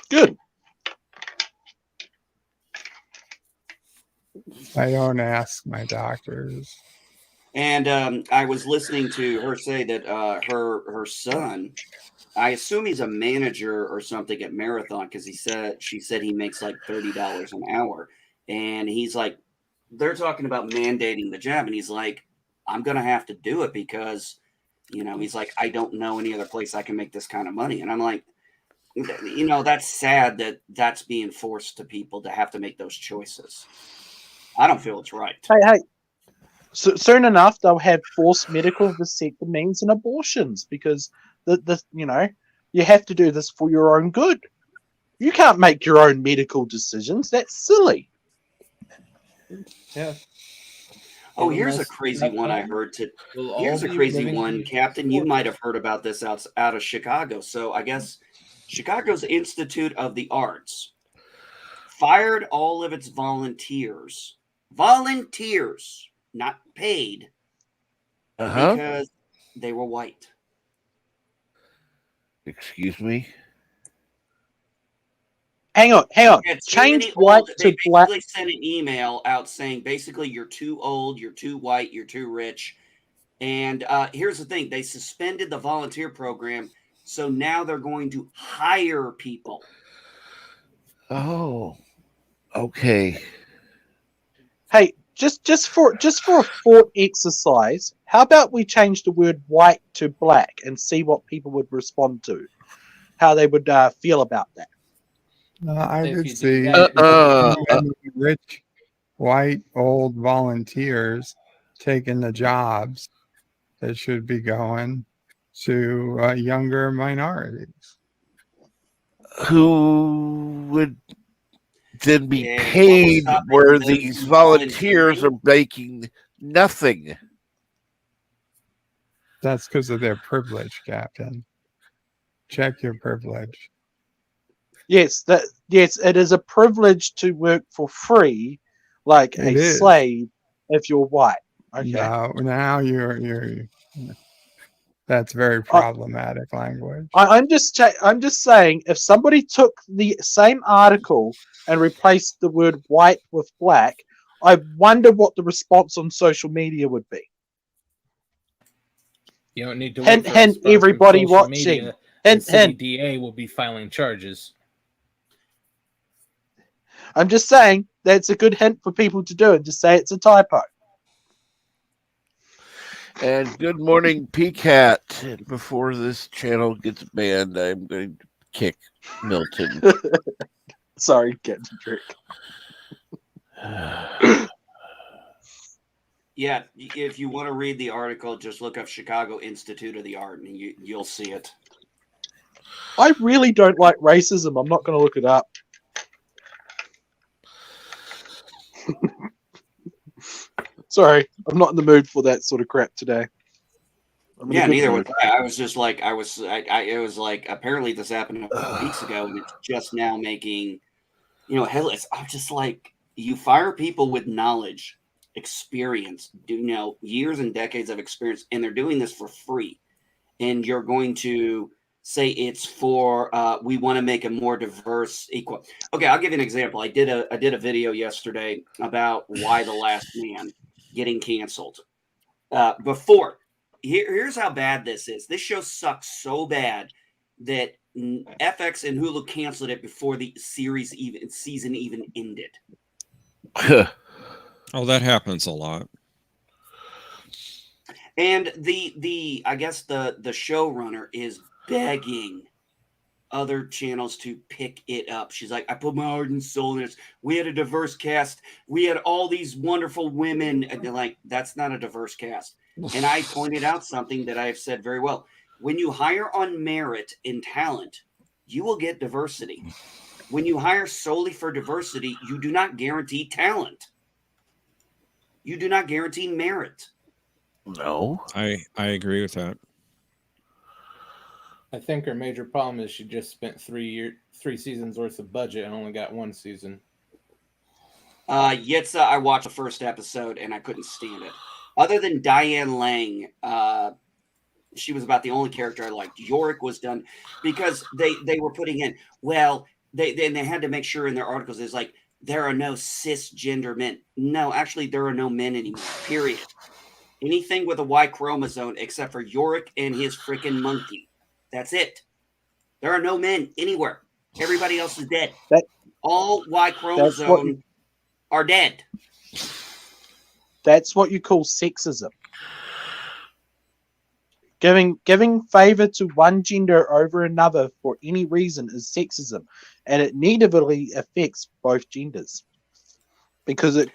Good. I don't ask my doctors. And I was listening to her say that her son, I assume he's a manager or something at Marathon, because she said he makes like $30 an hour, and he's like, they're talking about mandating the jab, and he's like, I'm gonna have to do it because, he's like, I don't know any other place I can make this kind of money, and I'm like, that's sad that that's being forced to people to have to make those choices. I don't feel it's right. Hey. So soon enough, they'll have forced medical vasectomies and abortions because you have to do this for your own good. You can't make your own medical decisions. That's silly. Yeah. Oh, here's a crazy one I heard. Here's a crazy one, Captain. You might have heard about this out of Chicago. So I guess Chicago's Institute of the Arts fired all of its volunteers. Volunteers. Not paid, because they were white. Excuse me? Hang on. Change white to black. They sent an email out saying basically you're too old, you're too white, you're too rich. And here's the thing. They suspended the volunteer program, so now they're going to hire people. Oh, okay. Hey, just for a thought exercise, how about we change the word white to black and see what people would respond to, how they would feel about that. I could see rich, white, old volunteers taking the jobs that should be going to younger minorities. Who would then be paid where these volunteers are making nothing? That's because of their privilege, Captain. Check your privilege. Yes, it is a privilege to work for free, like It a is. slave, if you're white. Okay. No, now you're. That's very problematic language. I'm just saying, if somebody took the same article and replaced the word white with black, I wonder what the response on social media would be. You don't need to wait for a Hint, response everybody from social watching. media. The Hint, city hint. DA will be filing charges. I'm just saying that's a good hint for people to do, and just say it's a typo. And good morning, PCAT. And before this channel gets banned, I'm going to kick Milton. Sorry, Captain Trick. Yeah, if you want to read the article, just look up Chicago Institute of the Art, and you'll see it. I really don't like racism. I'm not going to look it up. Sorry, I'm not in the mood for that sort of crap today. Yeah, neither was I. I was just like, it was like, apparently this happened a couple weeks ago, and it's just now making, headlines. I'm just like, you fire people with knowledge, experience, years and decades of experience, and they're doing this for free. And you're going to say it's for, we want to make a more diverse, equal. Okay, I'll give you an example. I did a video yesterday about Why the Last Man getting canceled. Here's how bad this is. This show sucks so bad that FX and Hulu canceled it before the season even ended. Oh, that happens a lot. And I guess the showrunner is begging other channels to pick it up. She's like, I put my heart and soul in this. We had a diverse cast. We had all these wonderful women. And they're like, that's not a diverse cast. And I pointed out something that I have said very well. When you hire on merit and talent, you will get diversity. When you hire solely for diversity, you do not guarantee talent. You do not guarantee merit. No. I agree with that. I think her major problem is she just spent 3 seasons worth of budget and only got one season. Jitse, I watched the first episode and I couldn't stand it. Other than Diane Lang, she was about the only character I liked. Yorick was done because they were putting in, well, they had to make sure in their articles it's like, there are no cisgender men. No, actually, there are no men anymore, period. Anything with a Y chromosome except for Yorick and his freaking monkey. That's it. There are no men anywhere. Everybody else is dead. All Y chromosomes are dead. That's what you call sexism. Giving favor to one gender over another for any reason is sexism, and it negatively affects both genders because it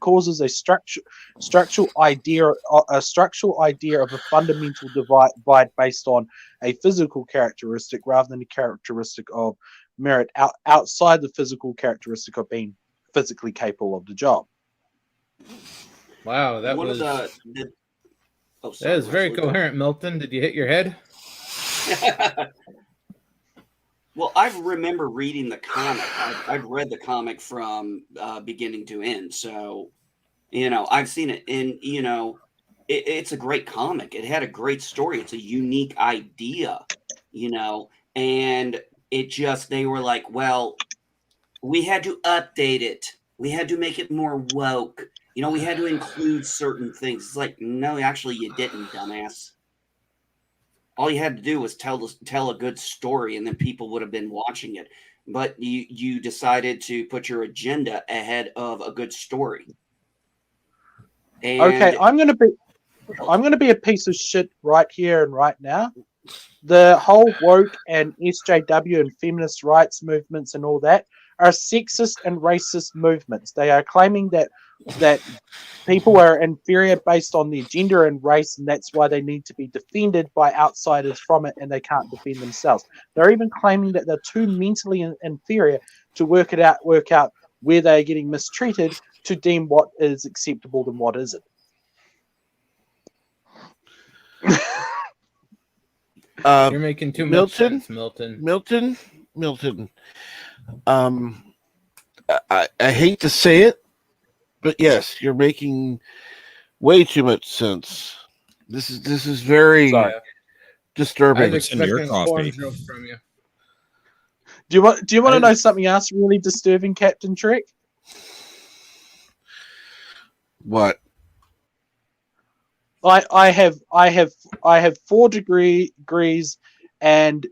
causes a structural idea of a fundamental divide based on a physical characteristic rather than a characteristic of merit outside the physical characteristic of being physically capable of the job. Wow, that was very coherent, Milton. Did you hit your head? Well, I remember reading the comic. I've read the comic from beginning to end. So, I've seen it. And, it's a great comic. It had a great story. It's a unique idea, and they were like, well, we had to update it. We had to make it more woke. We had to include certain things. It's like, no, actually you didn't, dumbass. All you had to do was tell a good story, and then people would have been watching it. But you decided to put your agenda ahead of a good story. And okay, I'm gonna be a piece of shit right here and right now. The whole woke and SJW and feminist rights movements and all that are sexist and racist movements. They are claiming that people are inferior based on their gender and race, and that's why they need to be defended by outsiders from it, and they can't defend themselves. They're even claiming that they're too mentally inferior to work out where they're getting mistreated to deem what is acceptable and what isn't. You're making too much sense, Milton. Milton. I hate to say it, but yes, you're making way too much sense. This is very disturbing. I was expecting a porn joke from you. Do you want to know something else really disturbing, Captain Trek? What? I have 4 degrees and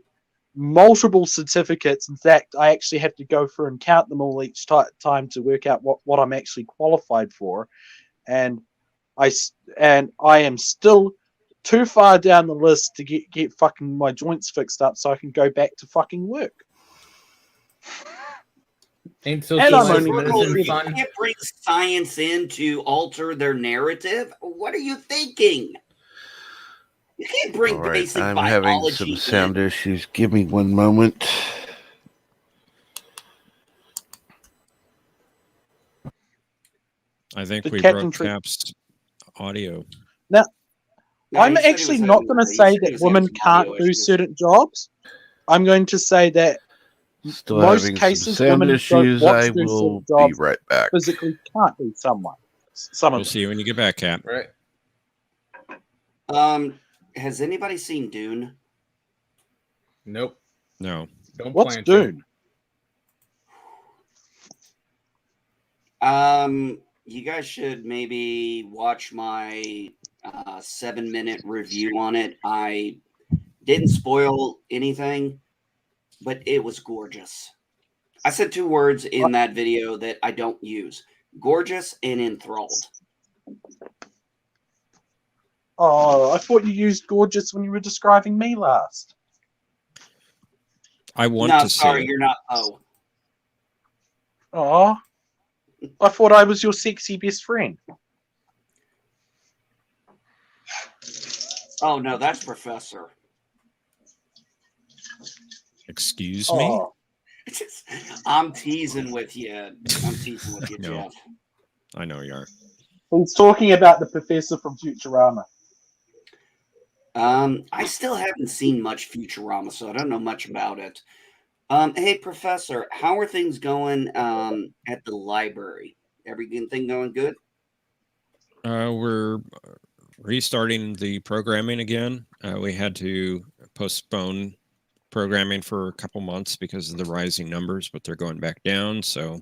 multiple certificates. In fact, I actually have to go through and count them all each time to work out what I'm actually qualified for, and I am still too far down the list to get fucking my joints fixed up so I can go back to fucking work. Ain't so And I'm only You can't bring science in to alter their narrative. What are you thinking? You can't bring All right, basic I'm having biology some in. sound issues. Give me one moment. I think Did we Captain broke Trek- Cap's audio. Now, No, I'm he said he actually was not having- going to he say said he that was having women some can't audio do issues. certain jobs. I'm going to say that Still most having cases some sound women issues. don't want I to do will certain be jobs right back. physically can't do some of We'll them. see you when you get back, Cap. Right. Has anybody seen Dune? Nope. No. Don't What's plan to. Dune? You guys should maybe watch my 7-minute review on it. I didn't spoil anything, but it was gorgeous. I said 2 words in that video that I don't use: gorgeous and enthralled. Oh, I thought you used gorgeous when you were describing me last. I want No, to see sorry, it. you're not. Oh, Oh, I thought I was your sexy best friend. oh no, that's Professor. Excuse me? Oh, I'm teasing with you. No. Jeff. I know you are. he's talking about the professor from Futurama. I still haven't seen much Futurama, so I don't know much about it. Hey, Professor, how are things going at the library? Everything going good? We're restarting the programming again. We had to postpone programming for a couple months because of the rising numbers, but they're going back down. So,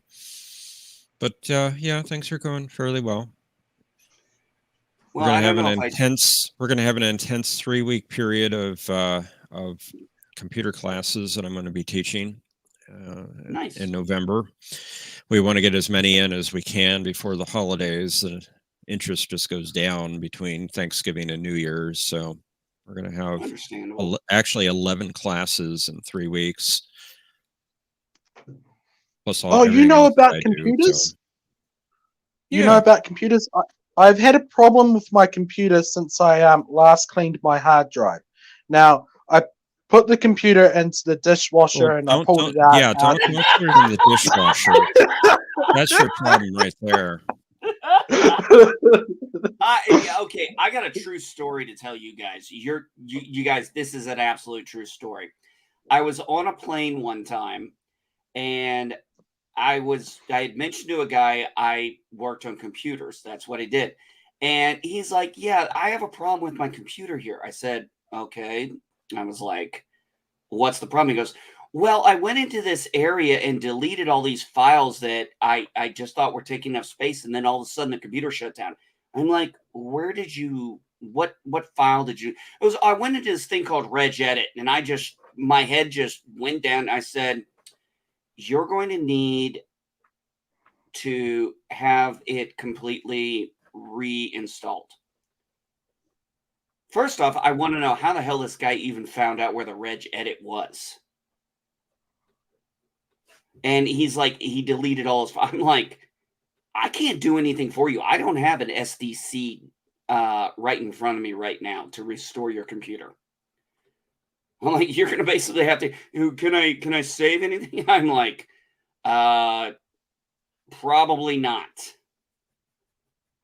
but yeah, things are going fairly well. We're Well, going I to have don't an know if intense. We're going to have an intense 3-week period of computer classes that I'm going to be teaching Nice. in November. We want to get as many in as we can before the holidays. The interest just goes down between Thanksgiving and New Year's. So we're going to have Understandable. actually 11 classes in 3 weeks. Plus all Oh, you everything know else about I computers? do, so. You know about computers? I've had a problem with my computer since I last cleaned my hard drive. Now, I put the computer into the dishwasher and I pulled it out. Yeah, don't put it in the dishwasher. That's your problem right there. Okay, I got a true story to tell you guys. You guys, this is an absolute true story. I was on a plane one time, and I had mentioned to a guy I worked on computers. That's what I did. And he's like, yeah, I have a problem with my computer here. I said, okay. I was like, what's the problem? He goes, well, I went into this area and deleted all these files that I just thought were taking up space. And then all of a sudden the computer shut down. I'm like, where did you, what file did you, I went into this thing called regedit, and my head just went down. I said, you're going to need to have it completely reinstalled. First off, I want to know how the hell this guy even found out where the regedit was. And he's like, he deleted all his files. I'm like, I can't do anything for you. I don't have an SDC right in front of me right now to restore your computer. I'm like, you're going to basically have to, can I save anything? I'm like, probably not.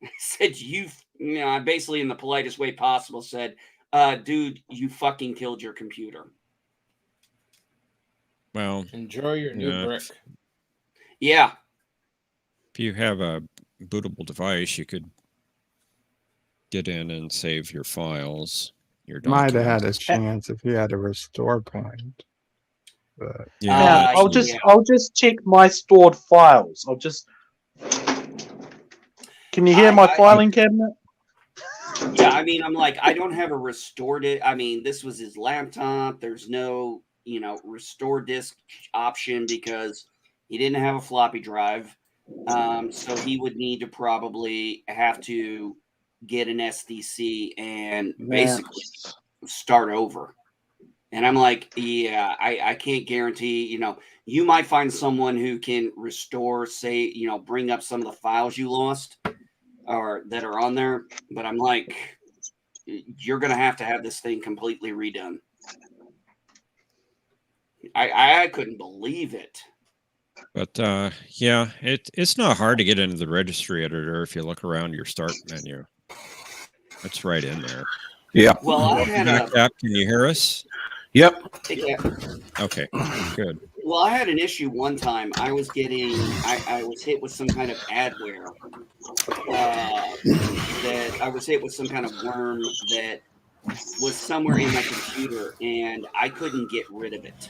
I said, basically in the politest way possible said, dude, you fucking killed your computer. Well, enjoy your new brick. Yeah. If you have a bootable device, you could get in and save your files, your Might have had a documents. chance if he had a restore point. But Yeah, I'll just check my stored files. Can you hear my filing cabinet? Yeah, I mean, I'm like, I don't have a restored it. I mean, this was his laptop. There's no, restore disk option because he didn't have a floppy drive. So he would need to probably have to get an SDC and basically start over. And I'm like, yeah, I can't guarantee, you might find someone who can restore, say, bring up some of the files you lost or that are on there. But I'm like, you're going to have this thing completely redone. I couldn't believe it. But yeah, it's not hard to get into the registry editor if you look around your start menu. It's right in there. Yeah. Well, I had Can you hear us? Yep. Yeah. Okay, good. Well, I had an issue one time. I was hit with some kind of adware. That I was hit with some kind of worm that was somewhere in my computer, and I couldn't get rid of it.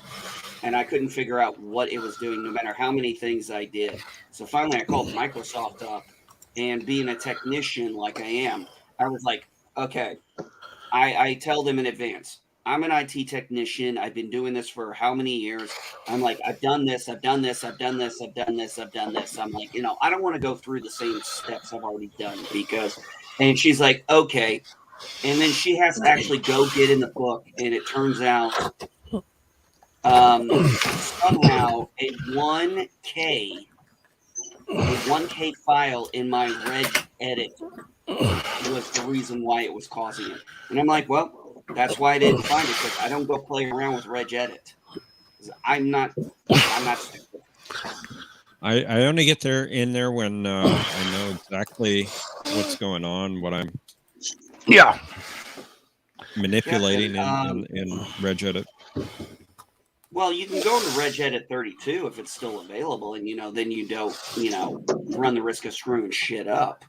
And I couldn't figure out what it was doing, no matter how many things I did. So finally, I called Microsoft up, and being a technician like I am, I was like, okay. I tell them in advance, I'm an IT technician. I've been doing this for how many years? I'm like, I've done this, I've done this, I've done this, I've done this, I've done this. I'm like, I don't want to go through the same steps I've already done and she's like, okay. And then she has to actually go get in the book, and it turns out somehow a 1K file in my reg edit was the reason why it was causing it. And I'm like, well, that's why I didn't find it, because I don't go play around with reg edit. I'm not stupid. I only get in there when I know exactly what's going on, what I'm manipulating in regedit. Well, you can go into regedit 32 if it's still available, and then you don't run the risk of screwing shit up.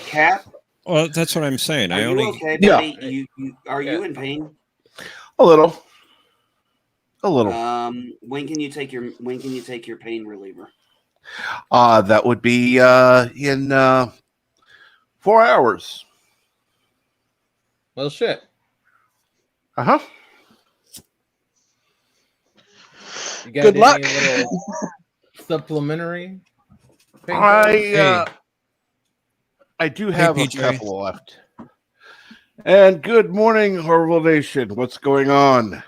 Cap. Well, that's what I'm saying. Are I only you okay, buddy? Are you in pain? A little. When can you take your pain reliever? That would be in 4 hours. Well, shit. Uh-huh. You got Good luck. little supplementary? I do have a couple left. And good morning, Horrible Nation. What's going on?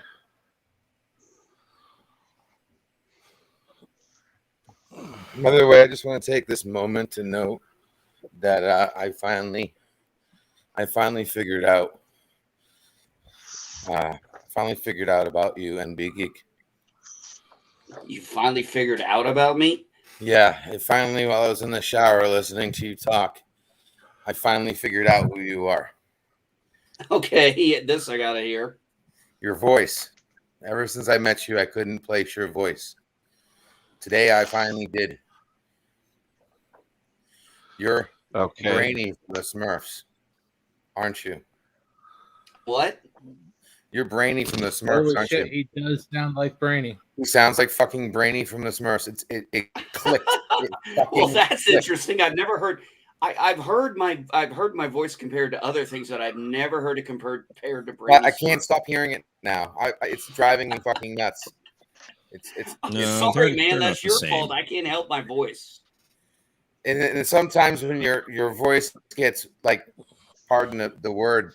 By the way, I just want to take this moment to note that I finally figured out about you and Big Geek. You finally figured out about me? Yeah, while I was in the shower listening to you talk, I finally figured out who you are. Okay, this I gotta hear. Your voice. Ever since I met you, I couldn't place your voice. Today, I finally did. You're Brainy from the Smurfs, aren't you? What? You're Brainy from the Smurfs, aren't you? He does sound like Brainy. He sounds like fucking Brainy from the Smurfs. It clicked. Well, that's interesting. I've never heard. I've heard my voice compared to other things, but I've never heard it compared to Brainy. I can't stop hearing it now. It's driving me fucking nuts. Sorry, man. That's your fault. I can't help my voice. And sometimes when your voice gets like, pardon the word,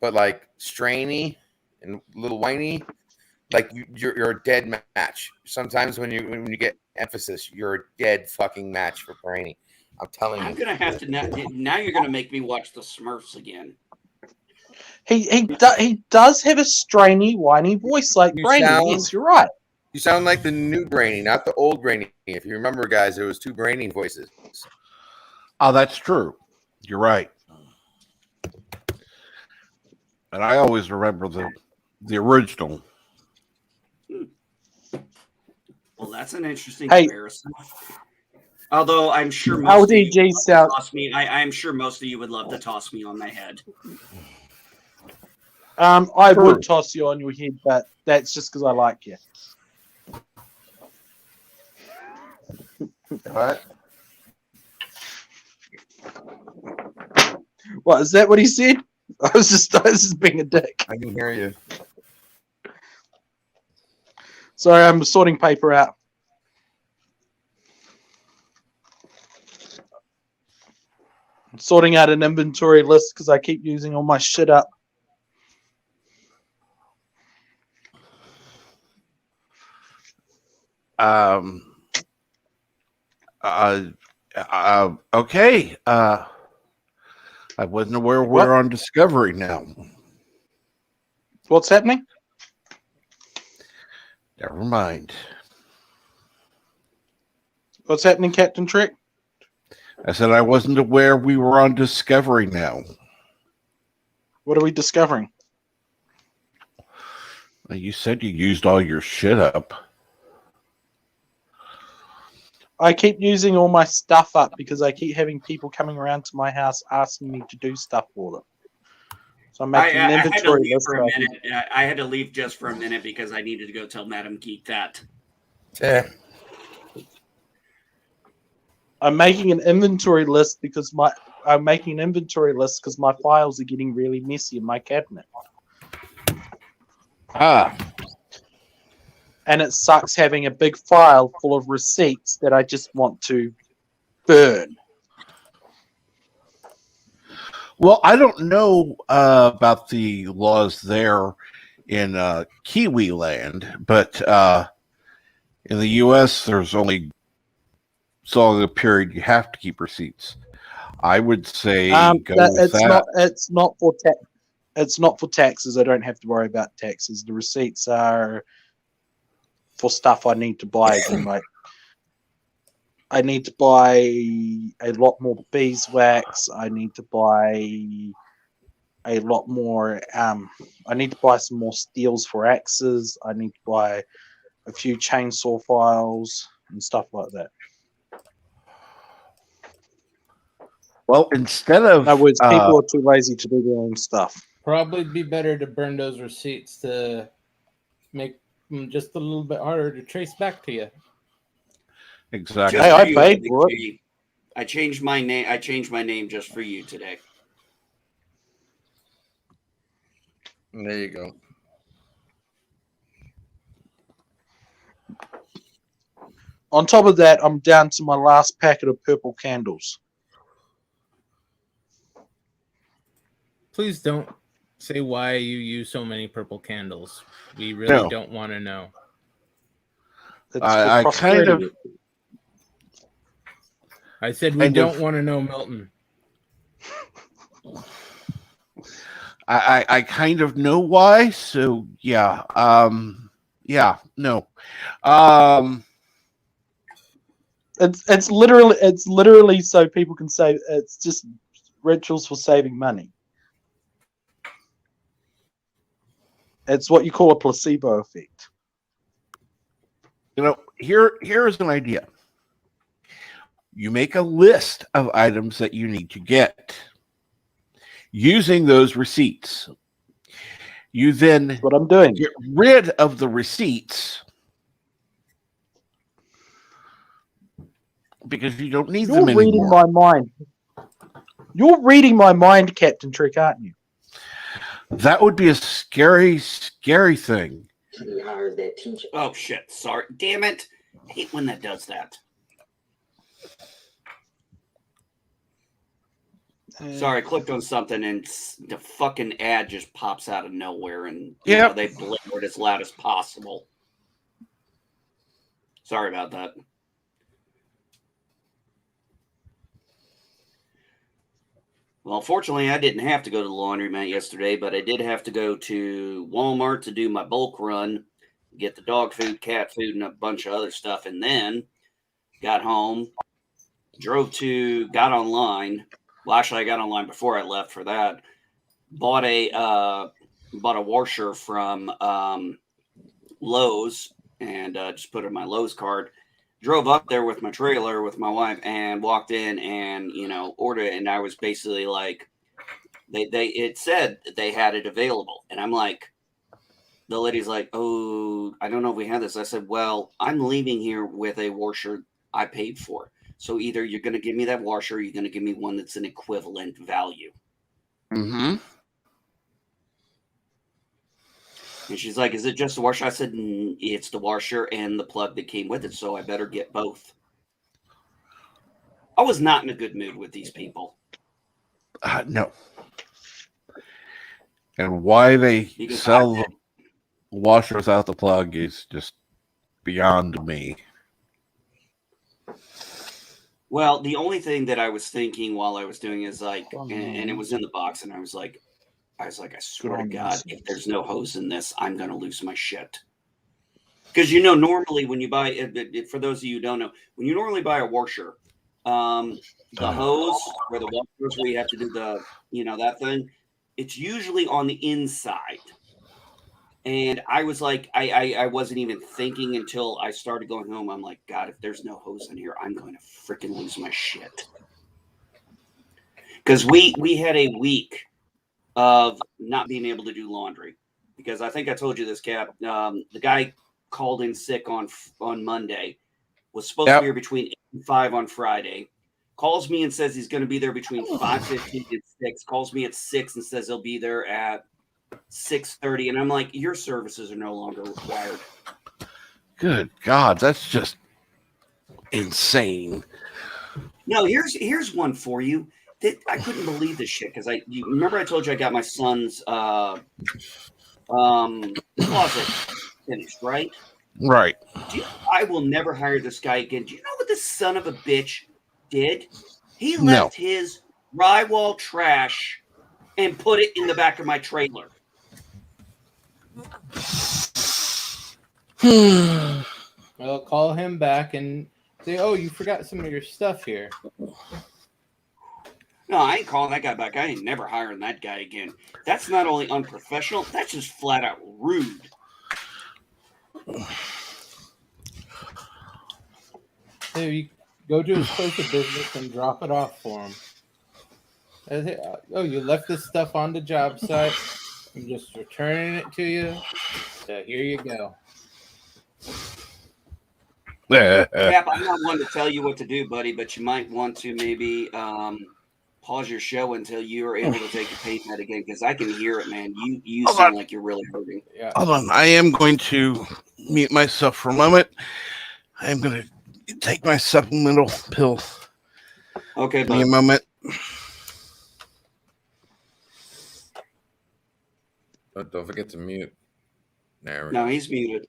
but like strainy and a little whiny, like you're a dead match. Sometimes when you get emphasis, you're a dead fucking match for Brainy. I'm telling you. I'm gonna have to now. You're gonna make me watch the Smurfs again. He does have a strainy, whiny voice like Brainy. Yes, you're right. You sound like the new Brainy, not the old Brainy. If you remember, guys, there was 2 Brainy voices. Oh, that's true. You're right. And I always remember the original. Well, that's an interesting Hey. comparison. Although I'm sure How most of you did G would love to sound? toss me. I'm sure most of you would love to toss me on my head. I would toss you on your head, but that's just because I like you. What? What is that? What he said? I was just being a dick. I can hear you. Sorry, I'm sorting paper out. I'm sorting out an inventory list because I keep using all my shit up. Okay. I wasn't aware we're on Discovery now. What's happening? Never mind. What's happening, Captain Trek? I said I wasn't aware we were on Discovery now. What are we discovering? You said you used all your shit up. I keep using all my stuff up because I keep having people coming around to my house asking me to do stuff for them. So I'm making an inventory list. For a minute. I had to leave just for a minute because I needed to go tell Madam Geek that. Yeah. I'm making an inventory list because my files are getting really messy in my cabinet. And it sucks having a big file full of receipts that I just want to burn. Well, I don't know about the laws there in Kiwi land, but in the U.S., there's only so long a period you have to keep receipts. I would say go with that. It's not for It's not for taxes. I don't have to worry about taxes. The receipts are for stuff I need to buy again. Like I need to buy a lot more beeswax. I need to buy a lot more. I need to buy some more steels for axes. I need to buy a few chainsaw files and stuff like that. Well, instead of in other words, people are too lazy to do their own stuff. Probably be better to burn those receipts to make them just a little bit harder to trace back to you. Exactly. Just Hey, for I you, paid Big for it. G. I changed my name. I changed my name just for you today. There you go. On top of that, I'm down to my last packet of purple candles. Please don't say why you use so many purple candles. We really don't want to know. I kind of. I said we don't want to know, Milton. I kind of know why, so yeah. No. It's literally so people can say it's just rituals for saving money. It's what you call a placebo effect. You know, here's an idea. You make a list of items that you need to get. Using those receipts. You then That's what I'm doing. Get rid of the receipts because you don't need them anymore. You're reading my mind. You're reading my mind, Captain Trick, aren't you? That would be a scary, scary thing. Oh shit! Sorry, damn it! I hate when that does that. Sorry, I clicked on something and the fucking ad just pops out of nowhere, and you know, they blare it as loud as possible. Sorry about that. Well, unfortunately, I didn't have to go to the laundromat yesterday, but I did have to go to Walmart to do my bulk run, get the dog food, cat food, and a bunch of other stuff, and then got home, got online. Well, actually, I got online before I left for that. Bought a bought a washer from Lowe's and just put it in my Lowe's cart. Drove up there with my trailer with my wife and walked in and ordered it. And I was basically like, it said that they had it available, and I'm like, the lady's like, oh, I don't know if we have this. I said, well, I'm leaving here with a washer I paid for. So either you're going to give me that washer, or you're going to give me one that's an equivalent value. Mm-hmm. And she's like, is it just the washer? I said, it's the washer and the plug that came with it, so I better get both. I was not in a good mood with these people. No. And why they sell the washer without the plug is just beyond me. Well, the only thing that I was thinking while I was doing is like, and it was in the box, and I was like, I swear to God, if there's no hose in this, I'm going to lose my shit. Because, normally when you buy, for those of you who don't know, when you normally buy a washer, the hose, where the washer is, where you have to do the, that thing, it's usually on the inside. And I was like, I wasn't even thinking until I started going home. I'm like, God, if there's no hose in here, I'm going to freaking lose my shit. Because we had a week of not being able to do laundry. Because I think I told you this, Cap. The guy called in sick on Monday, was supposed to be here between 8 and 5 on Friday. Calls me and says he's going to be there between 5:15 and 6. Calls me at 6 and says he'll be there at 6:30, and I'm like, your services are no longer required. Good God, that's just insane. No, here's one for you. I couldn't believe this shit because you remember I told you I got my son's closet finished, right? Right. I will never hire this guy again. Do you know what this son of a bitch did? He left his drywall trash and put it in the back of my trailer. Well, call him back and say, oh, you forgot some of your stuff here. No, I ain't calling that guy back. I ain't never hiring that guy again. That's not only unprofessional, that's just flat out rude. Hey, you go to his place of business and drop it off for him. Oh, you left this stuff on the job site. I'm just returning it to you. So here you go. Cap, I'm not one to tell you what to do, buddy, but you might want to maybe pause your show until you are able to take a pain med again, because I can hear it, man. You sound like you're really hurting. Yeah. Hold on. I am going to mute myself for a moment. I am going to take my supplemental pill. Okay, give me a moment. But don't forget to mute. There No, he's muted.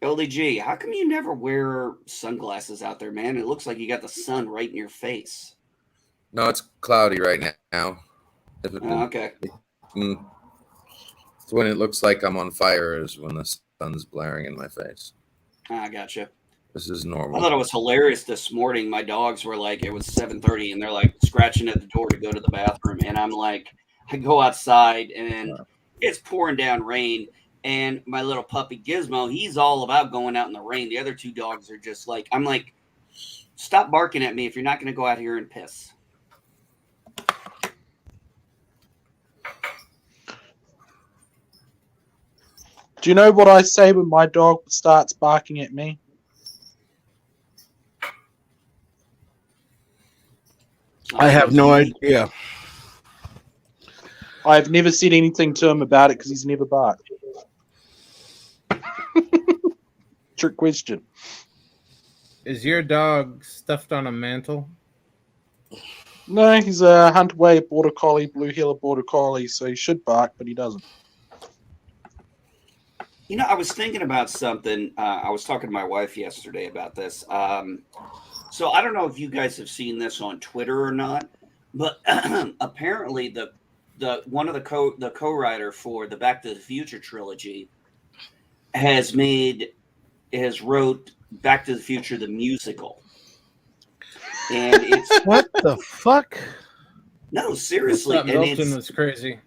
LDG, how come you never wear sunglasses out there, man? It looks like you got the sun right in your face. No, it's cloudy right now. Okay. It's when it looks like I'm on fire is when the sun's blaring in my face. I gotcha. This is normal. I thought it was hilarious this morning. My dogs were like, it was 7:30, and they're like scratching at the door to go to the bathroom. And I'm like, I go outside, and it's pouring down rain. And my little puppy Gizmo, he's all about going out in the rain. The other two dogs are just like, I'm like, stop barking at me if you're not going to go out here and piss. Do you know what I say when my dog starts barking at me? I have no idea. I've never said anything to him about it because he's never barked. Trick question. Is your dog stuffed on a mantle? No, he's a Hunter Way Border Collie, Blue Heeler Border Collie, so he should bark, but he doesn't. You know, I was thinking about something. I was talking to my wife yesterday about this. So I don't know if you guys have seen this on Twitter or not, but apparently the one of the co-writer for the Back to the Future trilogy has wrote Back to the Future the musical. And it's what the fuck? No, seriously. Milton was crazy.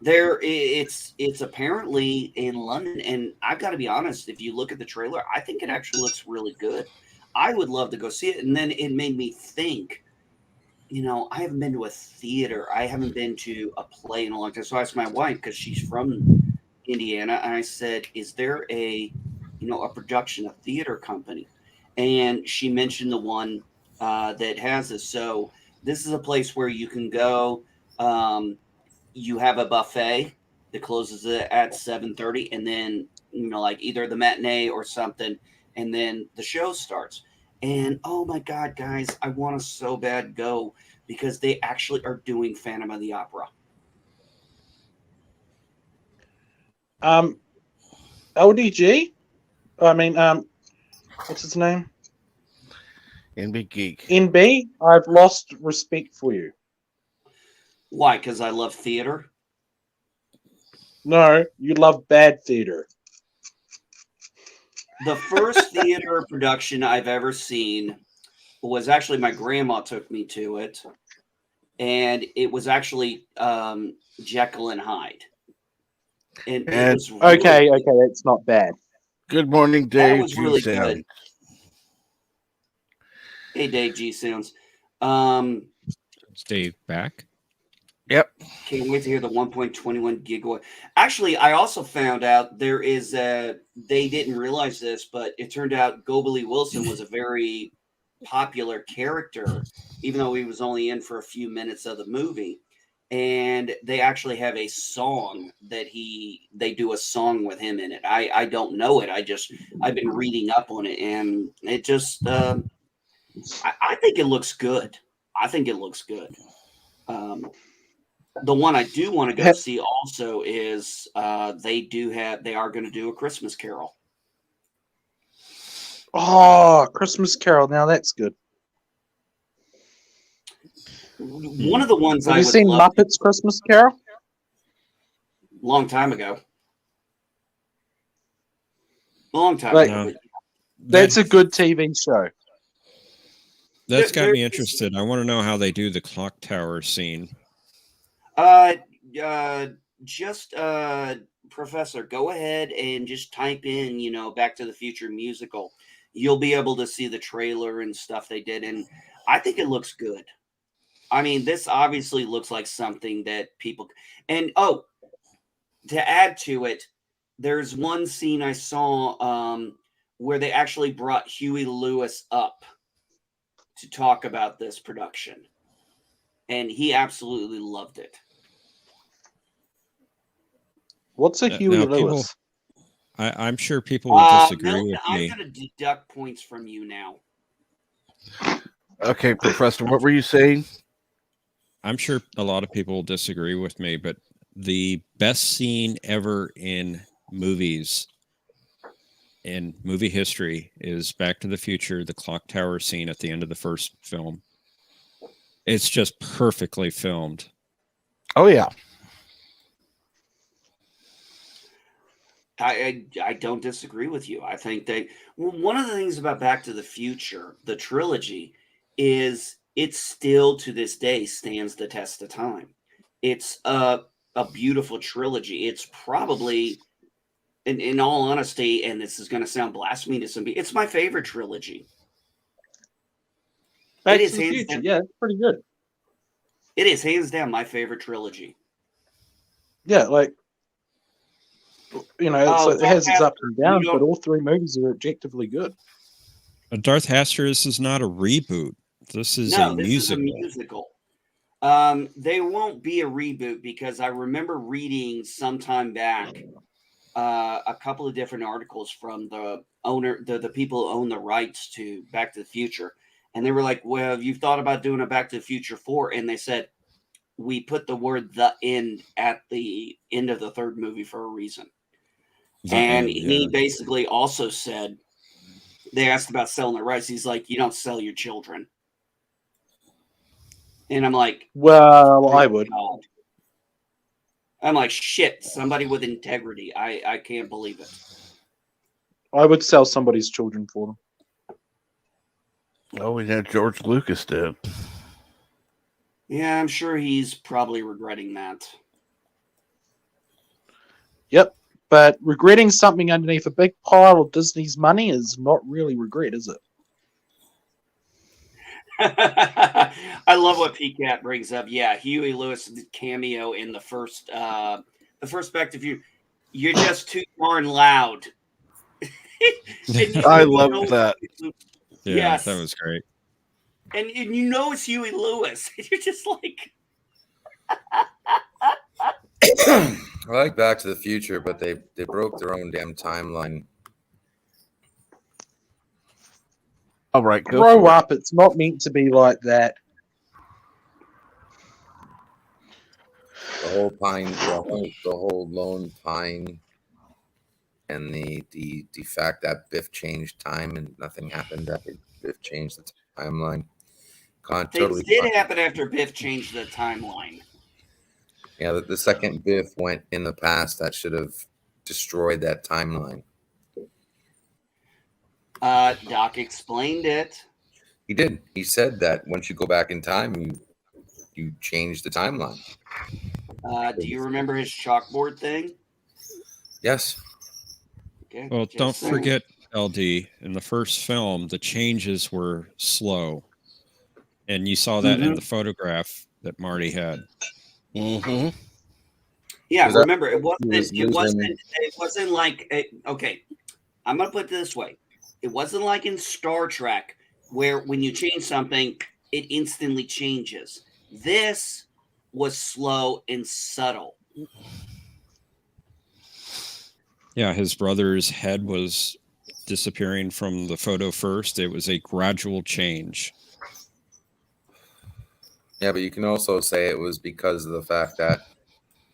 It's apparently in London, and I've got to be honest. If you look at the trailer, I think it actually looks really good. I would love to go see it, and then it made me think. I haven't been to a theater. I haven't been to a play in a long time. So I asked my wife because she's from Indiana, and I said, "Is there a production, a theater company?" And she mentioned the one that has this. So this is a place where you can go. You have a buffet that closes at 7:30, and then like either the matinee or something, and then the show starts. And oh my god, guys, I want to so bad go because they actually are doing Phantom of the Opera. LDG. I mean, what's his name? NB Geek. NB. I've lost respect for you. Why? Because I love theater. No, you love bad theater. The first theater production I've ever seen was actually my grandma took me to it, and it was actually Jekyll and Hyde. And it was really okay, that's not bad. Good morning, Dave. That was really good. Hey, Dave G Sounds. Is Dave back? Yep. Can't wait to hear the 1.21 gigawatt. Actually, I also found out there is they didn't realize this, but it turned out Goebele Wilson was a very popular character, even though he was only in for a few minutes of the movie. And they actually have a song that they do a song with him in it. I don't know it. I've been reading up on it, and it just I think it looks good. I think it looks good. The one I do want to go see also is they are going to do A Christmas Carol. Oh, Christmas Carol. Now that's good. One of the ones Have you seen Muppets Christmas Carol? Long time ago. Long time ago. That's a good TV show. That's got me interested. I want to know how they do the clock tower scene. Professor, go ahead and just type in, Back to the Future musical. You'll be able to see the trailer and stuff they did, and I think it looks good. I mean, this obviously looks like something that people. And to add to it, there's one scene I saw where they actually brought Huey Lewis up to talk about this production, and he absolutely loved it. What's a Huey Lewis? I'm sure people will disagree Milton, with I'm me. going to deduct points from you now. Okay, Professor, what were you saying? I'm sure a lot of people will disagree with me, but the best scene ever in movies, in movie history, is Back to the Future, the clock tower scene at the end of the first film. It's just perfectly filmed. Oh, yeah. I don't disagree with you. I think one of the things about Back to the Future, the trilogy, is it still to this day stands the test of time. It's a beautiful trilogy. It's probably, in all honesty, and this is going to sound blasphemy to some people, it's my favorite trilogy. Back to the Future, yeah, it's pretty good. It is hands down my favorite trilogy. Yeah, it has its ups and downs, but all three movies are objectively good. Darth Haster, this is not a reboot. This is a musical. They won't be a reboot because I remember reading sometime back a couple of different articles from the owner, the people who own the rights to Back to the Future. And they were like, well, have you thought about doing a Back to the Future 4? And they said, we put the word "the end" at the end of the third movie for a reason. He basically also said, they asked about selling the rights. He's like, you don't sell your children. And I'm like, well, I would. God. I'm like, shit, somebody with integrity. I can't believe it. I would sell somebody's children for them. Oh, we had George Lucas did. Yeah, I'm sure he's probably regretting that. Yep. But regretting something underneath a big pile of Disney's money is not really regret, is it? I love what PCAT brings up. Yeah, Huey Lewis cameo in the first Back to Future. You're just too darn loud. I love that. Yeah, Yes. that was great. And you know it's Huey Lewis. You're just like I like Back to the Future, but they broke their own damn timeline. All right, grow up. It's not meant to be like that. The whole lone pine, and the fact that Biff changed time and nothing happened after Biff changed the timeline. things did happen after Biff changed the timeline. Yeah, the second Biff went in the past, that should have destroyed that timeline. Doc explained it. He did. He said that once you go back in time, you change the timeline. Do you remember his chalkboard thing? Yes. Okay. Well, don't forget, LD, in the first film, the changes were slow. And you saw that in the photograph that Marty had. Mm-hmm. Yeah, remember, it wasn't like, okay, I'm going to put it this way. It wasn't like in Star Trek where when you change something, it instantly changes. This was slow and subtle. Yeah, his brother's head was disappearing from the photo first. It was a gradual change. Yeah, but you can also say it was because of the fact that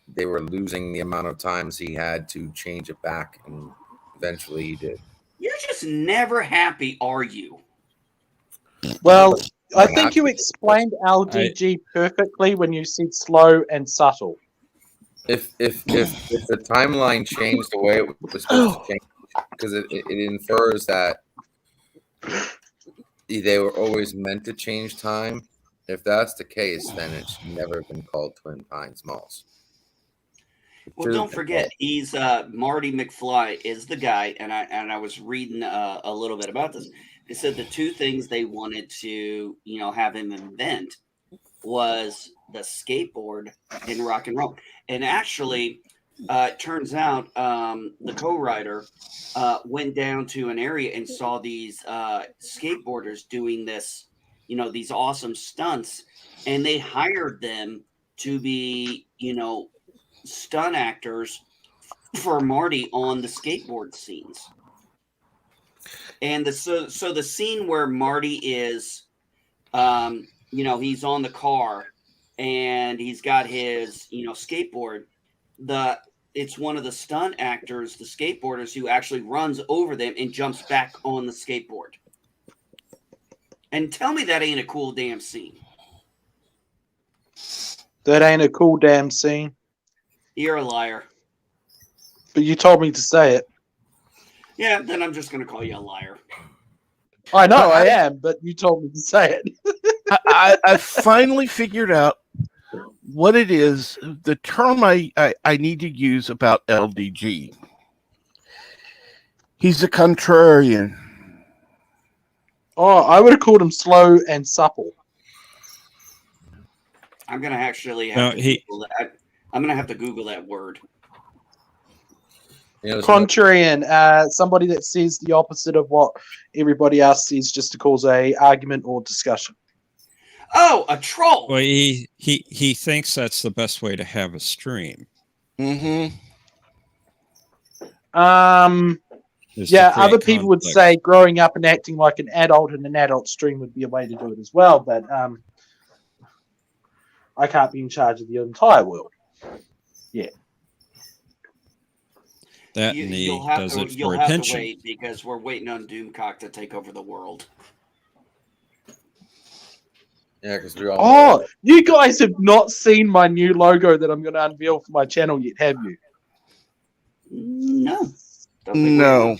they were losing the amount of times he had to change it back, and eventually he did. You're just never happy, are you? Well, I think you explained LDG perfectly when you said slow and subtle. If the timeline changed the way it was supposed to change, because it infers that they were always meant to change time. If that's the case, then it's never been called Twin Pines Malls. Well, don't forget, he's Marty McFly is the guy, and I was reading a little bit about this. They said the two things they wanted to have him invent was the skateboard and rock and roll. And actually, it turns out the co-writer went down to an area and saw these skateboarders doing this, these awesome stunts, and they hired them to be, stunt actors for Marty on the skateboard scenes. And so the scene where Marty is, he's on the car and he's got his, skateboard. It's one of the stunt actors, the skateboarders, who actually runs over them and jumps back on the skateboard. And tell me that ain't a cool damn scene. That ain't a cool damn scene. You're a liar. But you told me to say it. Yeah, then I'm just going to call you a liar. I know I am, but you told me to say it. I finally figured out what it is, the term I need to use about LDG. He's a contrarian. Oh, I would have called him slow and supple. I'm going to actually have to Google that. I'm going to have to Google that word. Contrarian, somebody that says the opposite of what everybody else says just to cause a argument or discussion. Oh, a troll. Well, he thinks that's the best way to have a stream. Mm-hmm. Yeah, other people would say growing up and acting like an adult in an adult stream would be a way to do it as well, but I can't be in charge of the entire world. Yeah. That you'll have to wait because we're waiting on Doomcock to take over the world. Yeah, because we're all. Oh, you guys have not seen my new logo that I'm going to unveil for my channel yet, have you? No. No.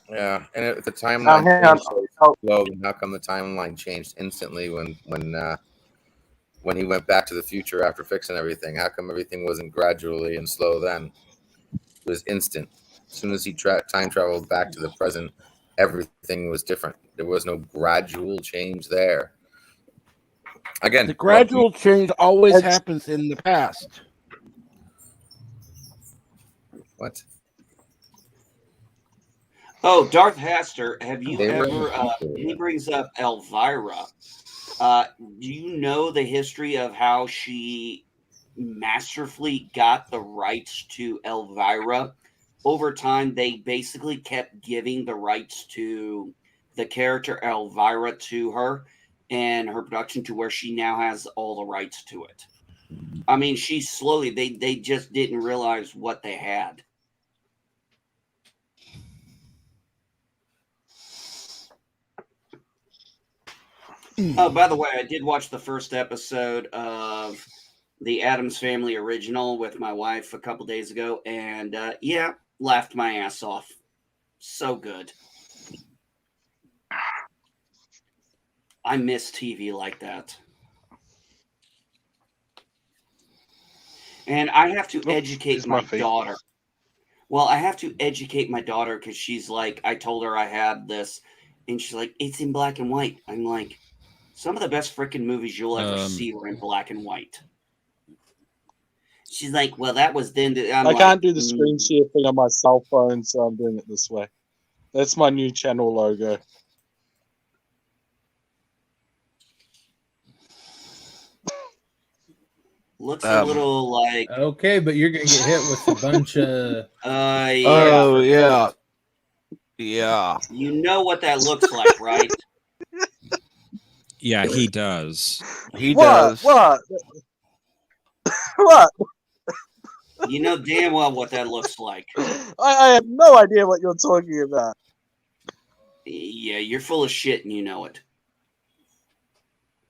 Yeah, and if the timeline changed so slow, then how come the timeline changed instantly when when he went back to the future after fixing everything? How come everything wasn't gradually and slow then? It was instant. As soon as he time traveled back to the present, everything was different. There was no gradual change there. Again, the gradual change always happens in the past. What? Oh, Darth Haster, have you They were in ever? the future, He yeah. brings up Elvira. Do you know the history of how she masterfully got the rights to Elvira? Over time, they basically kept giving the rights to the character Elvira to her and her production to where she now has all the rights to it. I mean, she slowly, they just didn't realize what they had. Oh, by the way, I did watch the first episode of the Addams Family original with my wife a couple days ago, and yeah, laughed my ass off. So good. I miss TV like that. And I have to educate my daughter. Well, I have to educate my daughter because she's like, I told her I had this, and she's like, it's in black and white. I'm like, some of the best freaking movies you'll ever see were in black and white. She's like, well, that was then. I can't do the screen share thing on my cell phone, so I'm doing it this way. That's my new channel logo. Looks a little like okay, but you're gonna get hit with a bunch of yeah. Oh yeah. Yeah. You know what that looks like, right? Yeah, he does. He does. What? What? You know damn well what that looks like. I have no idea what you're talking about. Yeah, you're full of shit and you know it.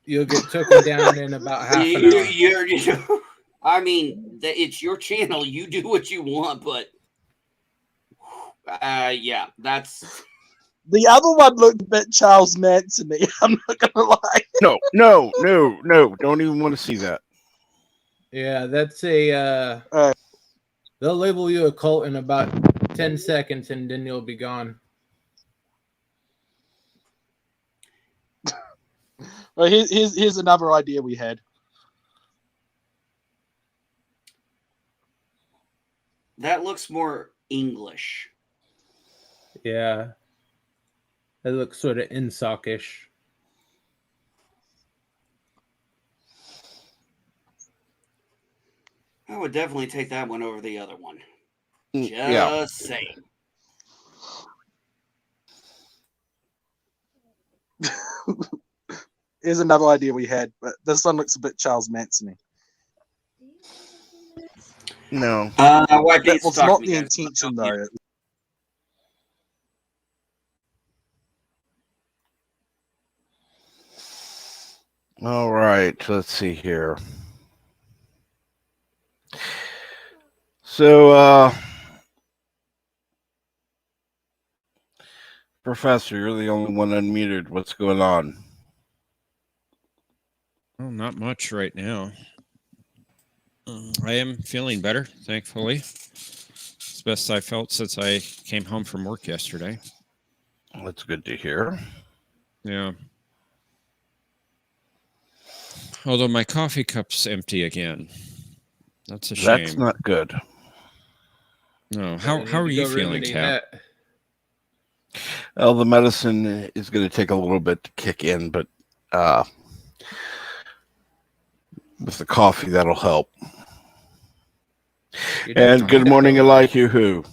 You'll get taken down in about half an hour. I mean, it's your channel. You do what you want, but yeah, that's. The other one looked a bit Charles Manson-y. I'm not gonna lie. No. Don't even want to see that. Yeah, that's a. They'll label you a cult in about 10 seconds, and then you'll be gone. Well, here's another idea we had. That looks more English. Yeah. It looks sort of insockish. I would definitely take that one over the other one. Yeah. Saying. Here's another idea we had, but this one looks a bit Charles Manson-y. No. That was not the intention, though. All right, let's see here. So, Professor, you're the only one unmuted. What's going on? Well, not much right now. I am feeling better, thankfully. It's the best I felt since I came home from work yesterday. That's good to hear. Yeah. Although my coffee cup's empty again. That's a shame. That's not good. No. How are you feeling, Cap? Well, the medicine is going to take a little bit to kick in, but with the coffee, that'll help. And good morning, Elihu Who.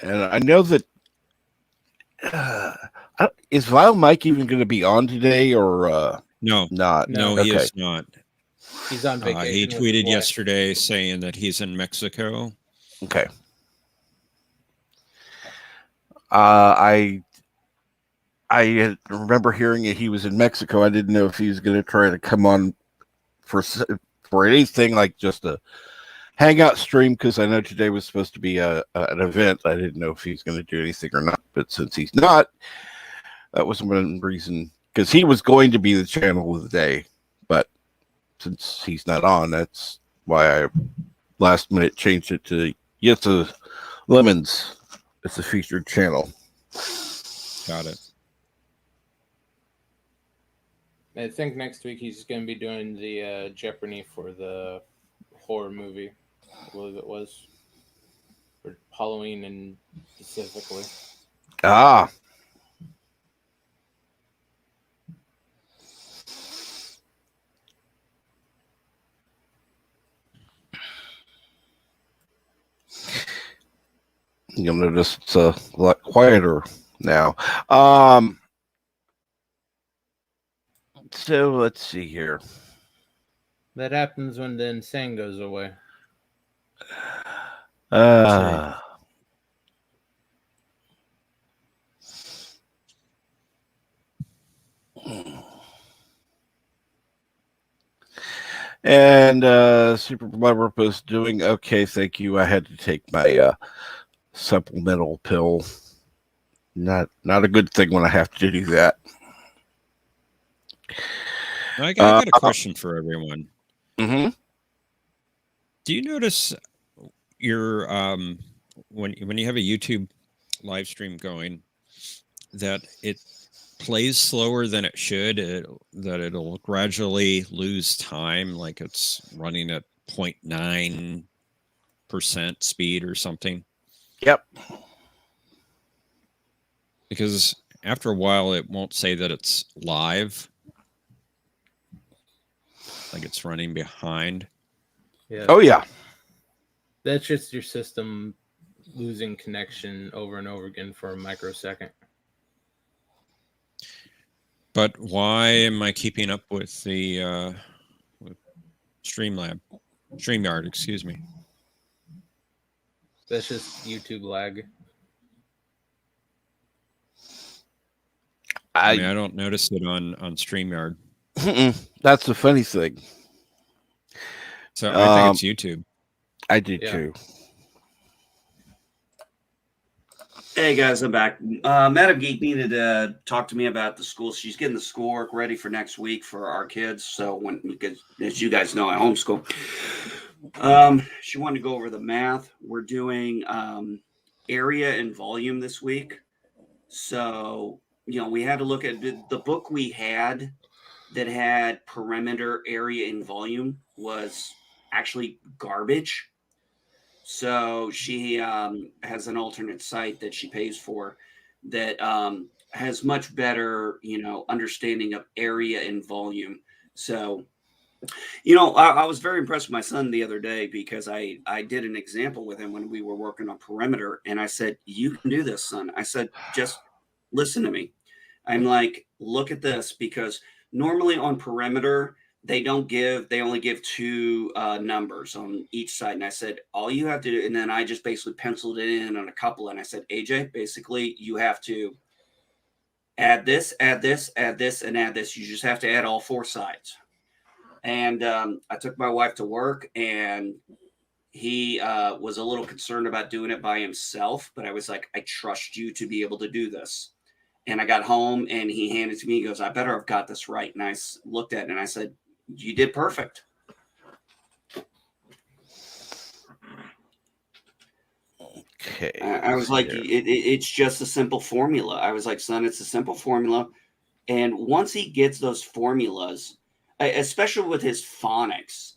And I know that is Vile Mike even going to be on today, or no, not? No, he is not. He's on vacation. He tweeted yesterday saying that he's in Mexico. Okay. I remember hearing that he was in Mexico. I didn't know if he was going to try to come on for anything like just a hangout stream, because I know today was supposed to be an event. I didn't know if he's going to do anything or not, but since he's not, that was one reason because he was going to be the channel of the day, but since he's not on, that's why I last minute changed it to Jitse Lemmens. It's a featured channel. Got it. I think next week he's going to be doing the Jeopardy for the horror movie. I believe it was for Halloween and specifically. Ah. You'll notice it's a lot quieter now. So let's see here. That happens when the insane goes away. And Super Blubber was doing okay, thank you. I had to take my supplemental pill. Not a good thing when I have to do that. I got a question for everyone. Mm-hmm. Do you notice your when you have a YouTube live stream going that it plays slower than it should, that it'll gradually lose time, like it's running at 0.9% speed or something? Yep. Because after a while, it won't say that it's live, like it's running behind. Yeah. Oh, yeah. That's just your system losing connection over and over again for a microsecond. But why am I keeping up with the with StreamYard, excuse me? That's just YouTube lag. I mean, I don't notice it on StreamYard. That's the funny thing. So I think it's YouTube. I do too. Hey guys, I'm back. Madam Geek needed to talk to me about the school. She's getting the schoolwork ready for next week for our kids. So as you guys know, I homeschool. She wanted to go over the math. We're doing area and volume this week. So, we had to look at the book we had that had perimeter, area, and volume was actually garbage. So she has an alternate site that she pays for that has much better, understanding of area and volume. So, I was very impressed with my son the other day because I did an example with him when we were working on perimeter. And I said, you can do this, son. I said, just listen to me. I'm like, look at this, because normally on perimeter, they only give two numbers on each side. And I said, all you have to do, and then I just basically penciled it in on a couple. And I said, AJ, basically you have to add this, add this, add this, and add this. You just have to add all four sides. And I took my wife to work, and he was a little concerned about doing it by himself. But I was like, I trust you to be able to do this. And I got home, and he handed it to me. He goes, I better have got this right. And I looked at it, and I said, you did perfect. Okay. I was like, it's just a simple formula. I was like, son, it's a simple formula. And once he gets those formulas, especially with his phonics,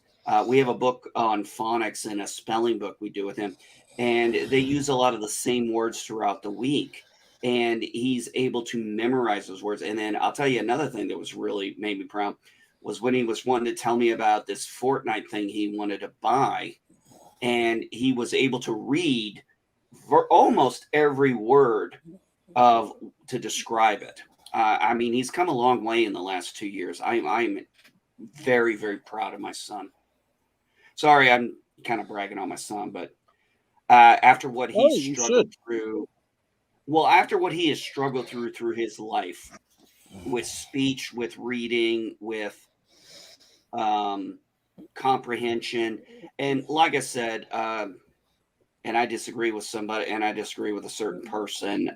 we have a book on phonics and a spelling book we do with him. And they use a lot of the same words throughout the week. And he's able to memorize those words. And then I'll tell you another thing that was really made me proud was when he was wanting to tell me about this Fortnite thing he wanted to buy. And he was able to read almost every word to describe it. I mean, he's come a long way in the last 2 years. I'm very, very proud of my son. Sorry, I'm kind of bragging on my son, but after what he's struggled through, after what he has struggled through his life with speech, with reading, with comprehension, and like I said, and I disagree with somebody, and I disagree with a certain person.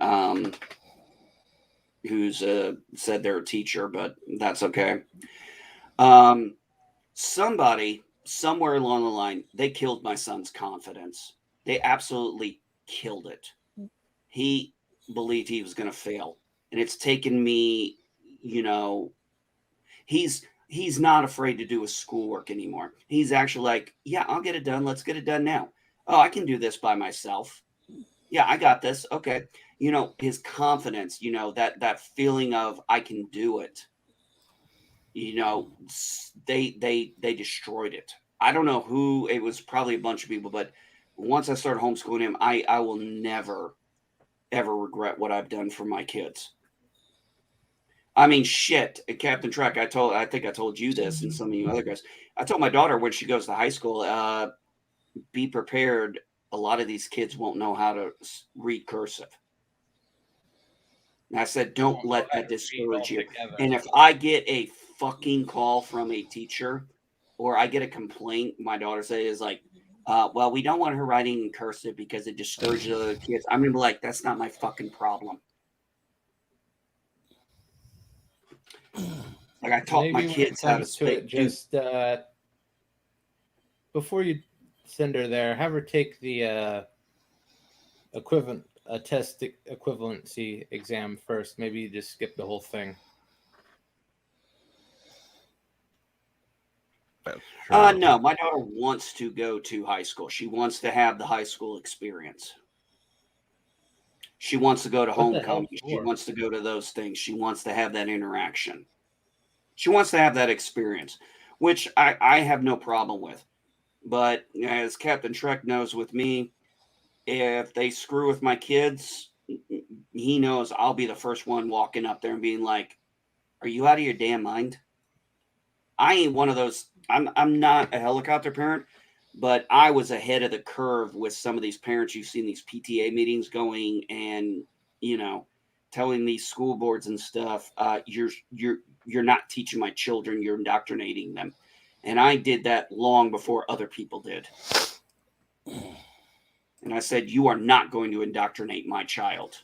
who's said they're a teacher, but that's okay. Somebody somewhere along the line, they killed my son's confidence. They absolutely killed it. He believed he was going to fail, and it's taken me, he's not afraid to do his schoolwork anymore. He's actually like, yeah, I'll get it done. Let's get it done now. Oh, I can do this by myself. Yeah, I got this. Okay. His confidence, that feeling of I can do it. They destroyed it. I don't know who, it was probably a bunch of people, but once I started homeschooling him, I will never ever regret what I've done for my kids. I mean, shit, Captain Truck, I think I told you this and some of you other guys. I told my daughter when she goes to high school, be prepared. A lot of these kids won't know how to read cursive. And I said, don't let that discourage you. And if I get a fucking call from a teacher or I get a complaint, my daughter says like, well, we don't want her writing in cursive because it discourages other kids. I'm going to be like, that's not my fucking problem. Like I taught my kids how to speak. Just before you send her there, have her take the test equivalency exam first. Maybe you just skip the whole thing. No, my daughter wants to go to high school. She wants to have the high school experience. She wants to go to homecoming. She wants to go to those things. She wants to have that interaction. She wants to have that experience, which I have no problem with. But as Captain Trek knows with me, if they screw with my kids, he knows I'll be the first one walking up there and being like, are you out of your damn mind? I ain't one of those. I'm not a helicopter parent, but I was ahead of the curve with some of these parents. You've seen these PTA meetings going and, telling these school boards and stuff, you're not teaching my children, you're indoctrinating them. And I did that long before other people did. And I said, you are not going to indoctrinate my child.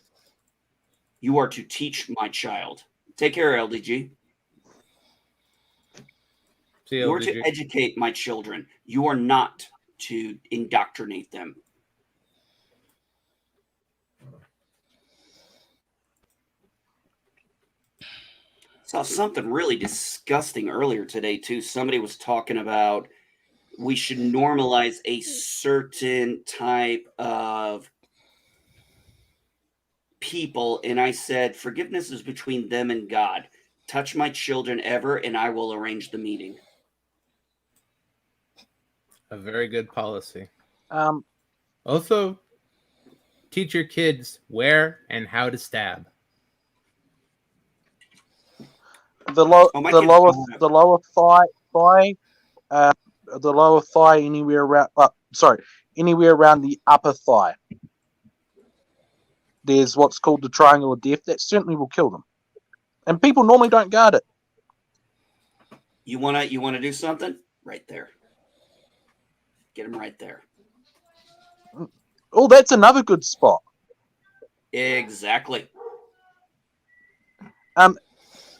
You are to teach my child. Take care, LDG. You are to educate my children. You are not to indoctrinate them. Saw something really disgusting earlier today, too. Somebody was talking about we should normalize a certain type of people. And I said, forgiveness is between them and God. Touch my children ever, and I will arrange the meeting. A very good policy. Also, teach your kids where and how to stab. The lower thigh anywhere around. Anywhere around the upper thigh. There's what's called the triangle of death. That certainly will kill them, and people normally don't guard it. You wanna do something right there. Get him right there. Oh, that's another good spot. Exactly.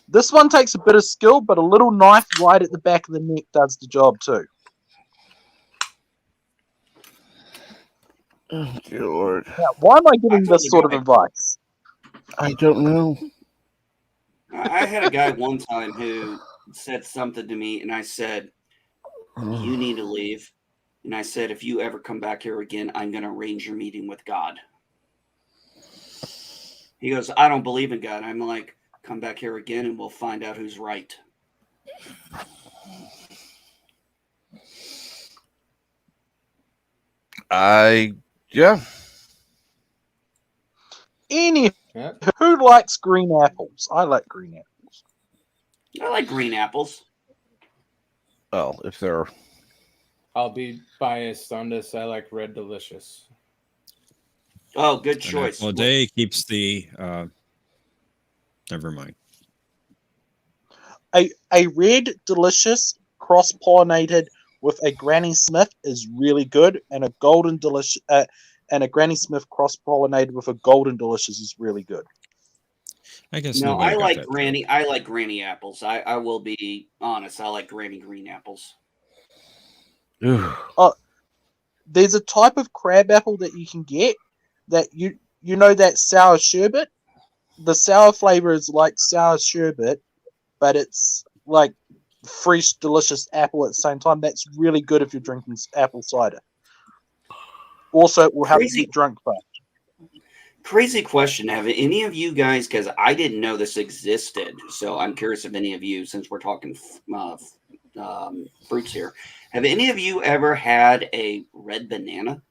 This one takes a bit of skill, but a little knife right at the back of the neck does the job too. Oh, dear Lord. Now, why am I giving this sort of advice? I don't know. I had a guy one time who said something to me, and I said, you need to leave. And I said, if you ever come back here again, I'm going to arrange your meeting with God. He goes, I don't believe in God. I'm like, come back here again and we'll find out who's right. Yeah. Who likes green apples? I like green apples. I like green apples. Well, if they're... I'll be biased on this. I like Red Delicious. Oh, good choice. Well, day keeps the... never mind. A Red Delicious cross-pollinated with a Granny Smith is really good, and a Golden Delicious and a Granny Smith cross-pollinated with a Golden Delicious is really good. I guess No, nobody I got like that. granny. I like granny apples. I will be honest. I like granny green apples. Oh, there's a type of crab apple that you can get that you know that sour sherbet. The sour flavor is like sour sherbet, but it's like fresh, delicious apple at the same time. That's really good if you're drinking apple cider. Also, it will help you get drunk fast. Crazy question. Have any of you guys, because I didn't know this existed, so I'm curious if any of you, since we're talking fruits here, have any of you ever had a red banana?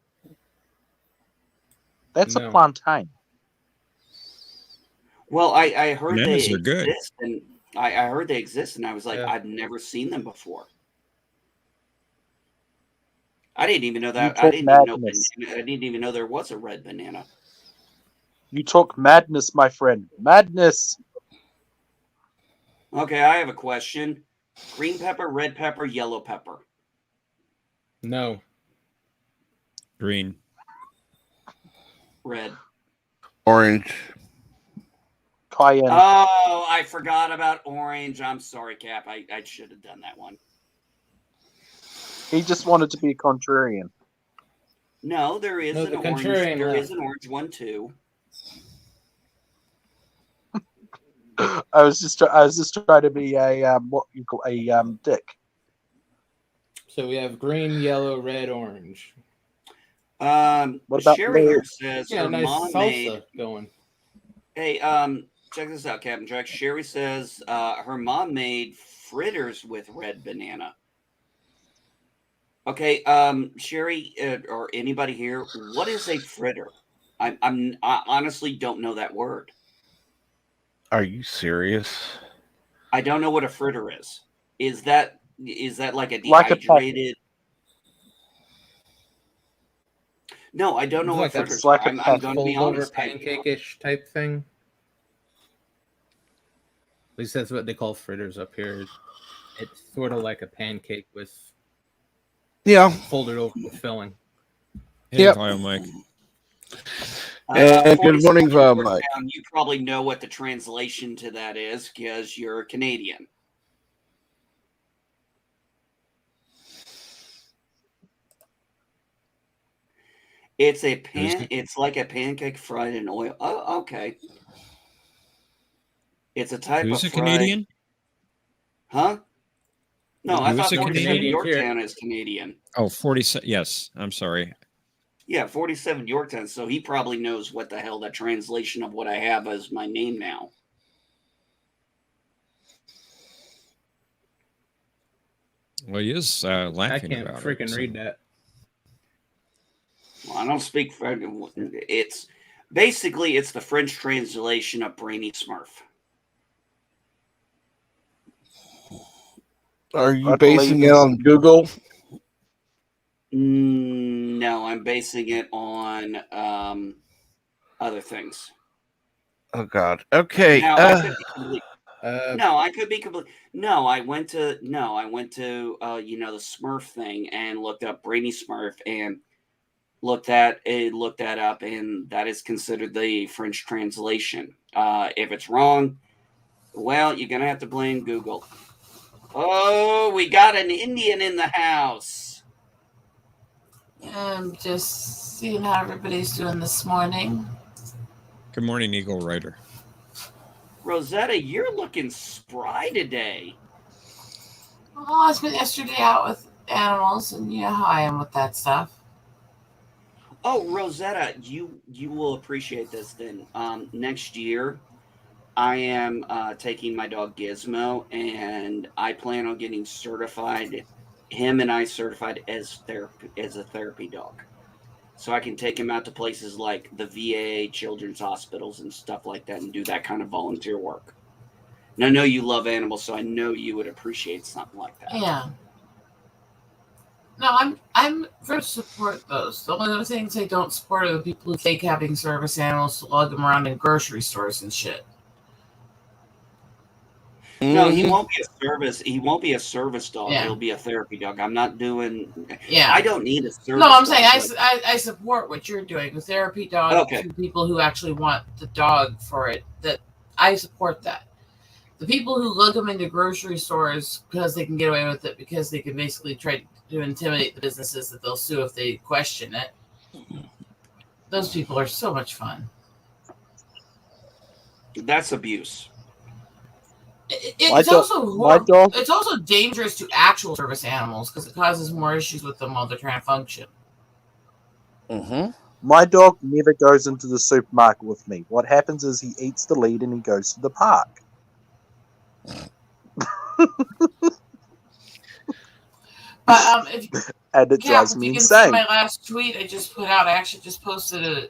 That's a plantain. Well, I heard Bananas they are good. exist, and I heard they exist, and I was like, I've never seen them before. I didn't even know that. I didn't even know there was a red banana. You talk madness, my friend. Madness. Okay, I have a question. Green pepper, red pepper, yellow pepper. No. Green. Red. Orange. Cayenne. Oh, I forgot about orange. I'm sorry, Cap. I should have done that one. He just wanted to be a contrarian. No, there is No, an the orange. contrarian There left. is an orange one too. I was just trying to be a what you call a dick. So we have green, yellow, red, orange. What about Sherry blue? here says Yeah, her nice mom salsa made. going. Hey, check this out, Captain Jack. Sherry says her mom made fritters with red banana. Okay, Sherry or anybody here, what is a fritter? I honestly don't know that word. Are you serious? I don't know what a fritter is. Is that like a Like a dehydrated? No, I don't know what It's like fritters like are. a I'm going to be fold over honest. pancake-ish type thing. At least that's what they call fritters up here. It's sort of like a pancake with folded over with filling. Hey, Kyle, Mike. And good morning, 47 Mike. You probably know what the translation to that is because you're Canadian. It's a pan. It's like a pancake fried in oil. Oh, okay. It's a type Who's of a fried. Canadian? Huh? No, I Who is thought a 47 Canadian? Yorktown is Canadian. Oh, 47. Yes, I'm sorry. Yeah, 47 Yorktown. So he probably knows what the hell that translation of what I have as my name now. Well, he is laughing I can't about freaking it. read that. Well, I don't speak French. It's basically it's the French translation of Brainy Smurf. Are you basing it on Google? No, I'm basing it on other things. Oh God. Okay. Now, I could be complete. No, I could be complete. No, I went to the Smurf thing and looked up Brainy Smurf and looked that up, and that is considered the French translation. If it's wrong, well, you're gonna have to blame Google. Oh, we got an Indian in the house. I'm just seeing how everybody's doing this morning. Good morning, Eagle Rider. Rosetta, you're looking spry today. Oh, I spent yesterday out with animals, and you know how I am with that stuff. Oh, Rosetta, you will appreciate this then. Next year, I am taking my dog Gizmo, and I plan on getting certified. Him and I certified as a therapy dog, so I can take him out to places like the VA, children's hospitals, and stuff like that, and do that kind of volunteer work. And I know you love animals, so I know you would appreciate something like that. Yeah. No, I'm for support those. The only other things I don't support are the people who fake having service animals to lug them around in grocery stores and shit. No, he won't be a service. He won't be a service dog. Yeah. He'll be a therapy dog. I'm not doing. Yeah. I don't need a service. No, I'm dog, saying but- I support what you're doing with therapy dog to people who actually want the dog for it. That I support that. The people who lug them into grocery stores because they can get away with it, because they can basically try to intimidate the businesses that they'll sue if they question it. Those people are so much fun. That's abuse. It's also dangerous to actual service animals because it causes more issues with them while they're trying to function. Mm-hmm. My dog never goes into the supermarket with me. What happens is he eats the lead and he goes to the park. But and it drives me insane. See my last tweet I just put out, I actually just posted a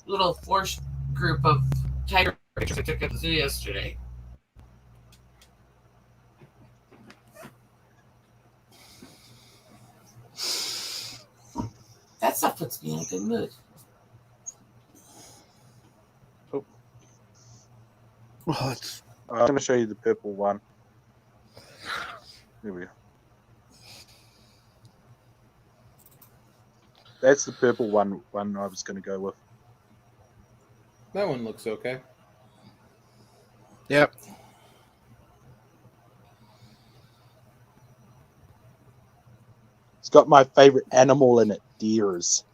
little force group of tiger pictures I took at the zoo yesterday. That stuff puts me in a good mood. Oh. I'm going to show you the purple one. Here we go. That's the purple one I was going to go with. That one looks okay. Yep. It's got my favorite animal in it, deers.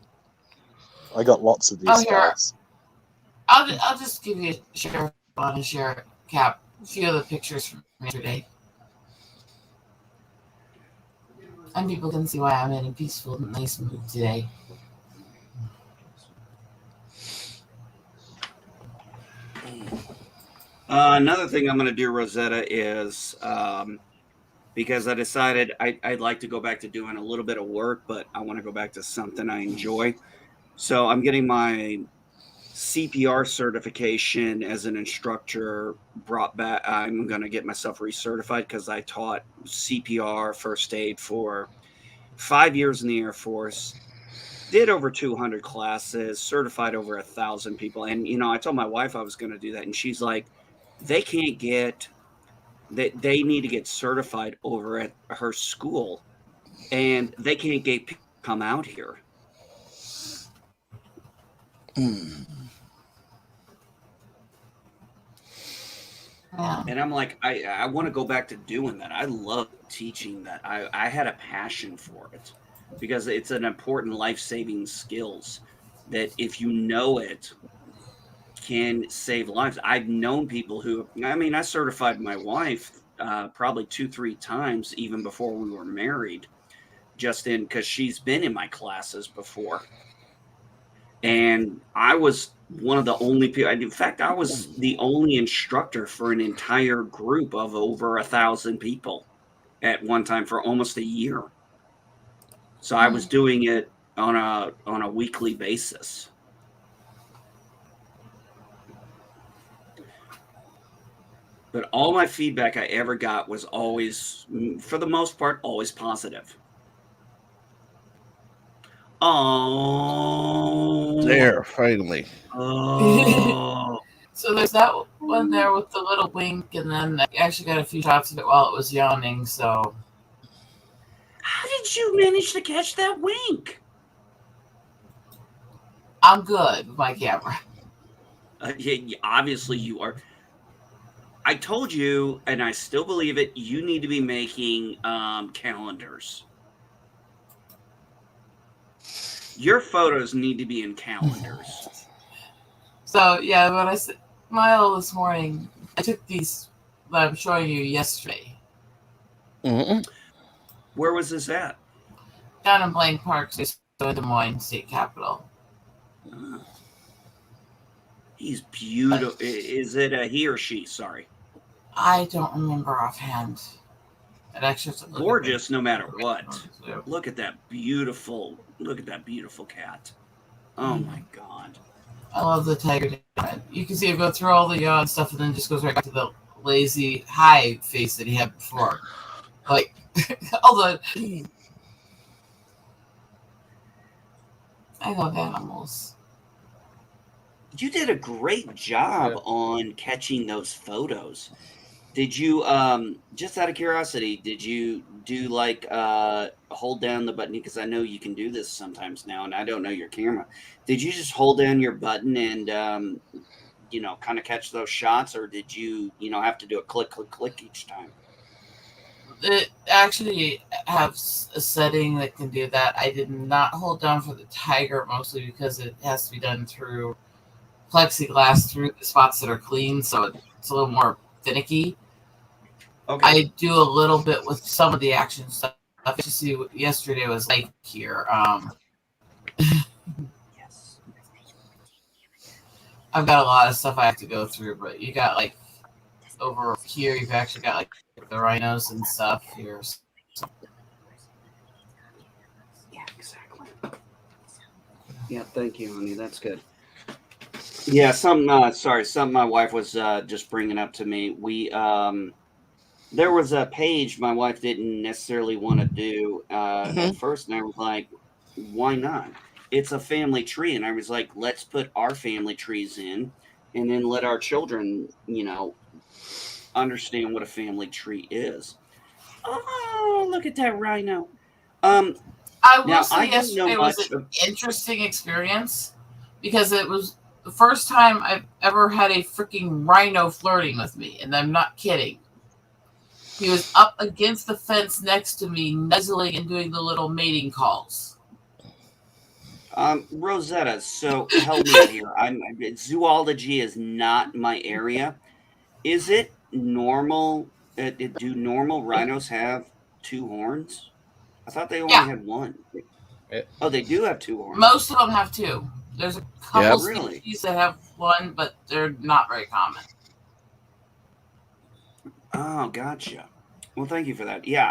I got lots of these guys. I'll just give you a share on a share cap. A few of the pictures from yesterday. And people can see why I'm in a peaceful and nice mood today. Another thing I'm going to do, Rosetta, is because I decided I'd like to go back to doing a little bit of work, but I want to go back to something I enjoy. So I'm getting my CPR certification as an instructor brought back. I'm going to get myself recertified because I taught CPR, first aid for 5 years in the Air Force. Did over 200 classes, certified over 1,000 people. And, you know, I told my wife I was going to do that. And she's like, they need to get certified over at her school. And they can't get people to come out here. And I'm like, I want to go back to doing that. I love teaching that. I had a passion for it because it's an important life-saving skills that if you know it can save lives. I've known people who, I certified my wife probably 2-3 times even before we were married, just because she's been in my classes before. And I was one of the only people. In fact, I was the only instructor for an entire group of over 1,000 people at one time for almost a year. So I was doing it on a weekly basis. But all my feedback I ever got was always, for the most part, always positive. Oh, there, finally. Oh. So there's that one there with the little wink, and then I actually got a few shots of it while it was yawning. So, how did you manage to catch that wink? I'm good with my camera. Obviously, you are. I told you, and I still believe it. You need to be making calendars. Your photos need to be in calendars. So yeah, when I smiled this morning, I took these that I'm showing you yesterday. Mm-hmm. Where was this at? Down in Blaine Park, so Des Moines State Capitol. He's beautiful. Is it a he or she? Sorry. I don't remember offhand. It actually gorgeous no matter what. Look at that beautiful. Look at that beautiful cat. Oh my God. I love the tiger. You can see it go through all the yawn stuff and then just goes right back to the lazy high face that he had before. Like all the. I love animals. You did a great job on catching those photos. Did you, just out of curiosity, did you do like hold down the button? Because I know you can do this sometimes now, and I don't know your camera. Did you just hold down your button and kind of catch those shots, or did you have to do a click, click, click each time? It actually has a setting that can do that. I did not hold down for the tiger, mostly because it has to be done through plexiglass through the spots that are clean, so it's a little more finicky. Okay. I do a little bit with some of the action stuff. You see, yesterday was like here. Yes. I've got a lot of stuff I have to go through, but you got like over here, you've actually got like the rhinos and stuff here. Yeah, exactly. Yeah, thank you, honey. That's good. Yeah, something my wife was just bringing up to me. We there was a page my wife didn't necessarily want to do at first, and I was like, why not? It's a family tree, and I was like, let's put our family trees in, and then let our children, understand what a family tree is. Oh, look at that rhino. I will Now, say I don't know yesterday was much an interesting experience because it was the first time I've ever had a freaking rhino flirting with me, and I'm not kidding. He was up against the fence next to me, nuzzling and doing the little mating calls. Rosetta, so help me out here. Zoology is not my area. Is it normal? Do normal rhinos have two horns? I thought they only had one. Oh, they do have two horns. Most of them have two. There's a couple Really? species that have one, but they're not very common. Oh, gotcha. Well, thank you for that. Yeah,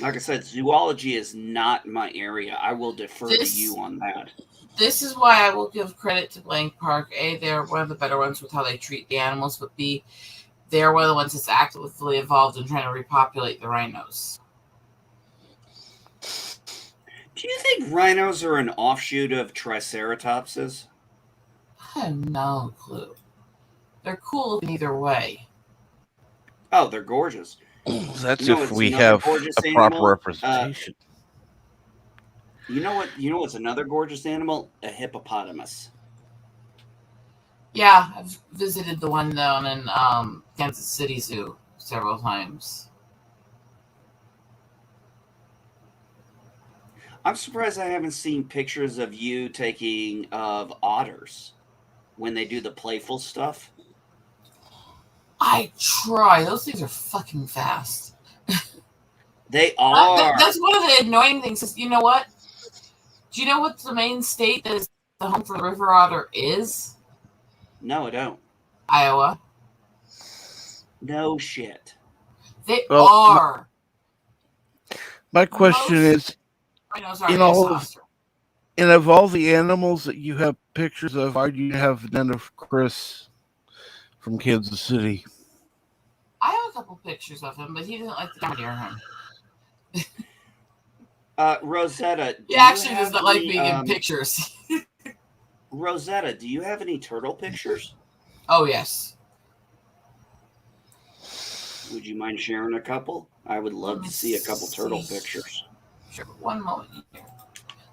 like I said, zoology is not my area. I will defer to you on that. This is why I will give credit to Blank Park. A, they're one of the better ones with how they treat the animals, but B, they're one of the ones that's actively involved in trying to repopulate the rhinos. Do you think rhinos are an offshoot of triceratopses? I have no clue. They're cool either way. Oh, they're gorgeous. That's if we have a proper representation. You know what's another gorgeous animal? A hippopotamus. Yeah, I've visited the one down in Kansas City Zoo several times. I'm surprised I haven't seen pictures of you taking of otters when they do the playful stuff. I try. Those things are fucking fast. They are. That's one of the annoying things. Is, you know what? Do you know what the main state that is the home for the river otter is? No, I don't. Iowa. No shit. They are. My question is, of all the animals that you have pictures of, why do you have none of Chris from Kansas City? I have a couple pictures of him, but he didn't like to come near him. Rosetta. He actually does not like being in pictures. Rosetta, do you have any turtle pictures? Oh, yes. Would you mind sharing a couple? I would love to see a couple turtle pictures. Sure, one moment here.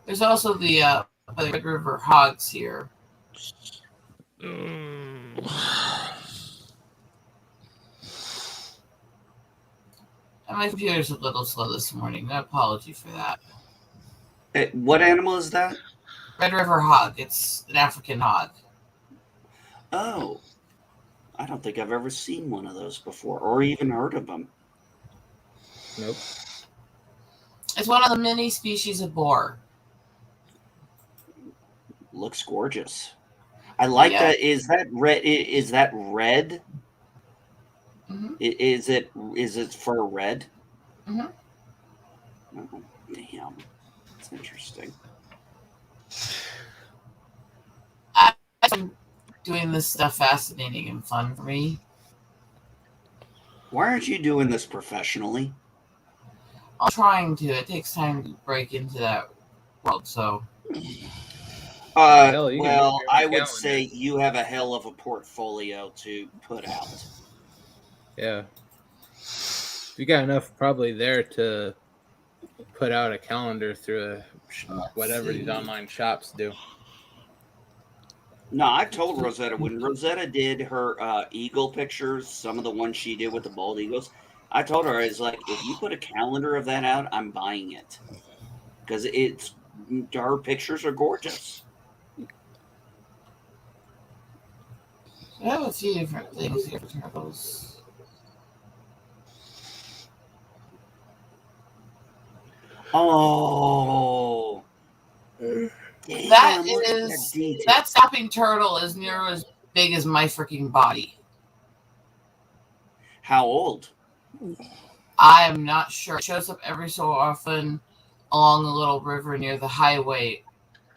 There's also the Red River hogs here. And my computer's a little slow this morning. No apology for that. What animal is that? Red River hog. It's an African hog. Oh. I don't think I've ever seen one of those before or even heard of them. Nope. It's one of the many species of boar. Looks gorgeous. I like that. Is that red? Is that red? Mm-hmm. Is it fur red? Mm-hmm. Oh, damn. That's interesting. I'm doing this stuff fascinating and fun for me. Why aren't you doing this professionally? I'm trying to. It takes time to break into that world, so. Well, I would say you have a hell of a portfolio to put out. Yeah. You got enough probably there to put out a calendar through whatever these online shops do. No, I told Rosetta when Rosetta did her eagle pictures, some of the ones she did with the bald eagles, I told her, I was like, if you put a calendar of that out, I'm buying it. Because her pictures are gorgeous. I have a few different things here for turtles. Oh. That Damn, look at is that detail. that stopping turtle is near as big as my freaking body. How old? I am not sure. It shows up every so often along the little river near the highway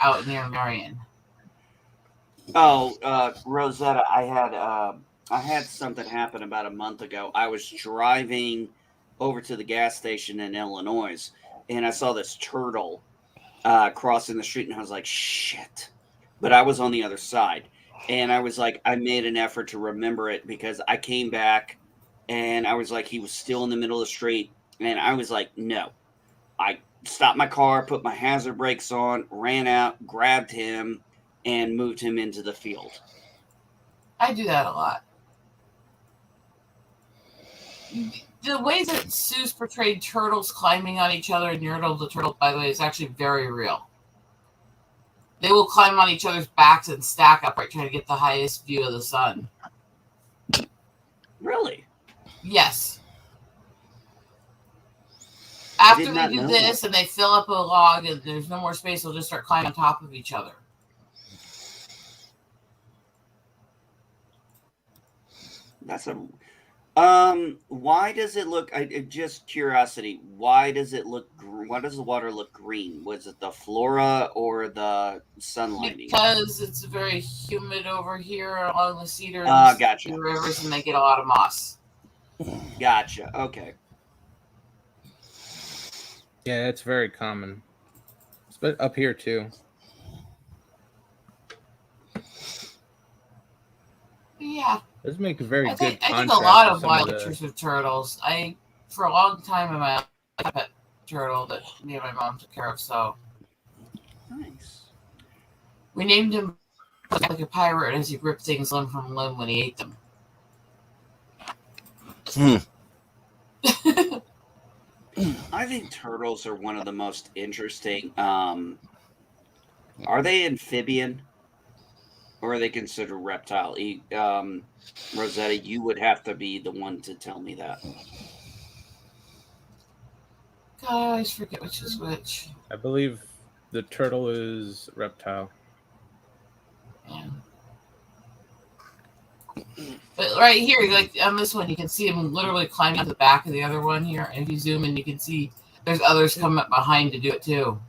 out near Marion. Oh, Rosetta, I had something happen about a month ago. I was driving over to the gas station in Illinois, and I saw this turtle crossing the street, and I was like, shit. But I was on the other side, and I was like, I made an effort to remember it because I came back, and I was like, he was still in the middle of the street, and I was like, no. I stopped my car, put my hazard brakes on, ran out, grabbed him, and moved him into the field. I do that a lot. The way that Sue's portrayed turtles climbing on each other in Yertle the Turtle, by the way, is actually very real. They will climb on each other's backs and stack upright, trying to get the highest view of the sun. Really? Yes. After they do this and they fill up a log and there's no more space, they'll just start climbing on top of each other. That's a why does it look just curiosity, why does the water look green? Was it the flora or the sunlighting? Because it's very humid over here along the Cedar gotcha. rivers, and they get a lot of moss. Gotcha. Okay. Yeah, it's very common. But up here too. Yeah. Does make a very good I contrast. think a lot of some wild the- pictures of turtles. For a long time in my life, I had a pet turtle that me and my mom took care of. So nice. We named him like a pirate as he ripped things limb from limb when he ate them. I think turtles are one of the most interesting. Are they amphibian? Or are they considered reptile? Rosetta, you would have to be the one to tell me that. God, I always forget which is which. I believe the turtle is reptile. Yeah. But right here, like on this one, you can see him literally climbing up the back of the other one here. And if you zoom in, you can see there's others coming up behind to do it too.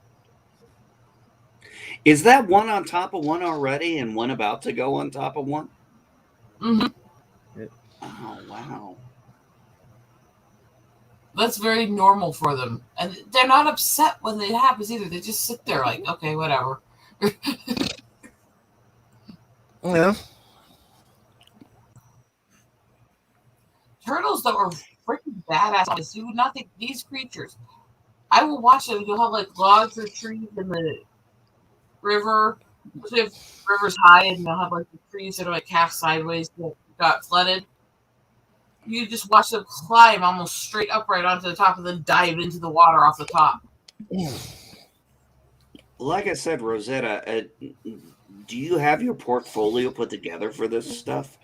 Is that one on top of one already and one about to go on top of one? Mm-hmm. Oh, wow. That's very normal for them. And they're not upset when it happens either. They just sit there like, okay, whatever. Yeah. Turtles that were freaking badass. You would not think these creatures. I will watch them. You'll have like logs or trees in the river. Especially if the river's high and they'll have like the trees that are like half sideways that got flooded. You just watch them climb almost straight upright onto the top and then dive into the water off the top. Like I said, Rosetta, do you have your portfolio put together for this stuff?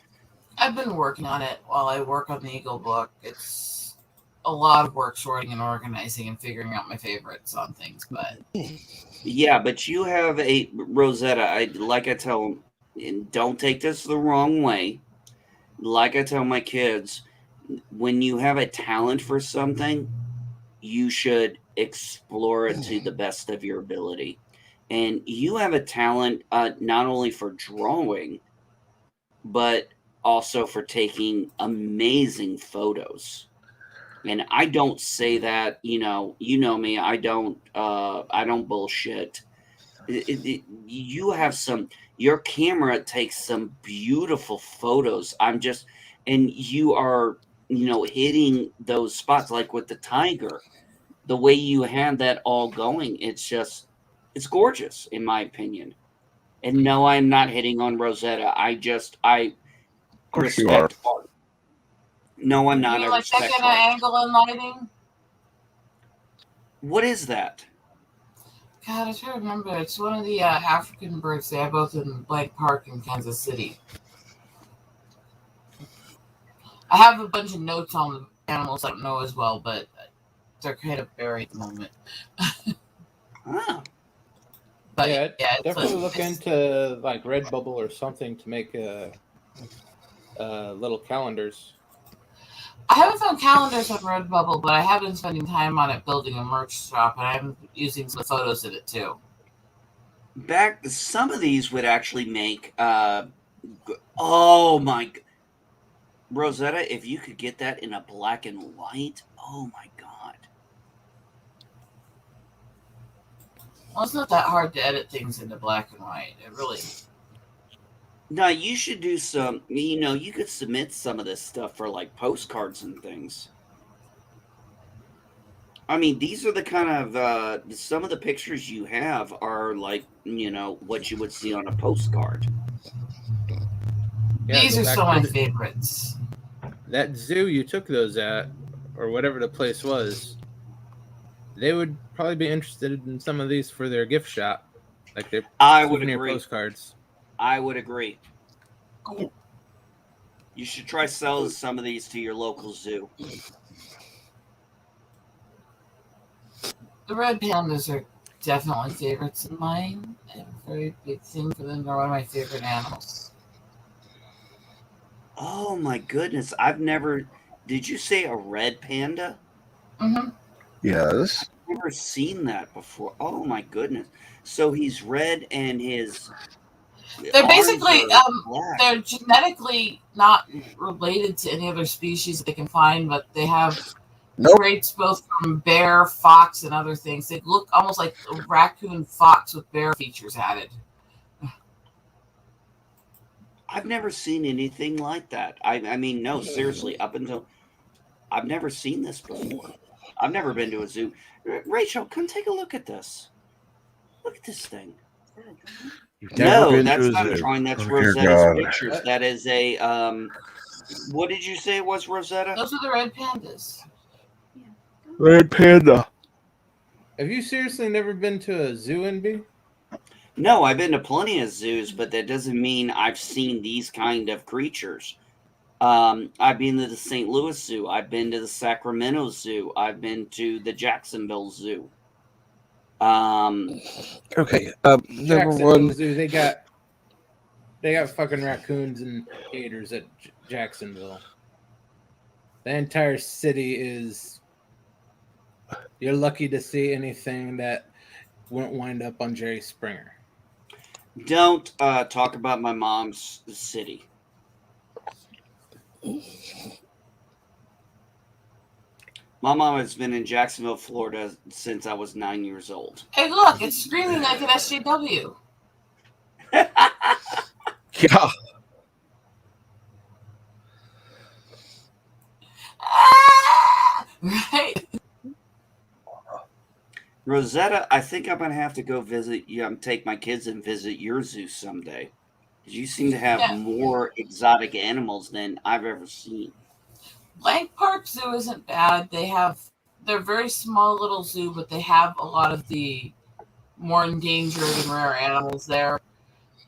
I've been working on it while I work on the Eagle book. It's a lot of work sorting and organizing and figuring out my favorites on things, but yeah, but you have a Rosetta. Like I tell them, and don't take this the wrong way. Like I tell my kids, when you have a talent for something, you should explore it to the best of your ability. And you have a talent not only for drawing, but also for taking amazing photos. And I don't say that, you know me. I don't bullshit. You have your camera takes some beautiful photos. And you are, hitting those spots like with the tiger, the way you had that all going. It's gorgeous in my opinion. And no, I'm not hitting on Rosetta. I course you are. respect art. No, I'm You not. mean I like that respect kind of art. angle and lighting? What is that? God, I try to remember. It's one of the African birds they have both in Blank Park and Kansas City. I have a bunch of notes on the animals I don't know as well, but they're kind of buried at the moment. But yeah, it's definitely like, look into like Redbubble or something to make little calendars. I haven't found calendars on Redbubble, but I have been spending time on it building a merch shop, and I'm using some photos of it too. Some of these would actually make. Oh my. Rosetta, if you could get that in a black and white, oh my god. Well, it's not that hard to edit things into black and white. It really. No, you should do some. You could submit some of this stuff for like postcards and things. I mean, these are the kind of some of the pictures you have are like what you would see on a postcard. Yeah, These go are back some to of my favorites. That zoo you took those at, or whatever the place was, they would probably be interested in some of these for their gift shop, like their I would souvenir agree. postcards. I would agree. You should try selling some of these to your local zoo. The red pandas are definitely favorites of mine. I have a very big thing for them. They're one of my favorite animals. Oh my goodness! I've never. Did you say a red panda? Mm-hmm. Yes. I've never seen that before. Oh my goodness! So he's red and his. They're basically black. they're genetically not related to any other species they can find, but they have traits both from bear, fox, and other things. They look almost like a raccoon fox with bear features added. I've never seen anything like that. I mean, no, seriously. Up until I've never seen this before. I've never been to a zoo. Rachel, come take a look at this. Look at this thing. No, that's not a drawing. That's Rosetta's pictures. That is a what did you say it was, Rosetta? Those are the red pandas. Red panda. Have you seriously never been to a zoo, NB? No, I've been to plenty of zoos, but that doesn't mean I've seen these kind of creatures. I've been to the St. Louis Zoo. I've been to the Sacramento Zoo. I've been to the Jacksonville Zoo. Okay. Number one. Zoo, they got fucking raccoons and gators at Jacksonville. The entire city is. You're lucky to see anything that won't wind up on Jerry Springer. Don't talk about my mom's city. My mom has been in Jacksonville, Florida since I was 9 years old. Hey, look, it's screaming like an SJW. Yeah. Right. Rosetta, I think I'm gonna have to go visit. Take my kids and visit your zoo someday. Because you seem to have more exotic animals than I've ever seen. Blank Park Zoo isn't bad. They're very small little zoo, but they have a lot of the more endangered and rare animals there.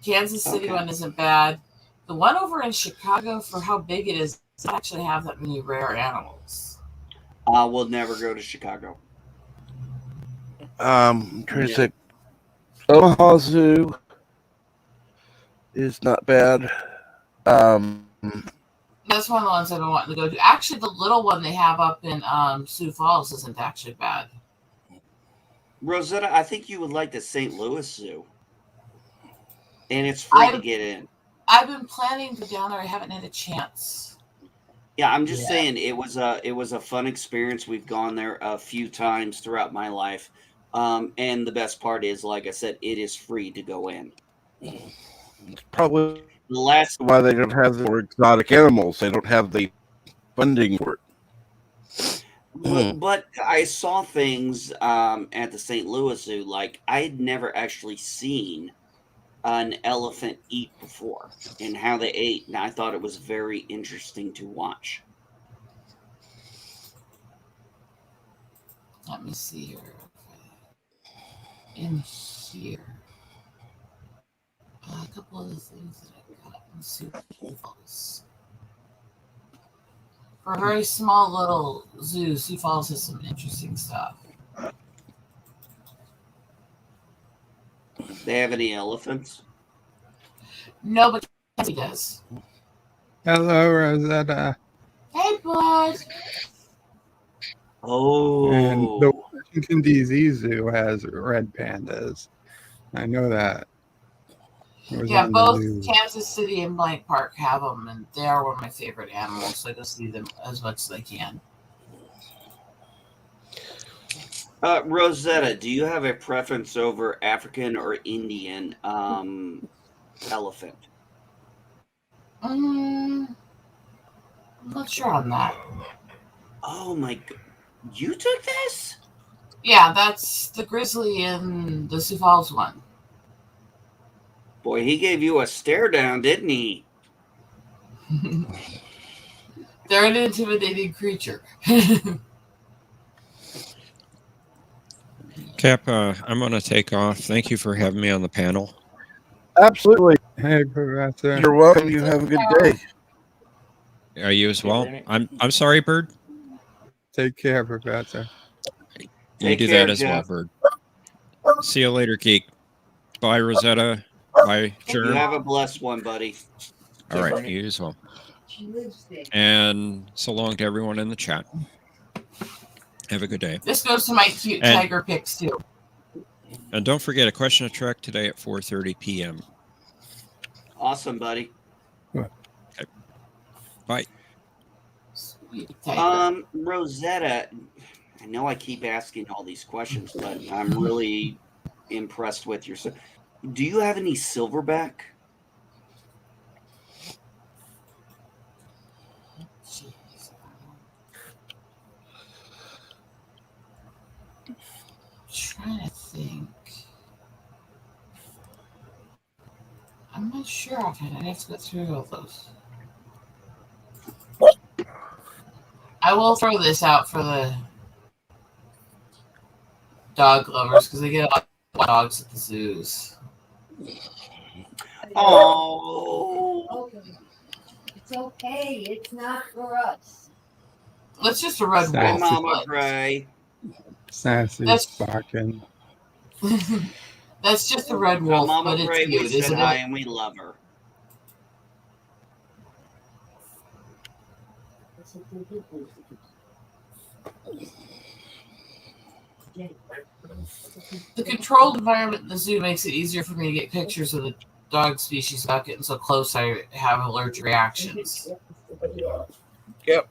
Kansas City one isn't bad. The one over in Chicago, for how big it is, doesn't actually have that many rare animals. We'll never go to Chicago. I'm trying to think. Omaha Zoo is not bad. That's one of the ones I've been wanting to go to. Actually, the little one they have up in Sioux Falls isn't actually bad. Rosetta, I think you would like the St. Louis Zoo. And it's free to get in. I've been planning to go down there. I haven't had a chance. Yeah, I'm just saying it was a fun experience. We've gone there a few times throughout my life. And the best part is, like I said, it is free to go in. It's probably the last why they don't have the more exotic animals. They don't have the funding for it. But I saw things at the St. Louis Zoo like I had never actually seen an elephant eat before and how they ate, and I thought it was very interesting to watch. Let me see here. In here. A couple of the things that I got in Sioux Falls. For a very small little zoo, Sioux Falls has some interesting stuff. They have any elephants? No, but he does. Hello, Rosetta. Hey, bud. Oh. And the Washington, D.C. Zoo has red pandas. I know that. It was Yeah, on the both news. Kansas City and Blank Park have them, and they are one of my favorite animals, so I go see them as much as I can. Rosetta, do you have a preference over African or Indian elephant? I'm not sure on that. Oh my god. You took this? Yeah, that's the grizzly in the Sioux Falls one. Boy, he gave you a stare down, didn't he? They're an intimidating creature. Cap, I'm going to take off. Thank you for having me on the panel. Absolutely. Hey, Professor. You're welcome. You have a good day. Are you as well? I'm sorry, Bird. Take care, Professor. You Take do care, that as well, Jeff. Bird. See you later, Geek. Bye, Rosetta. Bye, You Germ. have a blessed one, buddy. All right, you as well. And so long to everyone in the chat. Have a good day. This goes to my cute And- tiger pics, too. And don't forget, a question of Trek today at 4:30 p.m. Awesome, buddy. Okay. Bye. Rosetta, I know I keep asking all these questions, but I'm really impressed with your. Do you have any silverback? Trying to think. I'm not sure offhand. I have to go through all those. I will throw this out for the dog lovers because they get a lot of dogs at the zoos. Oh, it's okay. It's not for us. That's just a red Hi, wolf. Mama Gray. Sassy That's- barking. That's just a red wolf, Mama but it's Gray, we cute, said isn't hi it? and we love her. The controlled environment in the zoo makes it easier for me to get pictures of the dog species without getting so close I have allergic reactions. Yep.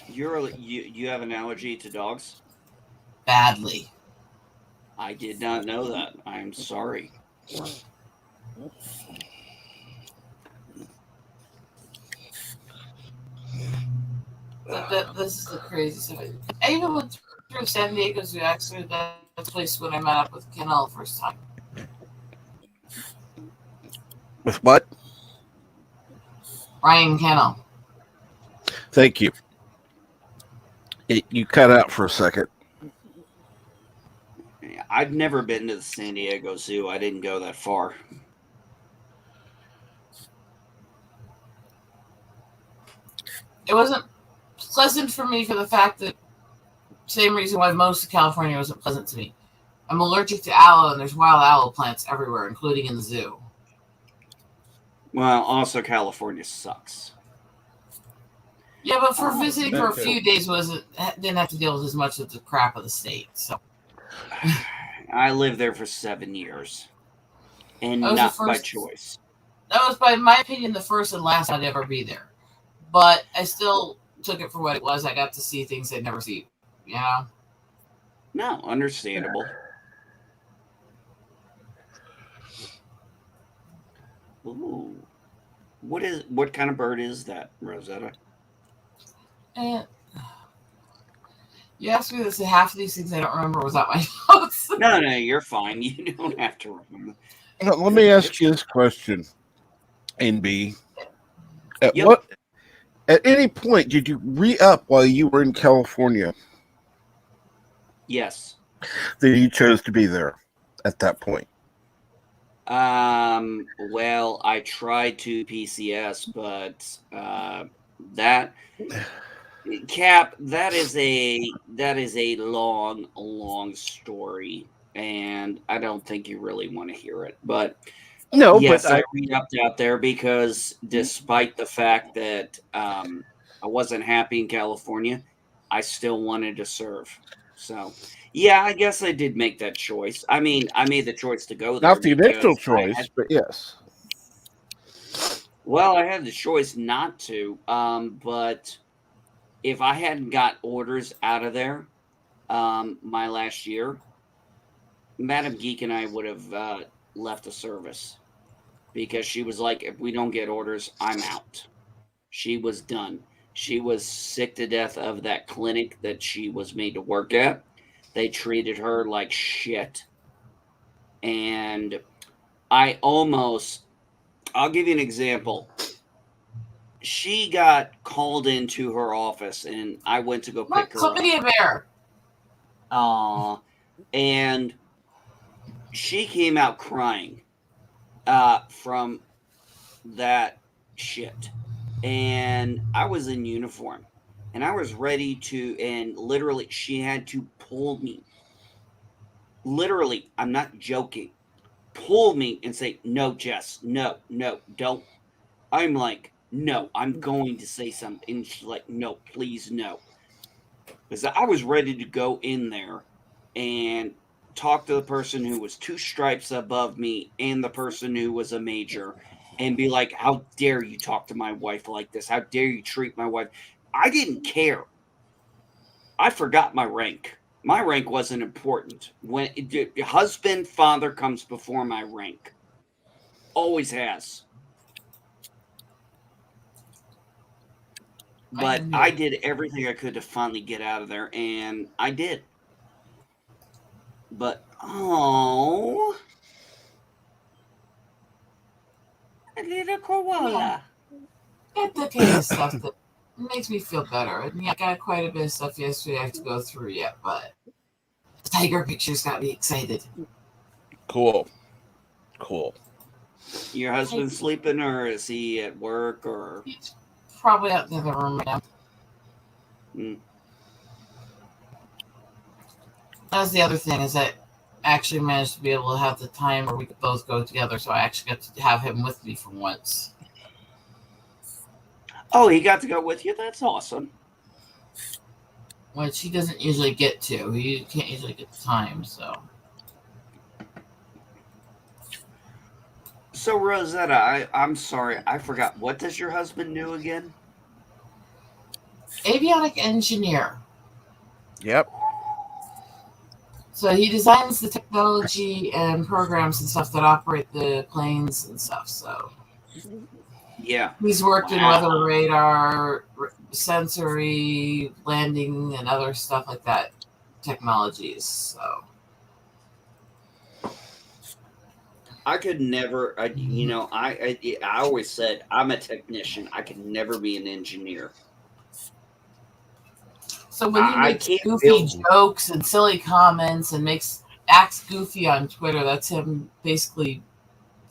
You have an allergy to dogs? Badly. I did not know that. I'm sorry. This is the crazy stuff. I even went through San Diego Zoo, actually, that place when I met up with Kennel the first time. With what? Ryan Kennel. Thank you. You cut out for a second. I've never been to the San Diego Zoo. I didn't go that far. It wasn't pleasant for me for the fact that same reason why most of California wasn't pleasant to me. I'm allergic to aloe, and there's wild aloe plants everywhere, including in the zoo. Well, also California sucks. Yeah, but for visiting for a few days didn't have to deal with as much of the crap of the state. So I lived there for 7 years, and That was not the by first- choice. that was, by my opinion, the first and last I'd ever be there. But I still took it for what it was. I got to see things I'd never see. You know? No, understandable. Ooh, what kind of bird is that, Rosetta? And You asked me this. Half of these things I don't remember was at my notes. No, you're fine. You don't have to remember. Let me ask you this question, NB. Yep. At any point did you re-up while you were in California? Yes. That you chose to be there at that point? Well, I tried to PCS, but that Cap, that is a long story, and I don't think you really want to hear it. But no, yes, but I re-upped out there because despite the fact that I wasn't happy in California, I still wanted to serve. So yeah, I guess I did make that choice. I mean, I made the choice to go there. Not the initial because choice, but yes. Well, I had the choice not to, but if I hadn't got orders out of there my last year, Madam Geek and I would have left the service because she was like, if we don't get orders, I'm out. She was done. She was sick to death of that clinic that she was made to work at. They treated her like shit. And I'll give you an example. She got called into her office and I went to go pick her up. Somebody a bear. And she came out crying from that shit. And I was in uniform and I was ready to, and literally she had to pull me. Literally, I'm not joking. Pull me and say, no, Jess, no, don't. I'm like, no, I'm going to say something. And she's like, no, please, no. Because I was ready to go in there and talk to the person who was 2 stripes above me and the person who was a major and be like, how dare you talk to my wife like this? How dare you treat my wife? I didn't care. I forgot my rank. My rank wasn't important. When husband, father comes before my rank. Always has. But I did everything I could to finally get out of there, and I did. But, a little koala. It's the kind of stuff that makes me feel better. And I got quite a bit of stuff yesterday I have to go through yet, but the tiger pictures got me excited. Cool. Your husband sleeping, or is he at work, or? He's probably out in the other room right now. That's the other thing, is that I actually managed to be able to have the time where we could both go together, so I actually got to have him with me for once. Oh, he got to go with you? That's awesome. Which he doesn't usually get to. He can't usually get the time, so. So, Rosetta, I'm sorry, I forgot. What does your husband do again? Avionic engineer. Yep. So he designs the technology and programs and stuff that operate the planes and stuff. So yeah, he's worked in weather radar, sensory landing, and other stuff like that technologies. So I could never. I always said I'm a technician. I could never be an engineer. So when he makes goofy jokes and silly comments and acts goofy on Twitter, that's him basically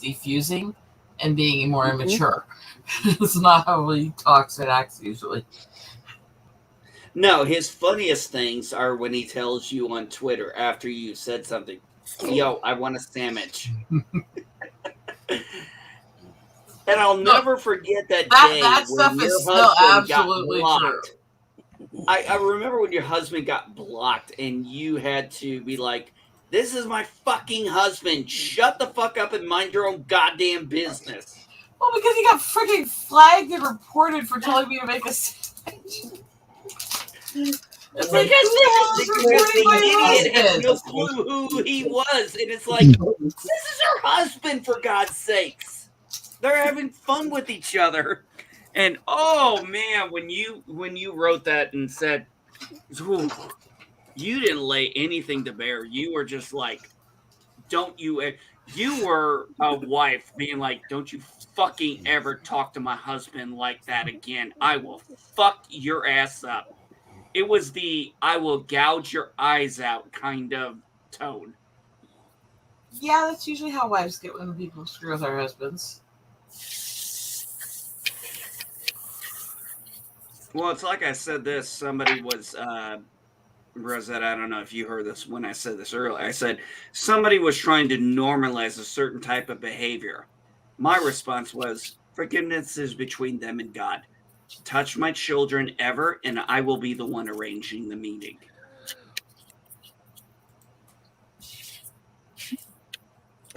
defusing and being more immature. It's not how he talks and acts usually. No, his funniest things are when he tells you on Twitter after you said something, yo, I want a sandwich. And I'll never forget that day. That stuff is still absolutely true. I remember when your husband got blocked and you had to be like, this is my fucking husband. Shut the fuck up and mind your own goddamn business. Well, because he got freaking flagged and reported for telling me to make a sandwich. It's like the idiot has no clue who he was. And it's like, this is her husband, for God's sakes. They're having fun with each other. And oh man, when you wrote that and said, You didn't lay anything to bear. You were just like, don't you? You were a wife being like, don't you fucking ever talk to my husband like that again. I will fuck your ass up. It was the I will gouge your eyes out kind of tone. Yeah, that's usually how wives get when people screw with their husbands. Well, it's like I said this. Somebody was, Rosetta, I don't know if you heard this when I said this earlier. I said somebody was trying to normalize a certain type of behavior. My response was, forgiveness is between them and God. Touch my children ever, and I will be the one arranging the meeting.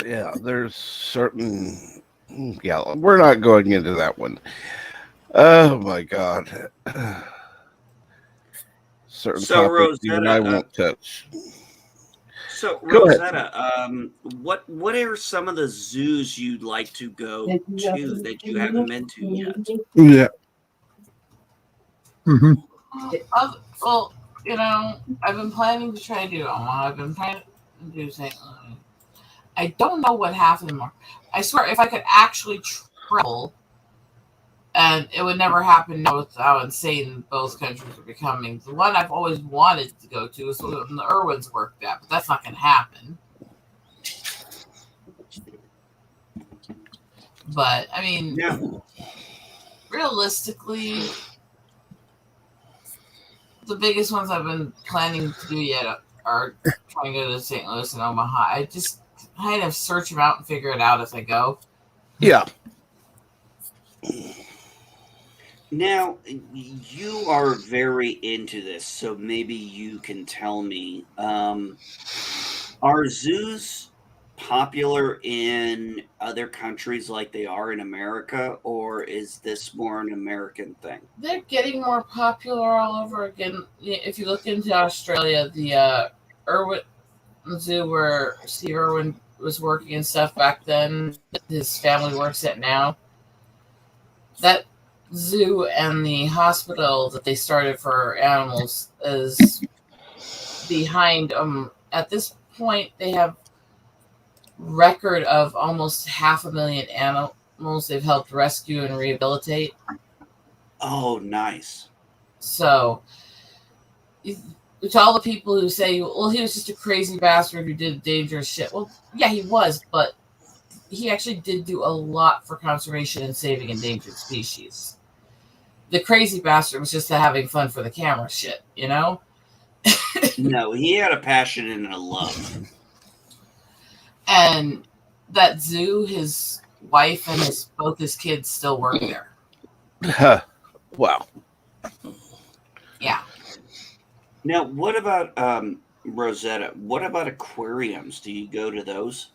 Yeah, there's certain. Yeah, we're not going into that one. Oh my God. Certain So, topics even I Rosetta, won't touch. So, Go ahead. Rosetta, what are some of the zoos you'd like to go to that you haven't been to yet? Yeah. Mm-hmm. Well, you know, I've been planning to try to do Omaha. I've been trying to do St. Louis. I don't know what half of them are. I swear, if I could actually travel, and it would never happen now with how insane both countries are becoming. The one I've always wanted to go to is when the Irwins worked at, but that's not going to happen. But, I mean, realistically, the biggest ones I've been planning to do yet are trying to go to St. Louis and Omaha. I just kind of search them out and figure it out as I go. Yeah. Now, you are very into this, so maybe you can tell me, are zoos popular in other countries like they are in America, or is this more an American thing? They're getting more popular all over again. If you look into Australia, the Irwin Zoo where Steve Irwin was working and stuff back then, his family works at now. That zoo and the hospital that they started for animals is behind. At this point, they have record of almost 500,000 animals they've helped rescue and rehabilitate. Oh, nice. So, to all the people who say, well, he was just a crazy bastard who did dangerous shit. Well, yeah, he was, but he actually did do a lot for conservation and saving endangered species. The crazy bastard was just having fun for the camera shit, you know? No, he had a passion and a love. And that zoo, his wife and both his kids still work there. Wow. Yeah. Now, what about Rosetta? What about aquariums? Do you go to those?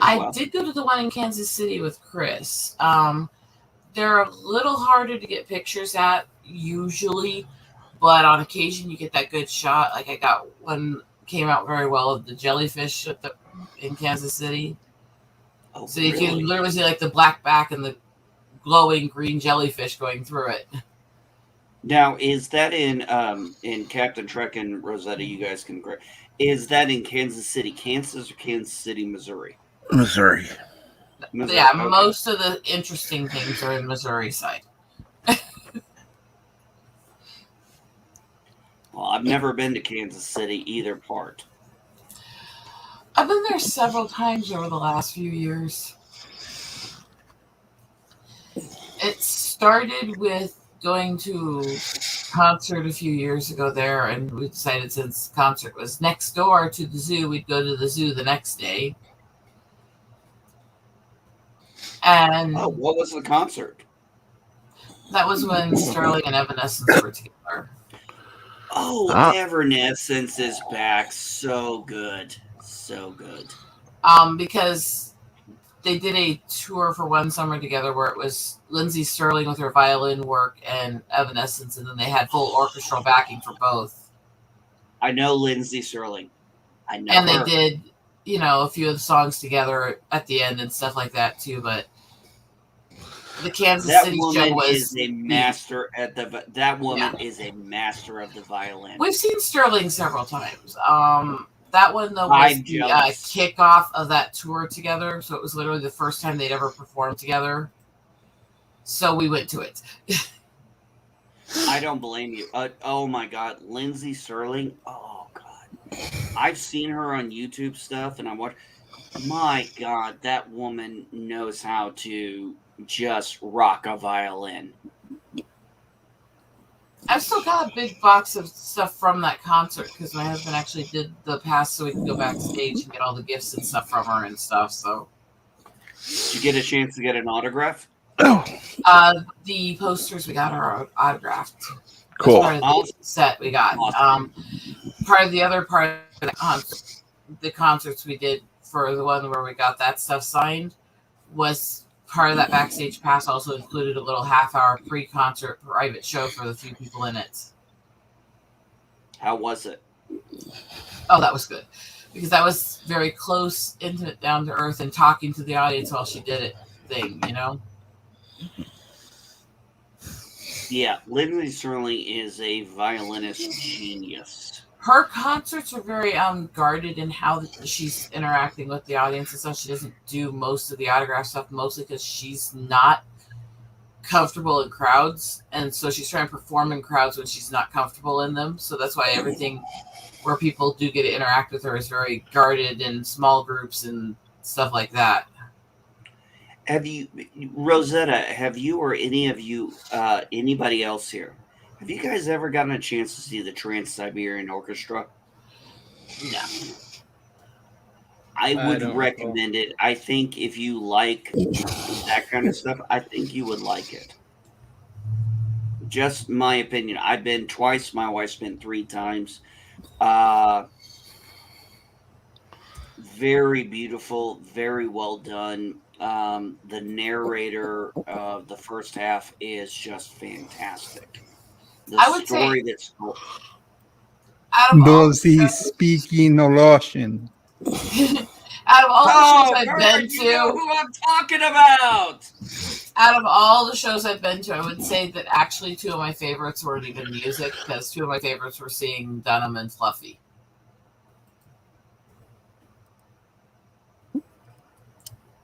I did go to the one in Kansas City with Chris. They're a little harder to get pictures at usually, but on occasion you get that good shot. Like I got one came out very well of the jellyfish in Kansas City. Oh, so you can literally see like the black back and the glowing green jellyfish going through it. Now, is that in Captain Trek and Rosetta? You guys can correct. Is that in Kansas City, Kansas, or Kansas City, Missouri? Missouri. Yeah, Okay. most of the interesting things are in Missouri side. Well, I've never been to Kansas City either part. I've been there several times over the last few years. It started with going to a concert a few years ago there, and we decided since the concert was next door to the zoo, we'd go to the zoo the next day. And what was the concert? That was when Sterling and Evanescence were together. Oh, Evanescence is back. So good. So good. Because they did a tour for one summer together where it was Lindsay Sterling with her violin work and Evanescence, and then they had full orchestral backing for both. I know Lindsay Sterling. I know and her. They did, a few of the songs together at the end and stuff like that too. But The Kansas That City woman show was is a master at the. That woman is a master of the violin. We've seen Sterling several times. That one though was I'm the jealous. kickoff of that tour together. So it was literally the first time they'd ever performed together. So we went to it. I don't blame you. Oh my God, Lindsay Sterling. Oh God, I've seen her on YouTube stuff, and I'm watching. My God, that woman knows how to just rock a violin. I've still got a big box of stuff from that concert because my husband actually did the pass so we could go backstage and get all the gifts and stuff from her and stuff. So, did you get a chance to get an autograph? The posters we got are autographed. Cool. That's part of the set we got. Part of the other part of the concerts we did for the one where we got that stuff signed was part of that backstage pass also included a little half-hour pre-concert private show for the few people in it. How was it? Oh, that was good. Because that was very close, intimate, down to earth, and talking to the audience while she did it thing, you know? Yeah, Lindsay Sterling is a violinist genius. Her concerts are very guarded in how she's interacting with the audience and stuff. She doesn't do most of the autograph stuff, mostly because she's not comfortable in crowds, and so she's trying to perform in crowds when she's not comfortable in them. So that's why everything where people do get to interact with her is very guarded in small groups and stuff like that. Have you, Rosetta, have you or any of you, anybody else here, have you guys ever gotten a chance to see the Trans-Siberian Orchestra? No. I would don't recommend it. I think if you like that kind of stuff, I think you would like it. Just my opinion. I've been twice. My wife's been 3 times. Very beautiful, very well done. The narrator of the first half is just fantastic. The I would story say that's Does he speak in Russian? Out of all the shows I've Kurt, been you know to, who I'm talking about. out of all the shows I've been to, I would say that actually 2 of my favorites weren't even music, because 2 of my favorites were seeing Dunham and Fluffy.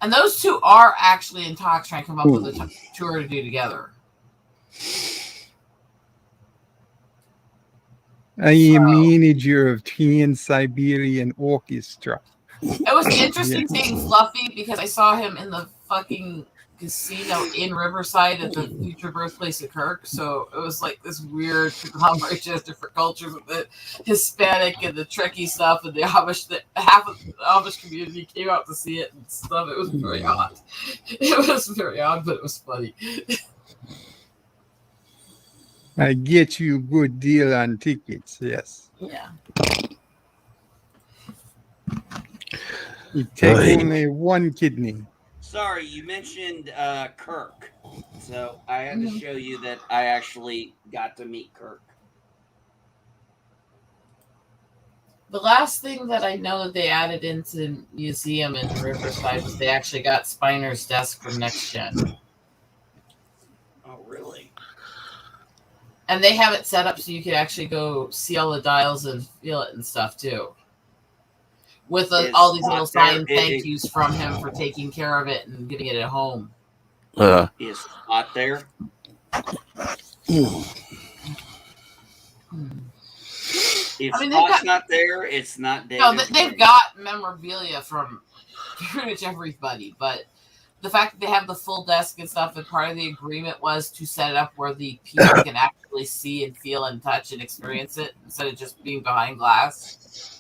And those 2 are actually in talks trying to come up with a tour to do together. I am manager of Trans-Siberian Orchestra. It was interesting seeing Fluffy because I saw him in the fucking casino in Riverside at the future birthplace of Kirk. So it was like this weird conglomeration of different cultures with the Hispanic and the Trekkie stuff and the Amish. Half of the Amish community came out to see it and stuff. It was very odd. It was very odd, but it was funny. I get you a good deal on tickets, yes. Yeah. You take only 1 kidney. Sorry, you mentioned Kirk. So I had to show you that I actually got to meet Kirk. The last thing that I know that they added into the museum in Riverside was they actually got Spiner's desk from Next Gen. Oh, really? And they have it set up so you can actually go see all the dials and feel it and stuff too. With all these little signed thank yous from him for taking care of it and getting it at home. Is Scott there? If Scott's not there, it's not David. No, they've got memorabilia from pretty much everybody, but the fact that they have the full desk and stuff, and part of the agreement was to set it up where the people can actually see and feel and touch and experience it instead of just being behind glass.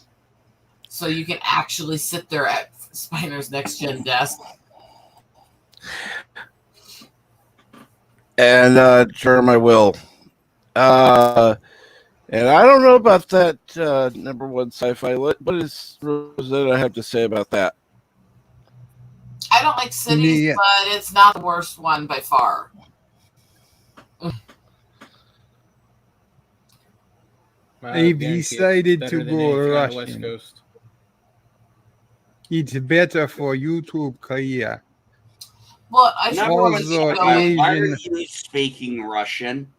So you can actually sit there at Spiner's Next Gen desk. And Germ, I will. And I don't know about that #1 sci-fi. What does Rosetta have to say about that? I don't like cities, but it's not the worst one by far. I've decided to go Russian. It's better for YouTube career. Well, I should Number one, Also, why are Asian you speaking Russian?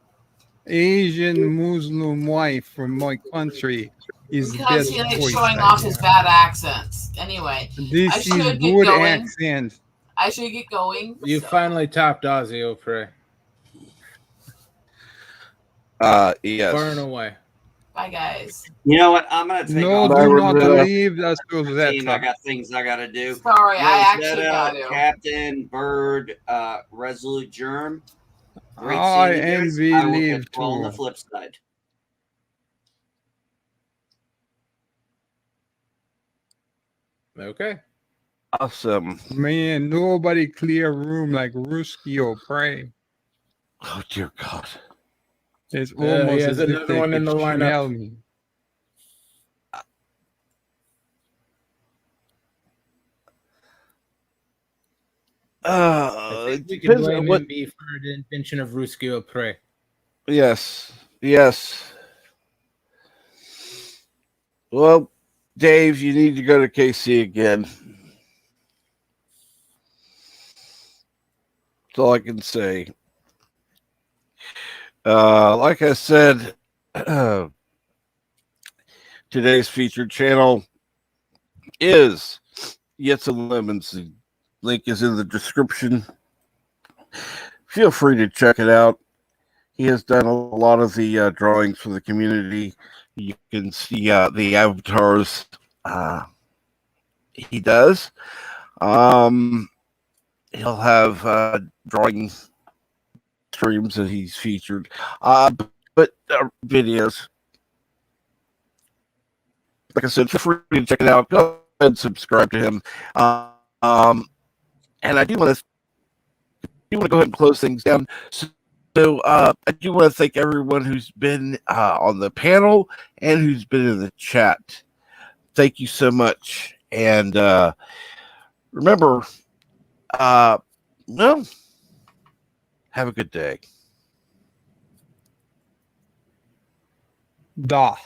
Muslim wife from my country is because best he likes choice showing I off his have. bad accents. Anyway, I This is should get good going. accent. I should get going. You finally topped Ozzy Opry. Yes. Far and away. Bye, guys. You know what? I'm gonna take No, off. do not Rosetta. leave us, Team, I Rosetta. got things I gotta do. Sorry, I actually Rosetta, got to. Captain, Bird, Resolute Germ. Great I seeing you guys. envy I will leave catch you all on the too. flip side. Okay. Awesome. Man, nobody clear room like Ruski or Prey. Oh dear God. It's He almost has as if another they one in could the lineup. smell me. I think we can Depends blame on what. MB for the invention of Ruski or Prey. Yes. Yes. Well, Dave, you need to go to KC again. That's all I can say. Like I said, today's featured channel is Jitse Lemmens. The link is in the description. Feel free to check it out. He has done a lot of the drawings for the community. You can see the avatars he does. He'll have drawing streams that he's featured, but videos. Like I said, feel free to check it out. Go ahead and subscribe to him. And I do want to go ahead and close things down. So I do want to thank everyone who's been on the panel and who's been in the chat. Thank you so much. And remember, well, have a good day. Da.